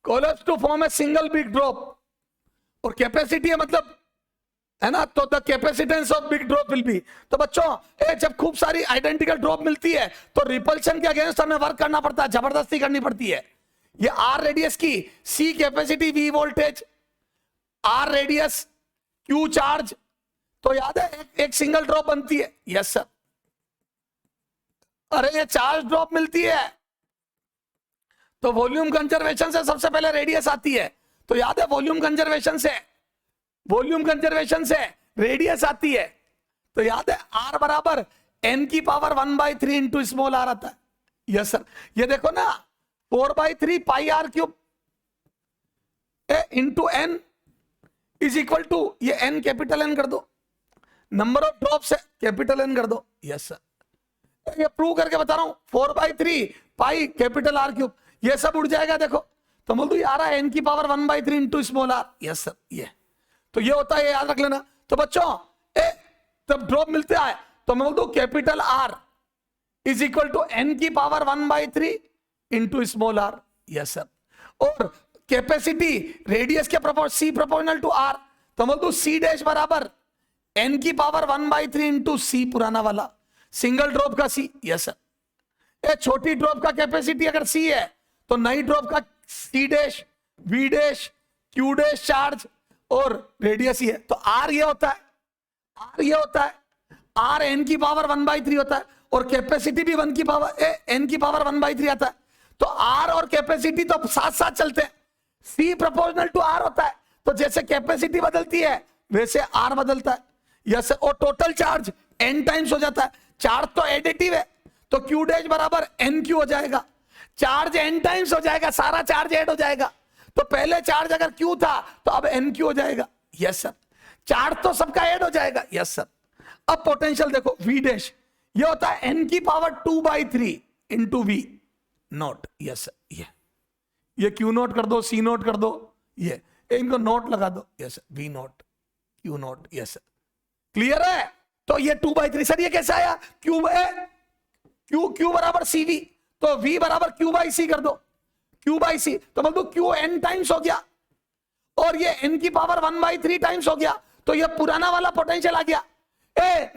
coalesce to form a single big drop, और कैपेसिटी है मतलब है ना, तो the capacitance of big drop will be. तो बच्चों जब खूब सारी आइडेंटिकल ड्रॉप मिलती है तो रिपल्शन के अगेंस्ट हमें वर्क करना पड़ता है, जबरदस्ती करनी पड़ती है। ये आर रेडियस की, C capacity, V voltage, R radius, Q charge. तो याद है एक सिंगल ड्रॉप बनती है। Yes sir. अरे ये चार्ज ड्रॉप मिलती है तो वॉल्यूम कंजर्वेशन से सबसे पहले रेडियस आती है। तो याद है वॉल्यूम कंजर्वेशन से रेडियस आती है। तो याद है आर बराबर एन की पावर 1/3 इंटू स्मॉल आर आता है। Yes sir. ये देखो ना 4/3 pi R cube into N is equal to, ये एन कैपिटल एन कर दो, नंबर ऑफ ड्रॉप्स है कैपिटल एन कर दो। Yes sir. ये प्रूव करके बता रहा हूं, 4/3 पाई कैपिटल आर क्यूब, ये सब उड़ जाएगा देखो। तो बोल दो ये आ रहा है एन की power 1/3 into small are. Yes sir. ये तो ये होता है, ये याद रख लेना। तो बच्चों जब ड्रॉप मिलते हैं तो मैं बोल दू capital R is equal to N की power 1/3 into small are. Yes sir. और कैपेसिटी रेडियस के सी प्रोपोर्शनल टू आर, तो बोल दू सी डैश बराबर एन की पावर 1/3 इंटू सी, पुराना वाला सिंगल ड्रॉप का सी। Yes sir. छोटी ड्रॉप का कैपेसिटी अगर सी है तो नई ड्रॉप का C dash, V dash, Q dash charge और रेडियस ही है। तो आर ये होता है, आर ये होता है, आर एन की पावर 1/3 होता है और कैपेसिटी भी एन की पावर 1/3 आता है। तो आर और कैपेसिटी तो साथ साथ चलते हैं, सी प्रोपोर्शनल टू आर होता है। तो जैसे कैपेसिटी बदलती है वैसे आर बदलता है। यस। और टोटल चार्ज एन टाइम्स हो जाता है, चार्ज तो एडिटिव है तो क्यू डैश बराबर एन क्यू हो जाएगा, चार्ज एन टाइम्स हो जाएगा, सारा चार्ज ऐड हो जाएगा। तो पहले चार्ज अगर क्यू था तो अब एन क्यू हो जाएगा। Yes sir. चार्ज तो सबका ऐड हो जाएगा। Yes sir. अब पोटेंशियल देखो वी डैश, ये होता है एन की power 2/3 into V naught. Yes sir. ये क्यू नॉट कर दो, सी नॉट कर दो, ये इनको नॉट लगा दो। Yes V naught, Q naught. Yes sir. Clear है? तो ये 2/3 सर ये कैसे आया? क्यू बराबर सी वी, तो वी बराबर क्यू बाई सी कर दो, क्यू बाई सी। तो बोल दो क्यू एन टाइम्स हो गया और ये एन की पावर 1/3 टाइम्स हो गया। तो ये पुराना वाला पोटेंशियल आ गया।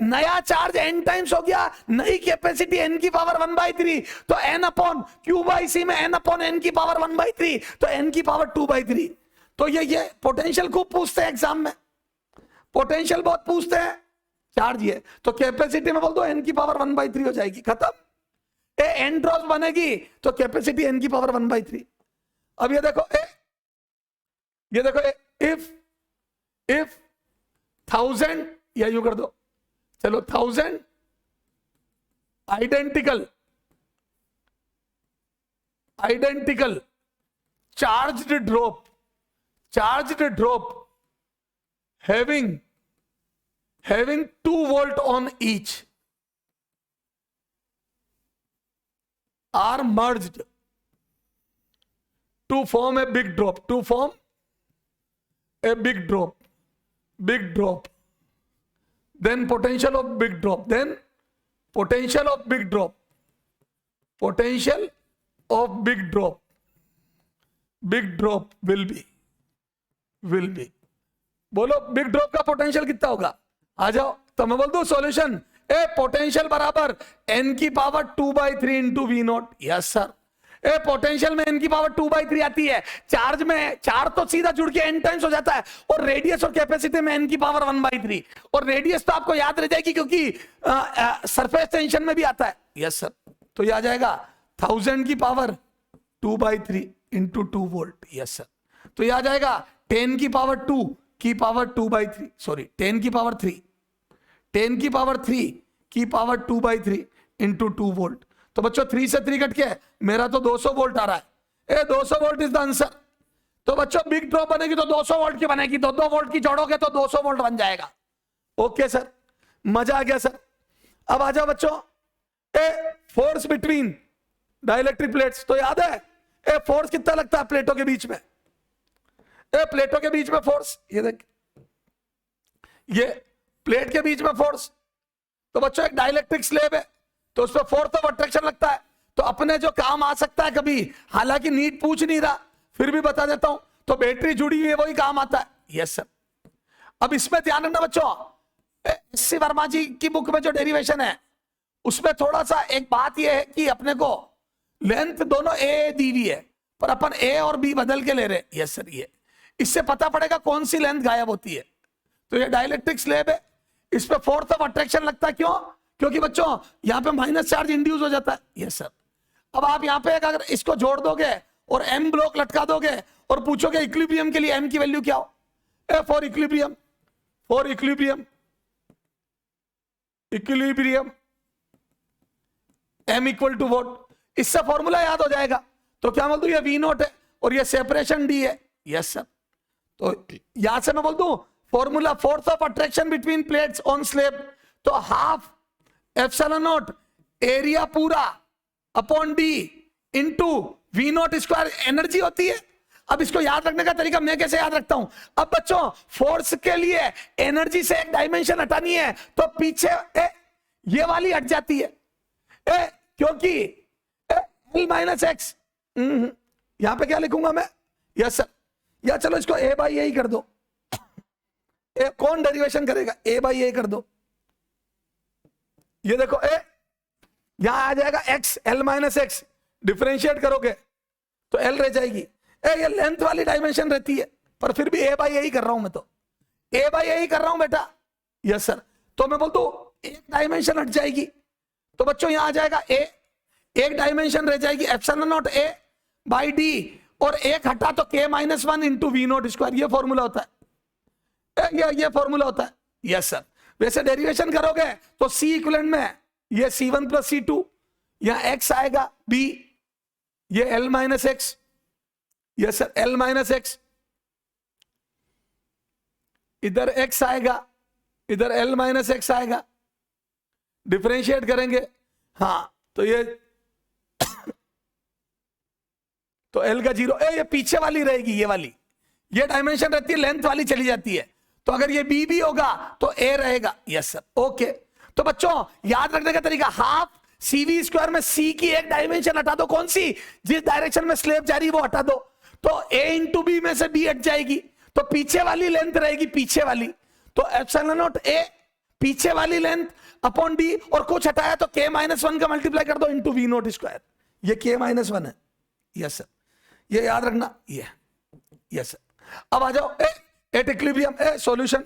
नया चार्ज एन टाइम्स हो गया, नई कैपेसिटी एन की पावर 1/3, तो एन अपॉन क्यू बाई सी में एन अपॉन एन की पावर 1/3, तो एन की पावर 2/3। तो ये पोटेंशियल खूब पूछते हैं एग्जाम में, पोटेंशियल बहुत पूछते हैं। चार्ज ये तो कैपेसिटी में बोल दो एन की पावर 1/3 हो जाएगी, खत्म। एन ड्रॉप बनेगी तो कैपेसिटी एन की पावर 1/3। अब ये देखो इफ 1000, या यू कर दो, चलो 1000 identical charged drop having 2 volt on each are merged to form a big drop, then potential of big drop will be बोलो बिग ड्रॉप का पोटेंशियल कितना होगा? आ जाओ। तो मैं बोल दूं सॉल्यूशन, पोटेंशियल बराबर एन की power 2/3 into V naught. Yes sir. Potential में एन की पावर 2/3 आती है, चार्ज में चार्ज तो सीधा जुड़ के एन टाइम्स हो जाता है, और रेडियस और कैपेसिटी में एन की पावर 1/3, और रेडियस तो आपको याद रह जाएगी क्योंकि सरफेस टेंशन में भी आता है। Yes sir. तो ये आ जाएगा 1000 की power 2/3 into 2 volt. Yes sir. तो ये आ जाएगा 10 की पावर 2 की पावर 2/3, सॉरी 10 की पावर 3 की पावर 2/3 इंटू 2 वोल्ट। तो बच्चों 3 से 3 कट के मेरा तो 200 वोल्ट आ रहा है। 200 वोल्ट इज द आंसर। तो बच्चों बिग ड्रॉप बनेगी तो 200 वोल्ट की बनेगी, 2 वोल्ट की जोड़ोगे तो 200 वोल्ट बन जाएगा। ओके सर, मजा आ गया सर। अब आ जाओ बच्चों, फोर्स बिटवीन डाइलेक्ट्रिक प्लेट्स। तो याद है फोर्स कितना लगता है प्लेटों के बीच में? प्लेटों के बीच में फोर्स, ये देख, ये प्लेट के बीच में फोर्स। तो बच्चों एक डाइलेक्ट्रिक स्लैब है तो उस पर फोर्स ऑफ अट्रैक्शन लगता है। तो अपने जो काम आ सकता है कभी, हालांकि नीट पूछ नहीं रहा फिर भी बता देता हूं, तो बैटरी जुड़ी हुई है वही काम आता है। Yes sir. अब इसमें ध्यान रखना बच्चों, एस.सी. वर्मा जी की बुक में जो डेरिवेशन है उसमें थोड़ा सा एक बात यह है कि अपने को लेंथ दोनों ए दी हुई है, पर अपन ए और बी बदल के ले रहे। यस सर, ये इससे पता पड़ेगा कौन सी लेंथ गायब होती है। तो ये डाइलेक्ट्रिक स्लैब है, इस पे फोर्स ऑफ अट्रैक्शन लगता है। क्यों? क्योंकि बच्चों यहां पे माइनस चार्ज इंड्यूस हो जाता है। Yes sir. अब आप यहां पे अगर इसको जोड़ दोगे और एम ब्लॉक लटका दोगे और पूछोगे इक्विलिब्रियम के लिए एम की वैल्यू क्या हो, for equilibrium M equal to vote, इससे फॉर्मूला याद हो जाएगा। तो क्या बोल दूं, ये वी नॉट है और ये सेपरेशन डी है। Yes sir. तो यहां से मैं बोल दूं formula force of attraction between plates on slab, तो हाफ एप्सिलॉन नॉट एरिया पूरा upon D into V naught square energy होती है। अब इसको याद रखने का तरीका मैं कैसे याद रखता हूं। अब बच्चों फोर्स के लिए एनर्जी से एक डायमेंशन हटानी है तो पीछे ये वाली हट जाती है, क्योंकि एल माइनस एक्स, यहां पे क्या लिखूंगा मैं। यस सर, या चलो इसको ए बाई ए ही कर दो। कौन डेरिवेशन करेगा, ए बाई ए कर दो। ये देखो यहां आ जाएगा x, L minus x, differentiate करोगे तो एल रह जाएगी। ये लेंथ वाली डायमेंशन रहती है, पर फिर भी ए बाई ए ही कर रहा हूं मैं, तो ए बाई ए ही कर रहा हूं बेटा। Yes sir. तो मैं बोलता हूं एक डायमेंशन हट जाएगी, तो बच्चों यहां आ जाएगा ए, एक डायमेंशन रह जाएगी epsilon naught A by D, और एक हटा तो K minus one into V naught square. ये फॉर्मूला होता है, ये फॉर्मूला होता है। Yes sir. वैसे डेरिवेशन करोगे तो सी इक्विवेलेंट में ये C1 प्लस C2, यहां एक्स आएगा, बी ये L minus x. Yes sir, L minus x, इधर एक्स आएगा, इधर एल माइनस एक्स आएगा, डिफरेंशिएट करेंगे। हाँ तो ये तो एल का जीरो, ये पीछे वाली रहेगी, ये वाली, ये डायमेंशन रहती है, लेंथ वाली चली जाती है। तो अगर ये बी भी होगा तो ए रहेगा। Yes sir, okay. तो बच्चों याद रखने का तरीका, हाफ सीवी स्क्वायर में सी की एक डायमेंशन हटा दो, कौन सी, जिस डायरेक्शन में स्लैब जा रही है वो हटा दो, तो ए इंटू बी में से बी हट जाएगी, तो पीछे वाली लेंथ रहेगी, पीछे वाली। तो एप्सिलॉन नॉट ए पीछे वाली लेंथ अपॉन डी, और कुछ हटाया तो के माइनस वन का मल्टीप्लाई कर दो इंटू वी नॉट स्क्वायर, ये के माइनस वन है। यस सर, ये याद रखना ये। Yes sir. अब आ जाओ at equilibrium, solution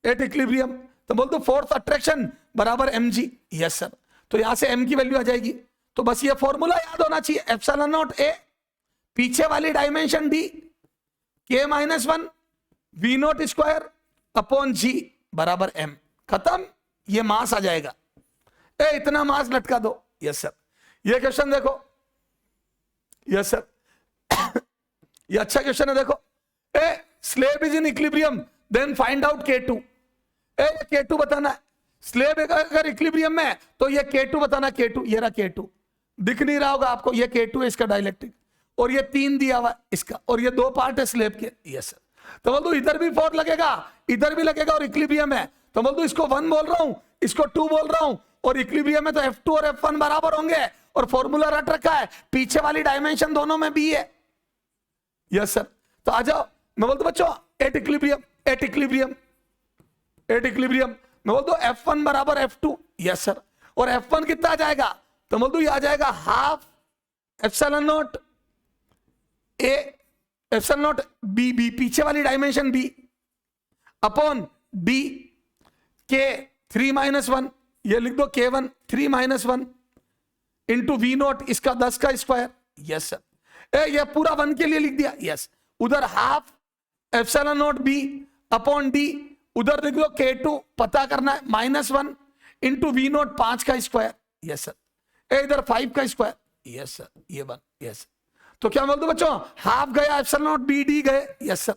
at equilibrium, तो बोल दो फोर्स अट्रैक्शन बराबर mg। Yes sir. तो यहां से m की वैल्यू आ जाएगी, तो बस ये फॉर्मूला याद होना चाहिए, एप्सिलॉन नॉट ए पीछे वाली dimension D, K minus one V naught square upon G बराबर m। खत्म, ये मास आ जाएगा। इतना मास लटका दो। Yes sir. ये क्वेश्चन देखो। यस सर, ये अच्छा क्वेश्चन है, देखो। Slab is in equilibrium then find out K2। K2 बताना है। स्लैब अगर इक्विलिब्रियम में है तो ये K2 बताना, K2 ये रहा, K2 दिख नहीं रहा होगा आपको, ये K2 है इसका डाइलेक्ट्रिक, और ये 3 दिया हुआ इसका, और ये 2 पार्ट है स्लैब के। Yes sir. तो बोल दो इधर भी फोर्स लगेगा, इधर भी लगेगा, और इक्विलिब्रियम है तो बोल दो इसको 1 बोल रहा हूं, इसको 2 बोल रहा हूं, और इक्विलिब्रियम में तो F2 और F1 बराबर होंगे, और फॉर्मूला रट रखा है, पीछे वाली डायमेंशन दोनों में भी है। Yes sir. तो आ जाओ, मैं बोलता बच्चों at equilibrium, at equilibrium, at equilibrium, मैं बोल दो F1 बराबर F2। Yes sir. और F1 कितना आ जाएगा, तो बोल दो ये आ जाएगा half epsilon naught A, epsilon naught B, B पीछे वाली डायमेंशन बी, अपॉन डी के 3 माइनस 1, ये लिख दो K1 3 minus 1 into V not, इसका 10 का स्क्वायर। Yes sir. ये पूरा 1 के लिए लिख दिया। यस। उधर half epsilon naught B upon D, उधर लिख दो K2 पता करना है -1 इंटू वी नॉट 5 का स्क्वायर। Yes sir. इधर 5 का स्क्वायर। यस सर, ये 1। यस। तो क्या बोल दो बच्चों, हाफ गया एप्सिलॉन नॉट बी डी गए। Yes sir.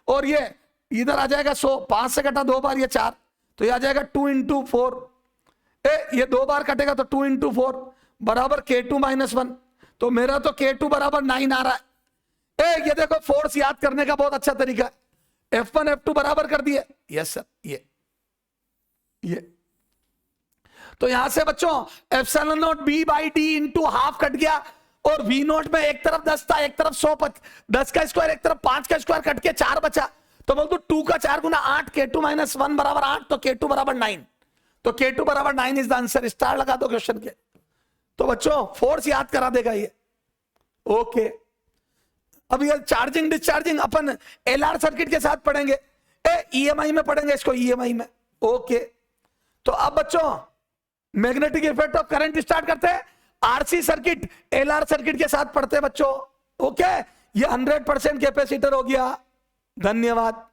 और ये इधर आ जाएगा 100, 5 से कटा 2 बार, ये 4, तो ये आ जाएगा 2 इंटू 4, ये 2 बार कटेगा तो 2 इंटू 4 बराबर K2 माइनस 1, तो मेरा तो K2 बराबर 9 आ रहा है। ये देखो फोर्स याद करने का बहुत अच्छा तरीका है, F1 F2 बराबर कर दिए। Yes sir. ये तो यहां से बच्चों epsilon naught B by D into half cut गया, और वी नॉट में एक तरफ 10 था, एक तरफ 100, 10 का स्क्वायर, एक तरफ 5 का स्क्वायर, कट के 4 बचा, तो बोल दो 2 का 4 गुना 8, K2 माइनस 1 बराबर 8, तो K2 बराबर 9, तो K2 बराबर 9 इज द आंसर। स्टार लगा दो क्वेश्चन के। तो बच्चों फोर्स याद करा देगा ये। ओके। अब ये चार्जिंग डिस्चार्जिंग अपन एलआर सर्किट के साथ पढ़ेंगे, ईएमआई में पढ़ेंगे इसको, ईएमआई में। ओके, तो अब बच्चों magnetic effect of current start करते हैं, आरसी सर्किट एलआर सर्किट के साथ पढ़ते हैं बच्चों। ओके, ये 100% कैपेसिटर हो गया। धन्यवाद।